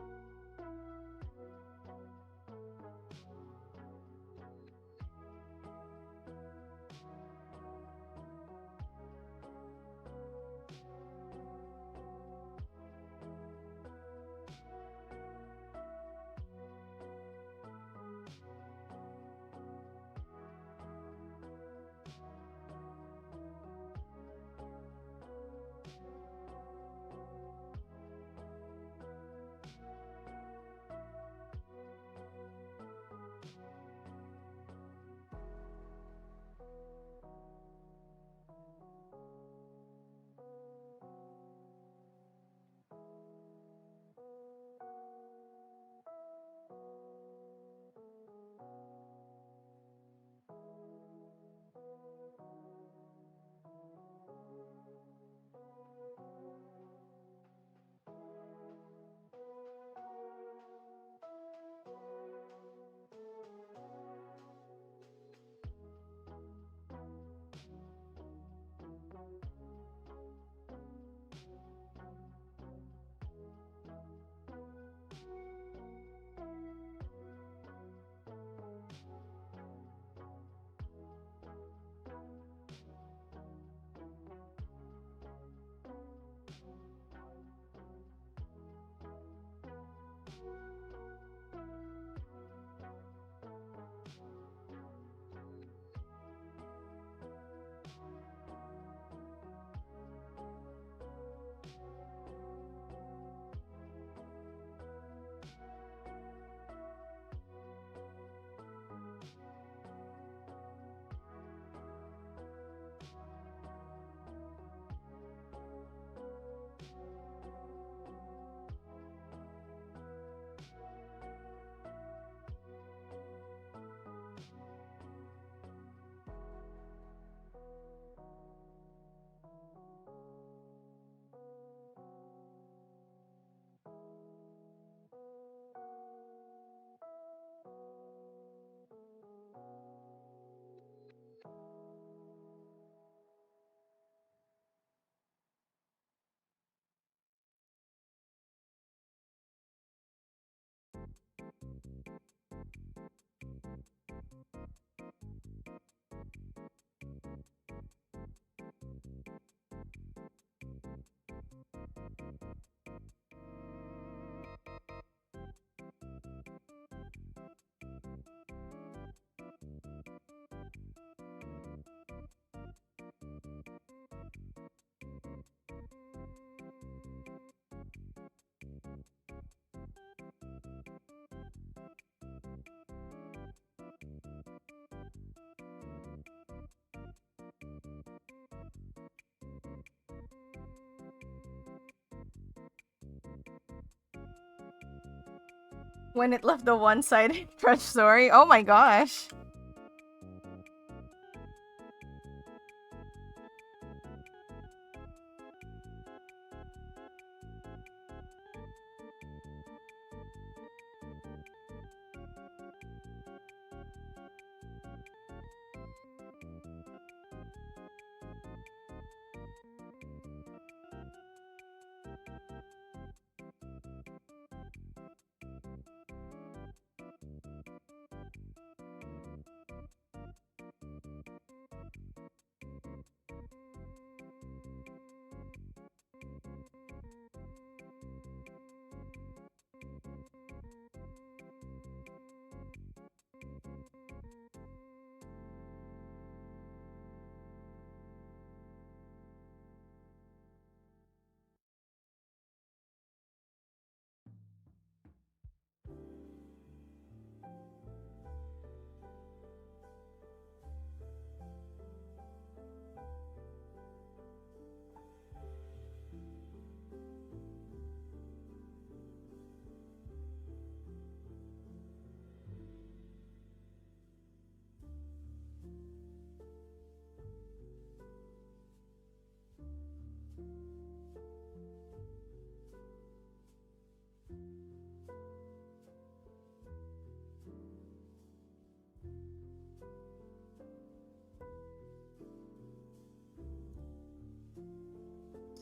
When it left the one-sided crush story. Oh my gosh.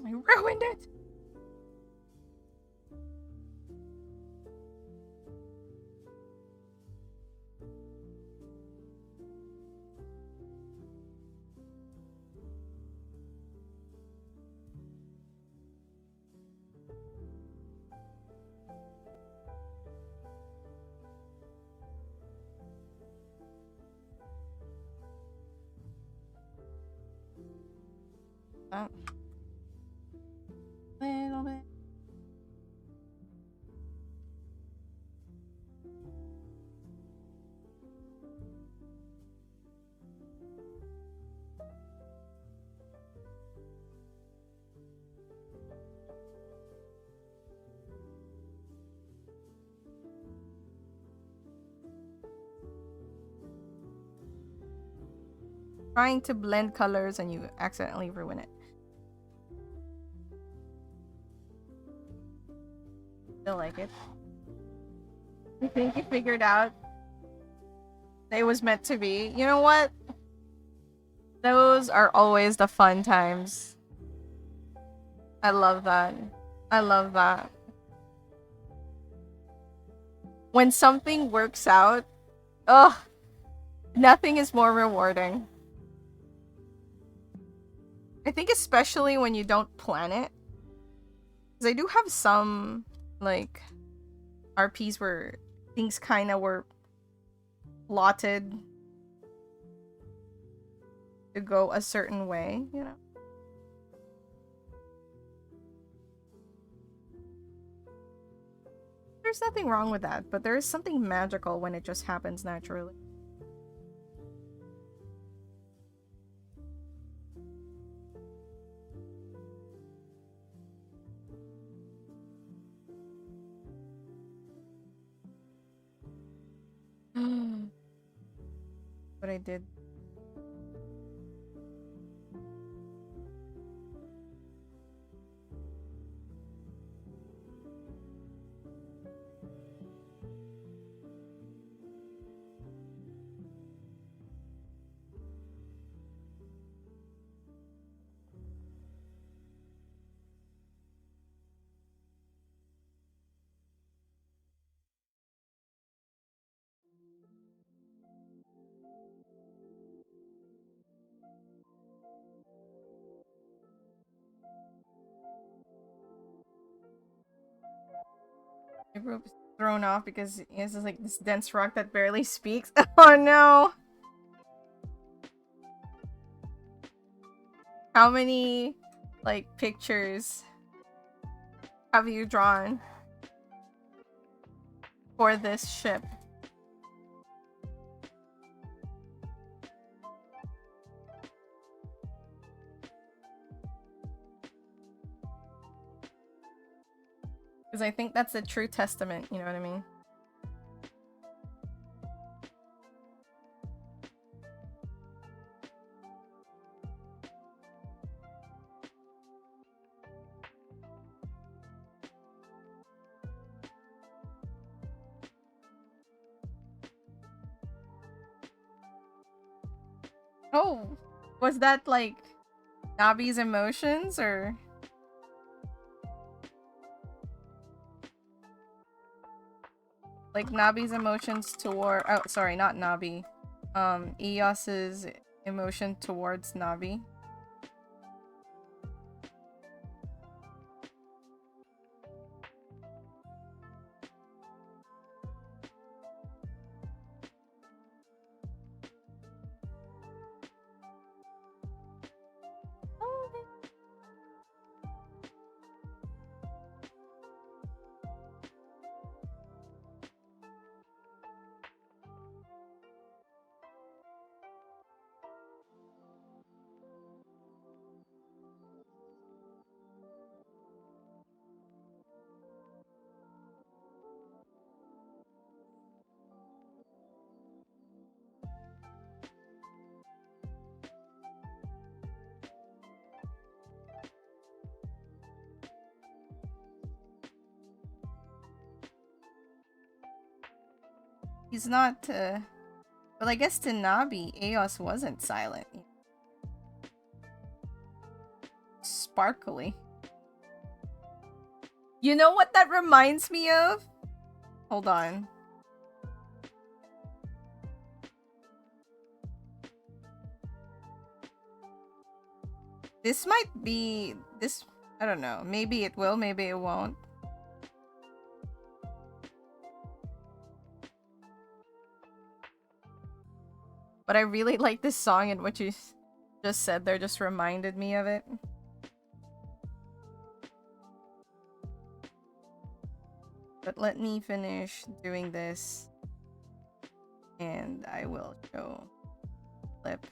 I ruined it. Little bit. Trying to blend colors and you accidentally ruin it. Still like it. I think you figured out it was meant to be. You know what? Those are always the fun times. I love that. I love that. When something works out, ugh, nothing is more rewarding. I think especially when you don't plan it. Because I do have some, like, RPs where things kind of were plotted to go a certain way, you know? There's nothing wrong with that, but there is something magical when it just happens naturally. What I did. My group is thrown off because it's just like this dense rock that barely speaks. Oh no! How many, like, pictures have you drawn for this ship? Because I think that's a true testament, you know what I mean? Oh, was that like Nabi's emotions or? Like Nabi's emotions toward, oh sorry, not Nabi. Eos's emotion towards Nabi. He's not, well, I guess to Nabi, Eos wasn't silent. Sparkly. You know what that reminds me of? Hold on. This might be, this, I don't know. Maybe it will, maybe it won't. But I really like this song, and what you just said there just reminded me of it. But let me finish doing this, and I will show clip.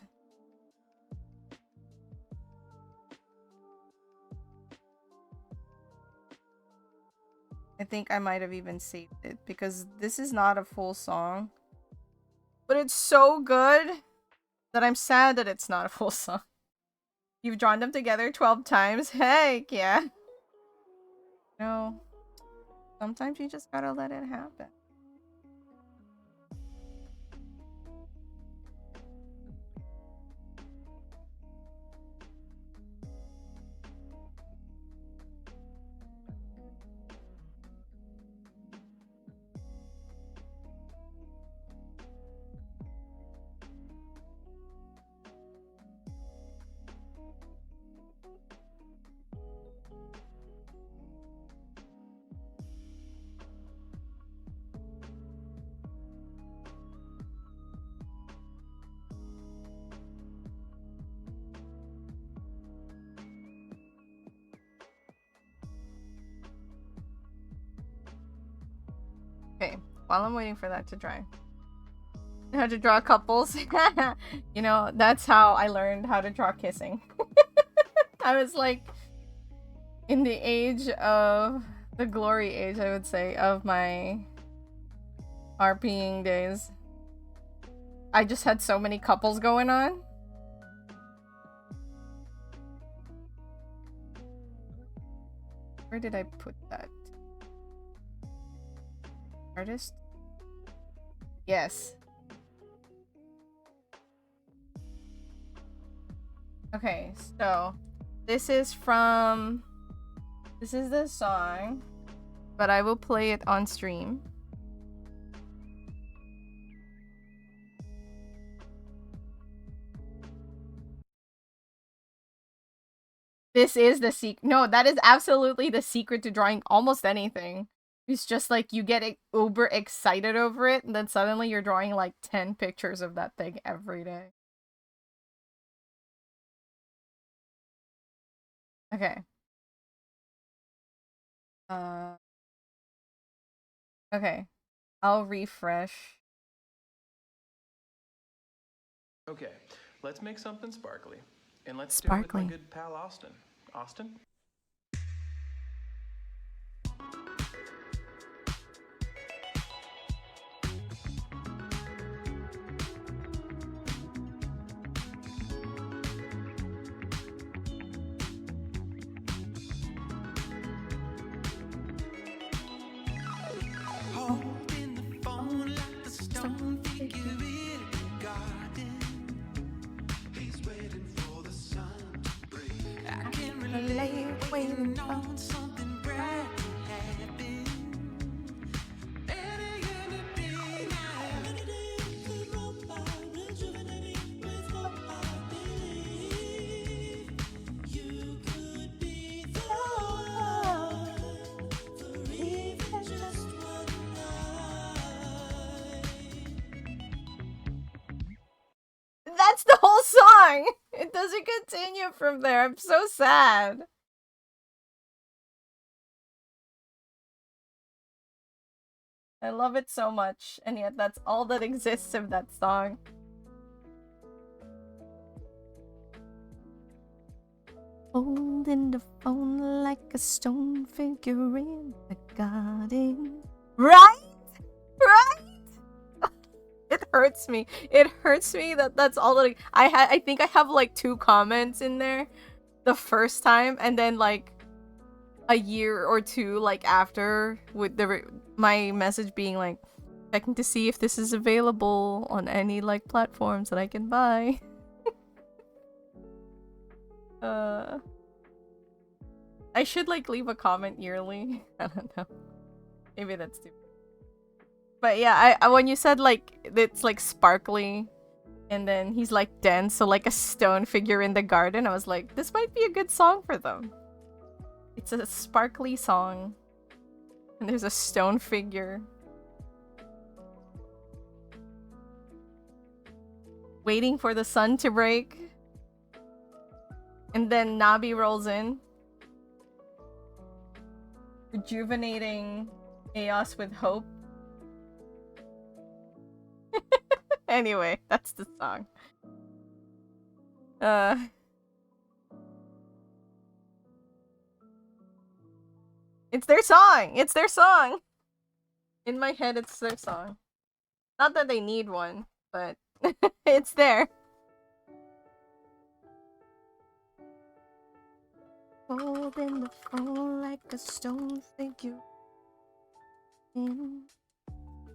I think I might have even saved it, because this is not a full song. But it's so good that I'm sad that it's not a full song. You've drawn them together 12 times? Heck yeah. No. Sometimes you just gotta let it happen. Okay, while I'm waiting for that to dry. How to draw couples. You know, that's how I learned how to draw kissing. I was like in the age of the glory age, I would say, of my RPing days. I just had so many couples going on. Where did I put that? Artist? Yes. Okay, so this is the song, but I will play it on stream. This is the secret. No, that is absolutely the secret to drawing almost anything. It's just like you get uber excited over it, and then suddenly you're drawing like 10 pictures of that thing every day. Okay. Okay. I'll refresh. Okay, let's make something sparkly. And let's do it with my good pal Austin. Austin? Holding the phone like the stone figure in a garden. waiting for something bright to happen. That's the whole song! It doesn't continue from there. I'm so sad. I love it so much, and yet that's all that exists of that song. Holding the phone like a stone figure in the garden. Right? Right? It hurts me. It hurts me that that's all that I think I have like 2 comments in there the first time, and then like a year or 2 like after with my message being like checking to see if this is available on any like platforms that I can buy. I should like leave a comment yearly. I don't know. Maybe that's stupid. But yeah, I when you said like it's like sparkly and then he's like dense, so like a stone figure in the garden, I was like, this might be a good song for them. It's a sparkly song. And there's a stone figure. Waiting for the sun to break. And then Nabi rolls in. Rejuvenating chaos with hope. Anyway, that's the song. It's their song! It's their song! In my head, it's their song. Not that they need one, but it's there. Holding the phone like a stone figure.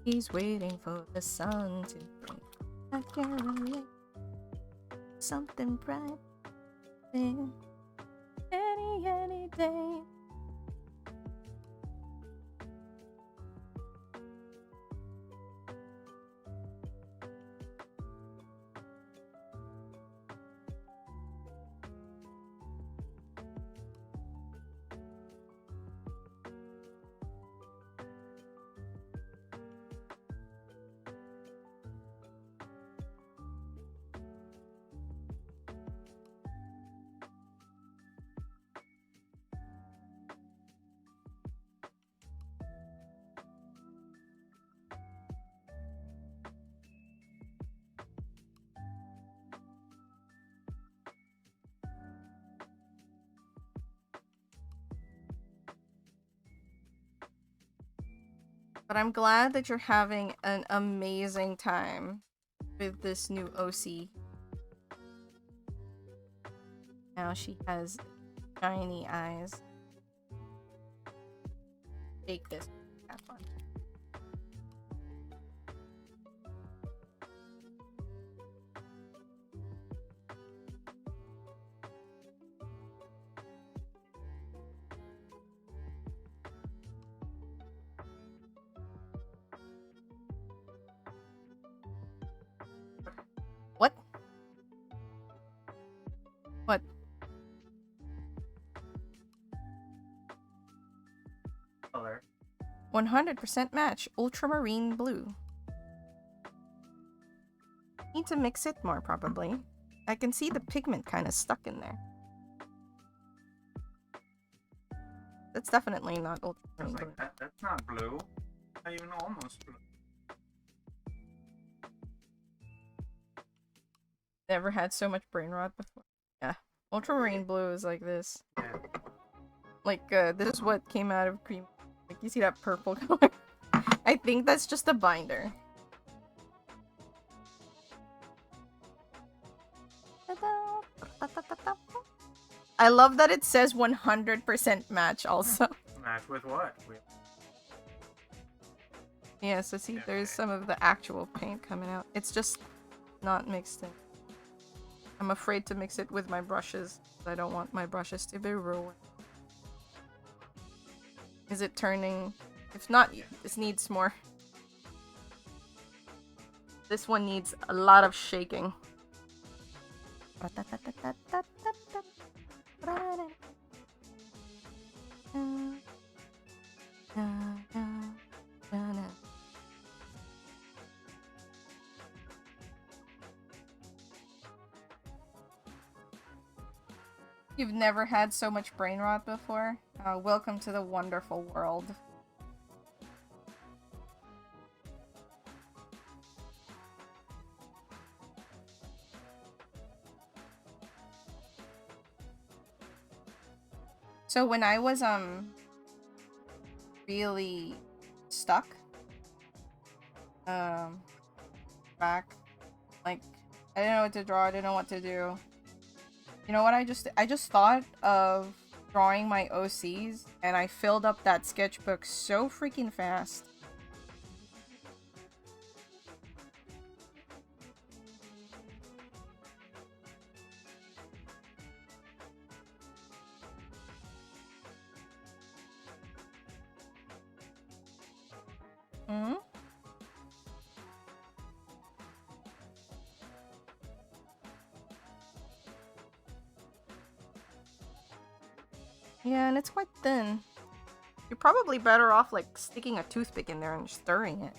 He's waiting for the sun to break. I can't relate. Something bright. Then any day. But I'm glad that you're having an amazing time with this new OC. Now she has shiny eyes. Take this. Have fun. What? What? Color. 100% match. Ultramarine blue. Need to mix it more, probably. I can see the pigment kind of stuck in there. That's definitely not ultramarine blue. Like that's not blue. Not even almost blue. Never had so much brain rot before. Yeah. Ultramarine blue is like this. Yeah. Like, this is what came out of cream. Like, you see that purple color? I think that's just a binder. I love that it says 100% match also. Match with what? Yeah, so see, there's some of the actual paint coming out. It's just not mixed in. I'm afraid to mix it with my brushes. I don't want my brushes to be ruined. Is it turning? If not, this needs more. This one needs a lot of shaking. You've never had so much brain rot before? Welcome to the wonderful world. So when I was really stuck back, like I didn't know what to draw, I didn't know what to do. You know what I just thought of drawing my OCs and I filled up that sketchbook so freaking fast. Hmm? Yeah, and it's quite thin. You're probably better off like sticking a toothpick in there and stirring it.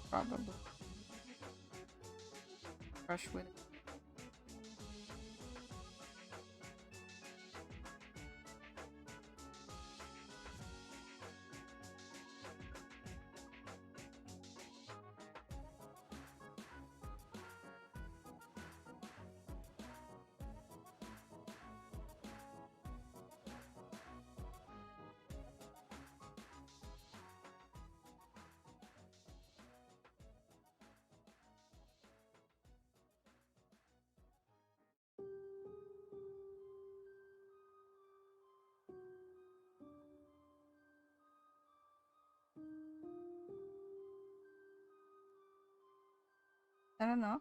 Probably. Brush with it. I don't know.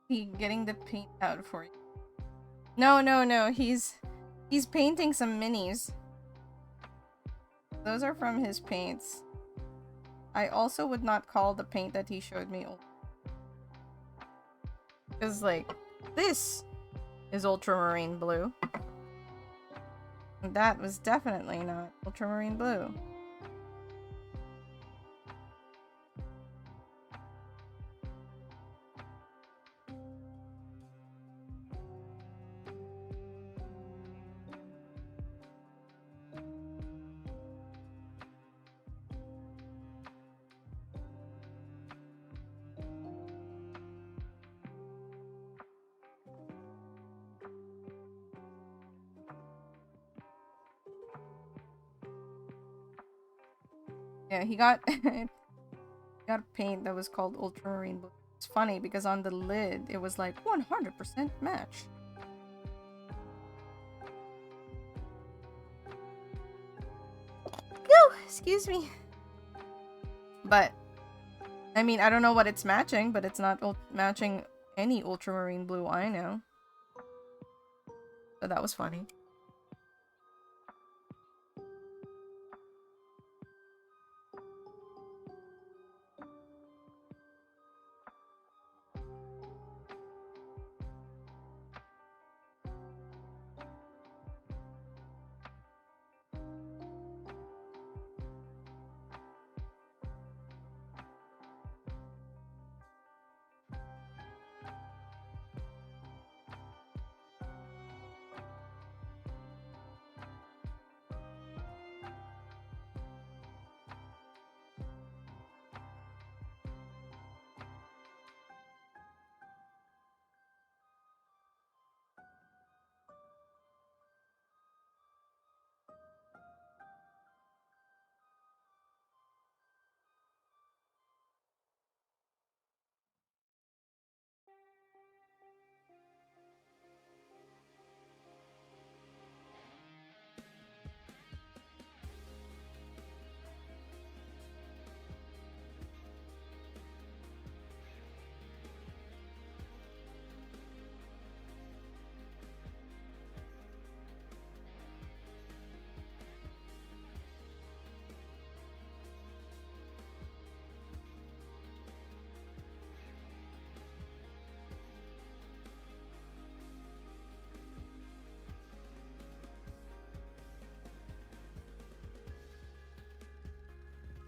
He getting the paint out for you. No. He's painting some minis. Those are from his paints. I also would not call the paint that he showed me because like this is ultramarine blue. That was definitely not ultramarine blue. Yeah, he got got a paint that was called ultramarine blue. It's funny because on the lid it was like 100% match. Phew, excuse me. But I mean, I don't know what it's matching, but it's not matching any ultramarine blue I know. So that was funny.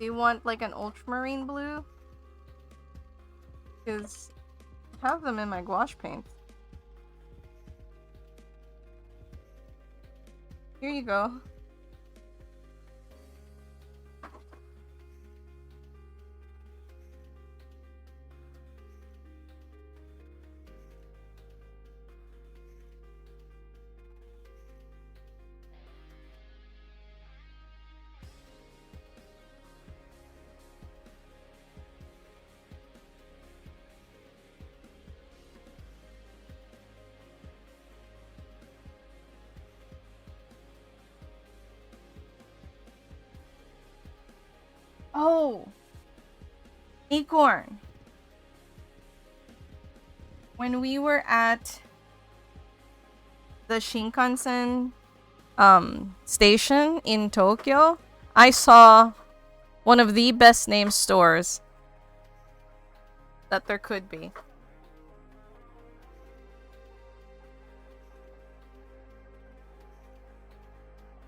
They want like an ultramarine blue. Because I have them in my gouache paint. Here you go. Oh, Acorn. When we were at the Shinkansen station in Tokyo, I saw one of the best named stores that there could be.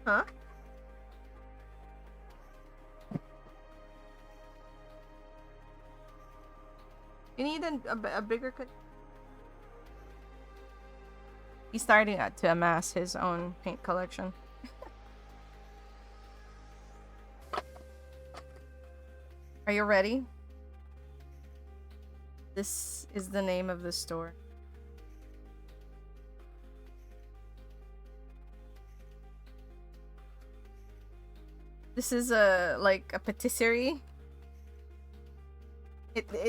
Huh? You need a bigger cut. He's starting to amass his own paint collection. Are you ready? This is the name of the store. This is a patisserie.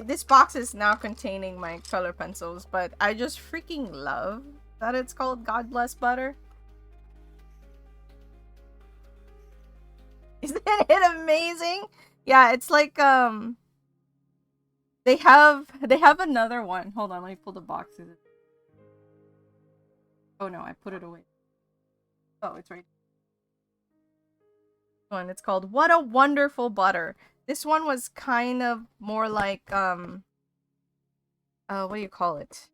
This box is now containing my color pencils, but I just freaking love that it's called God Bless Butter. Isn't it amazing? Yeah, it's like they have another one. Hold on, let me pull the box. Oh no, I put it away. Oh, it's right. One. It's called What a Wonderful Butter. This one was kind of more like what do you call it?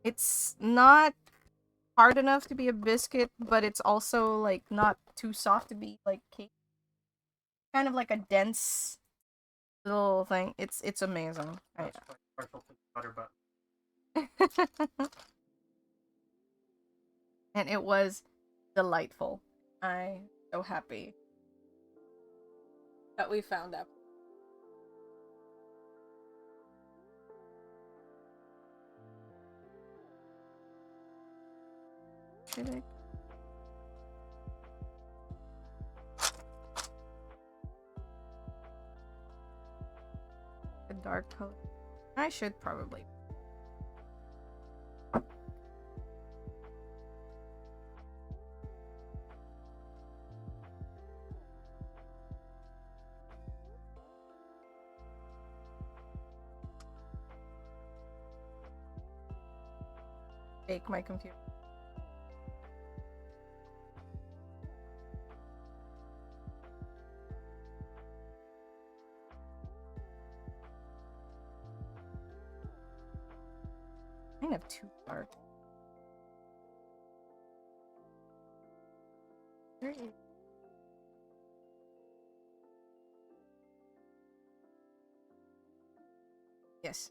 It's not hard enough to be a biscuit, but it's also like not too soft to be like cake. Kind of like a dense little thing. It's amazing. That's quite partial to butter, but And it was delightful. I'm so happy that we found that. Should I? A dark color. I should probably. Take my computer. Kind of too dark. Where is... Yes.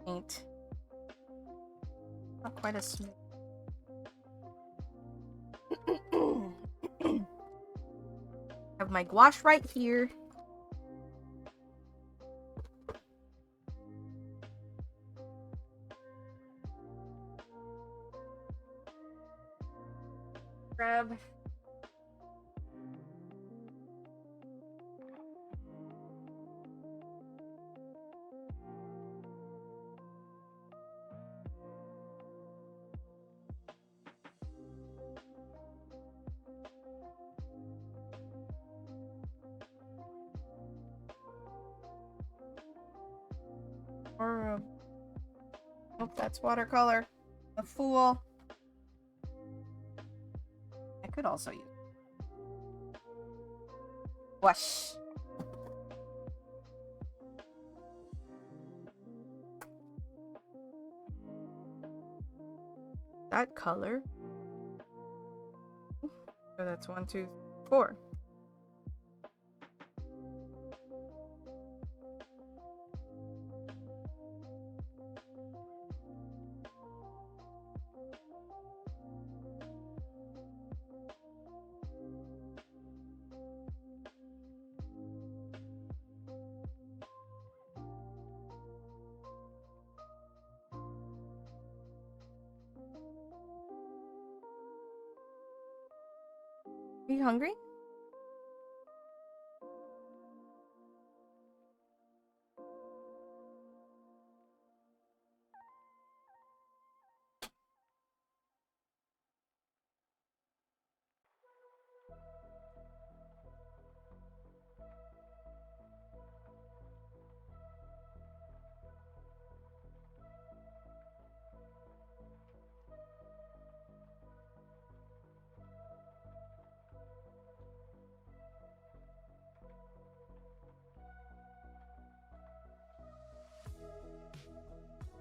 Paint. Not quite as smooth. Have my gouache right here. grab. Or oh, that's watercolor. A fool. I could also use wash. That color. So that's 1, 2, 4. Are you hungry?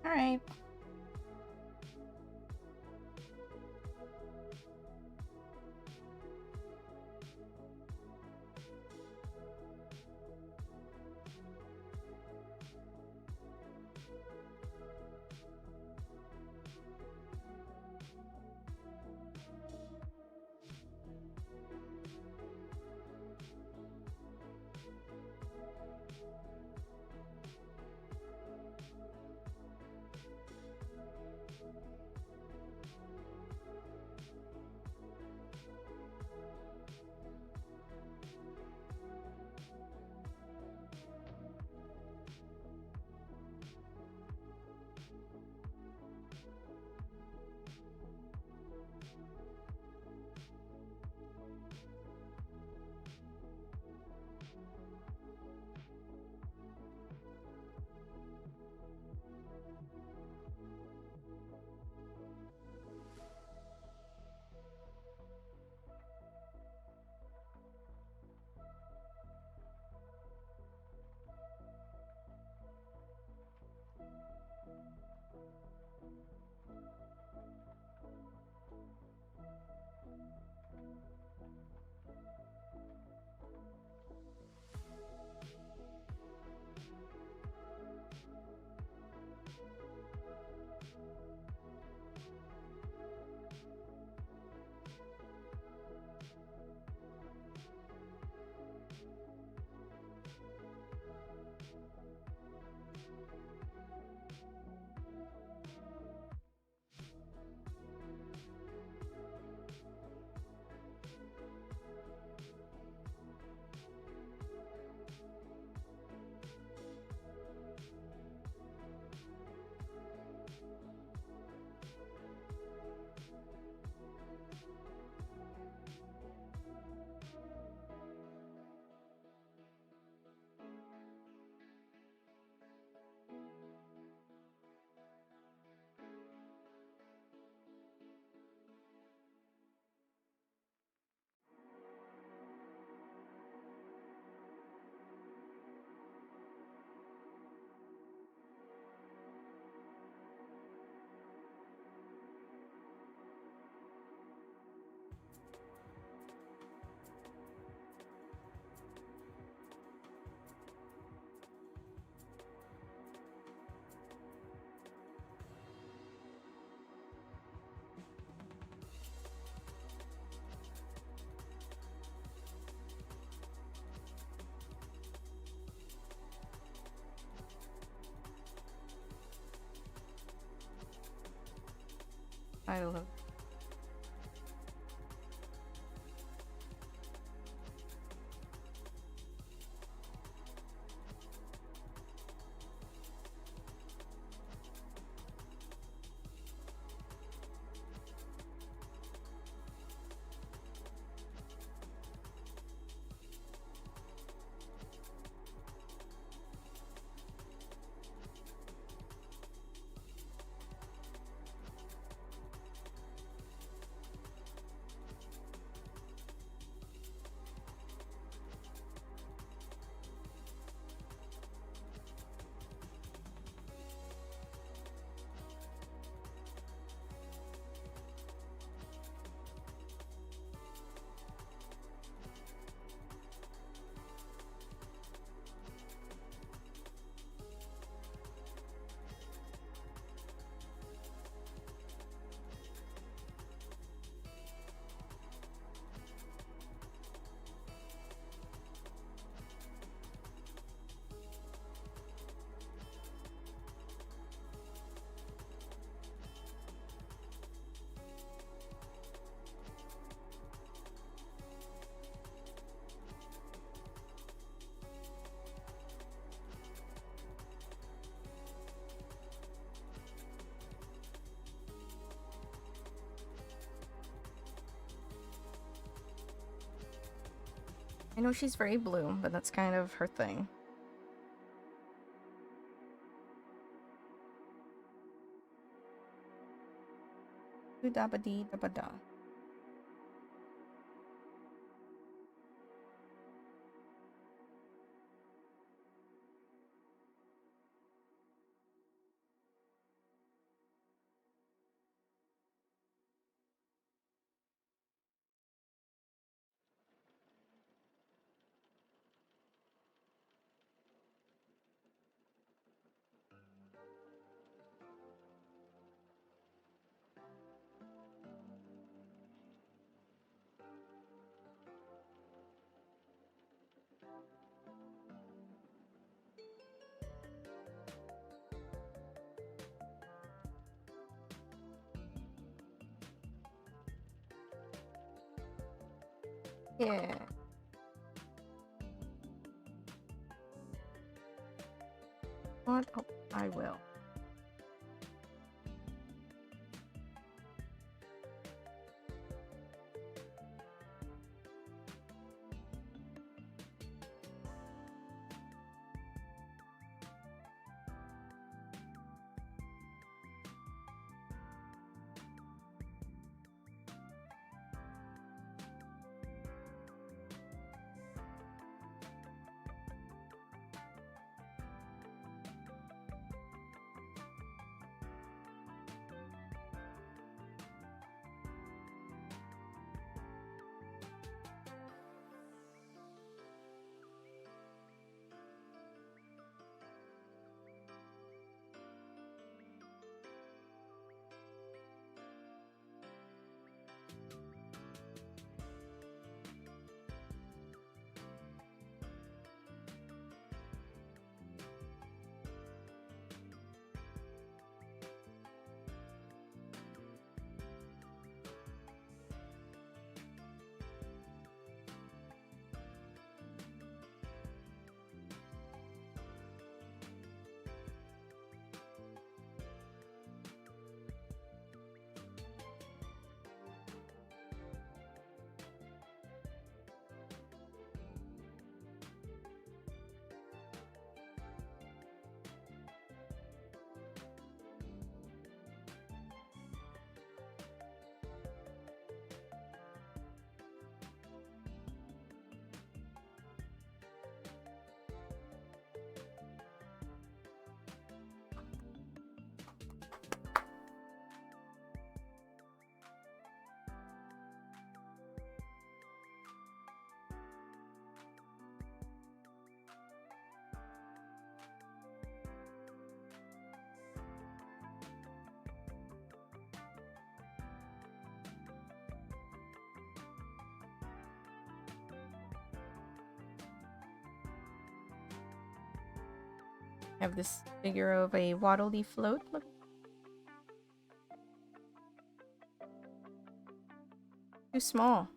All right. I love I know she's very blue, but that's kind of her thing. Da ba dee da ba da. Yeah. What? Oh, I will. I have this figure of a waddly float. Look. Too small.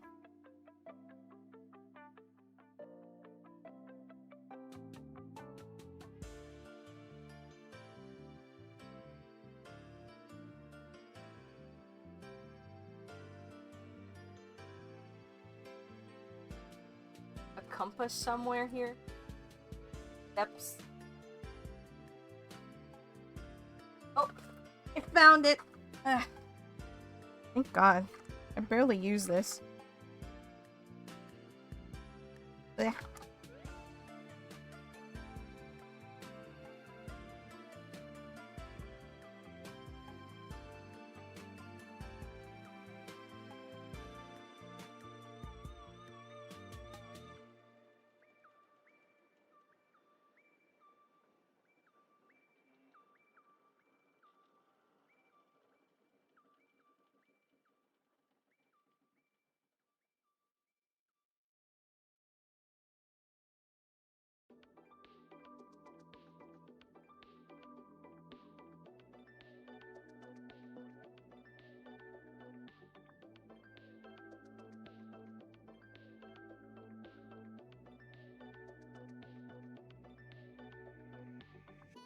A compass somewhere here? Steps. Oh, I found it. Thank God. I barely use this. Ugh.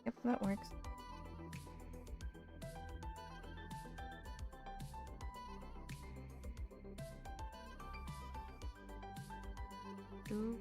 Yep, that works. Ooh.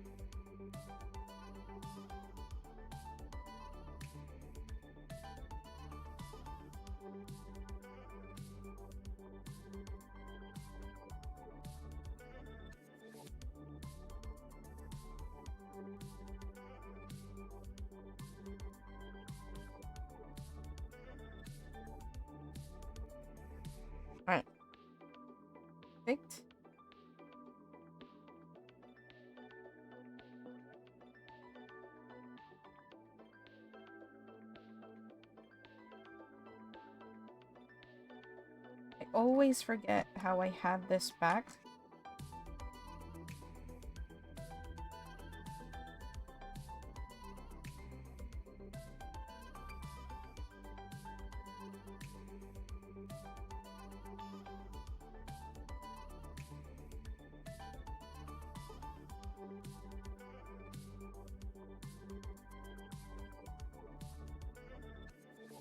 always forget how I had this back.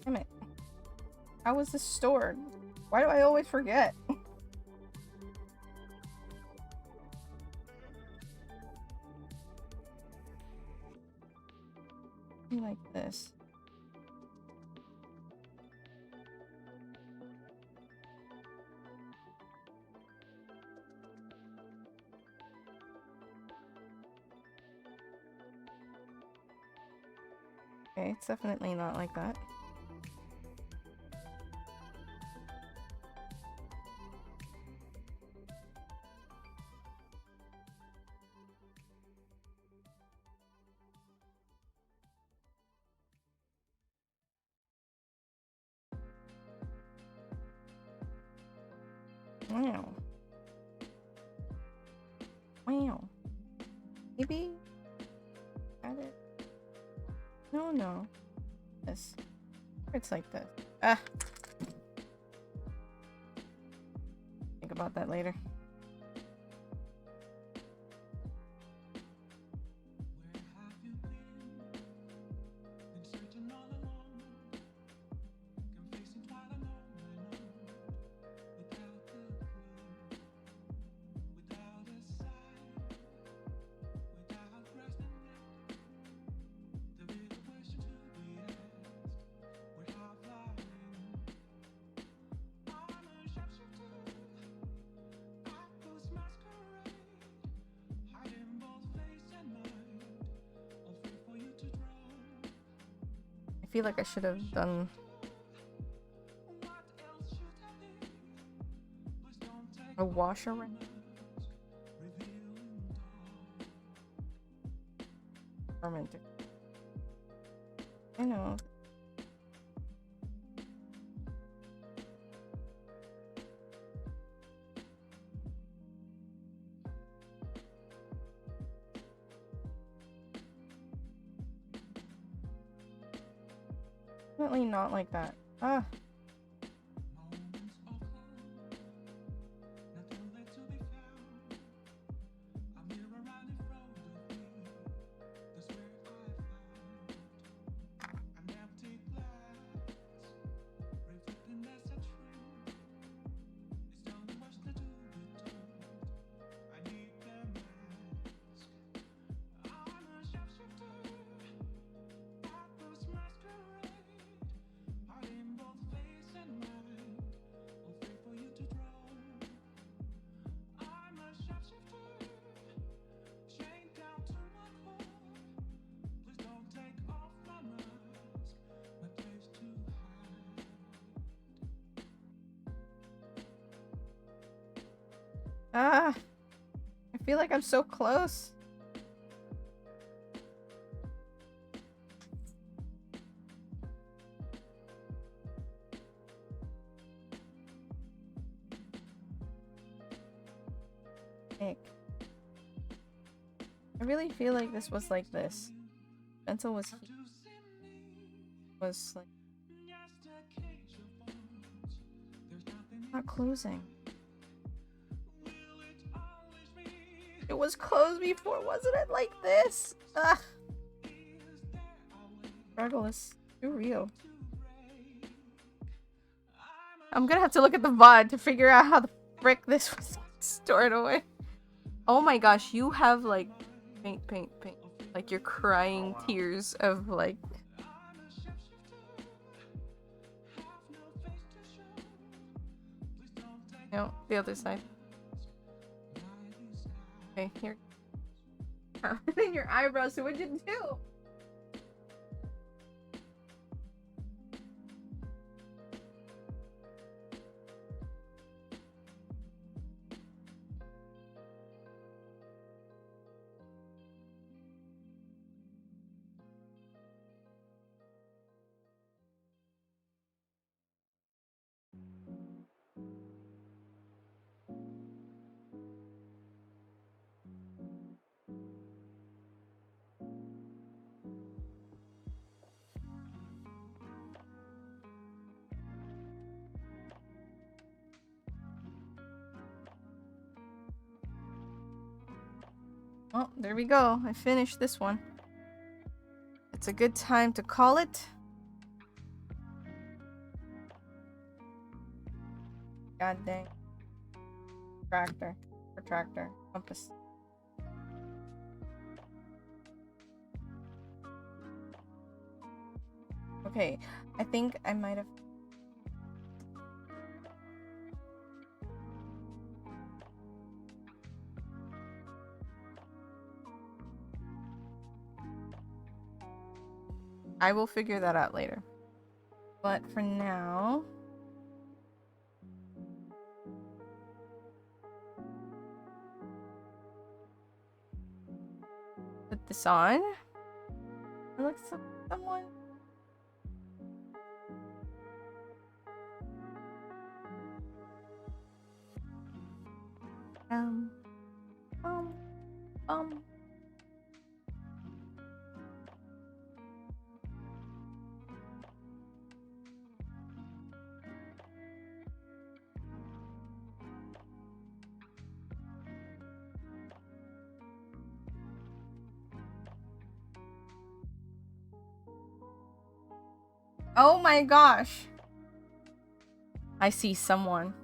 Damn it. How was this stored? Why do I always forget? Like this. Okay, it's definitely not like that. Wow. Wow. Maybe? Got it. No. This. It's like this. Ah. Think about that later. I feel like I should have done a wash around. Fermented. I know. Definitely not like that. Ah. Ah, I feel like I'm so close. Ick. I really feel like this was like this. Pencil was like not closing. It was closed before, wasn't it? Like this. Ugh. Struggle is too real. I'm gonna have to look at the VOD to figure out how the frick this was stored away. Oh my gosh, you have like paint. Like you're crying tears of like. No, the other side. Okay, here. In your eyebrows, so what'd you do? Oh, there we go. I finished this one. It's a good time to call it. God dang. Protractor. Compass. Okay, I think I might have. I will figure that out later. But for now, put this on. It looks like someone. Um. Oh my gosh. I see someone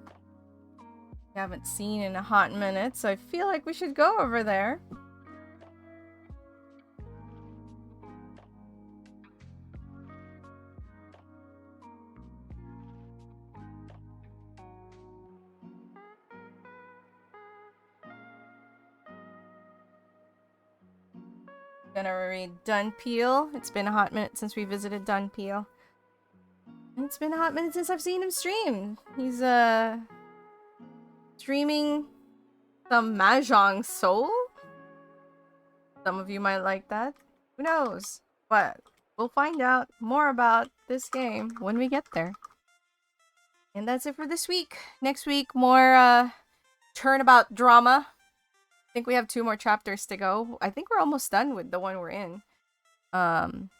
we haven't seen in a hot minute, so I feel like we should go over there. Gonna read Dunpeel. It's been a hot minute since we visited Dunpeel. And it's been a hot minute since I've seen him stream. He's streaming some Mahjong Soul. Some of you might like that. Who knows? But we'll find out more about this game when we get there. And that's it for this week. Next week, more turnabout drama. I think we have 2 more chapters to go. I think we're almost done with the one we're in. And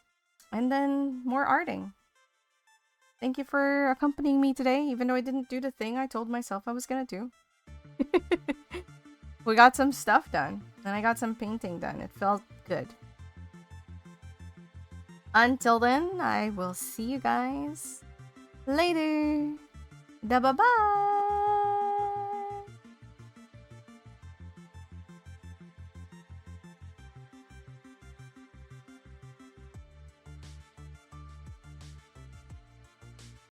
then more arting. Thank you for accompanying me today, even though I didn't do the thing I told myself I was gonna do. We got some stuff done, and I got some painting done. It felt good. Until then, I will see you guys later. Da bye bye.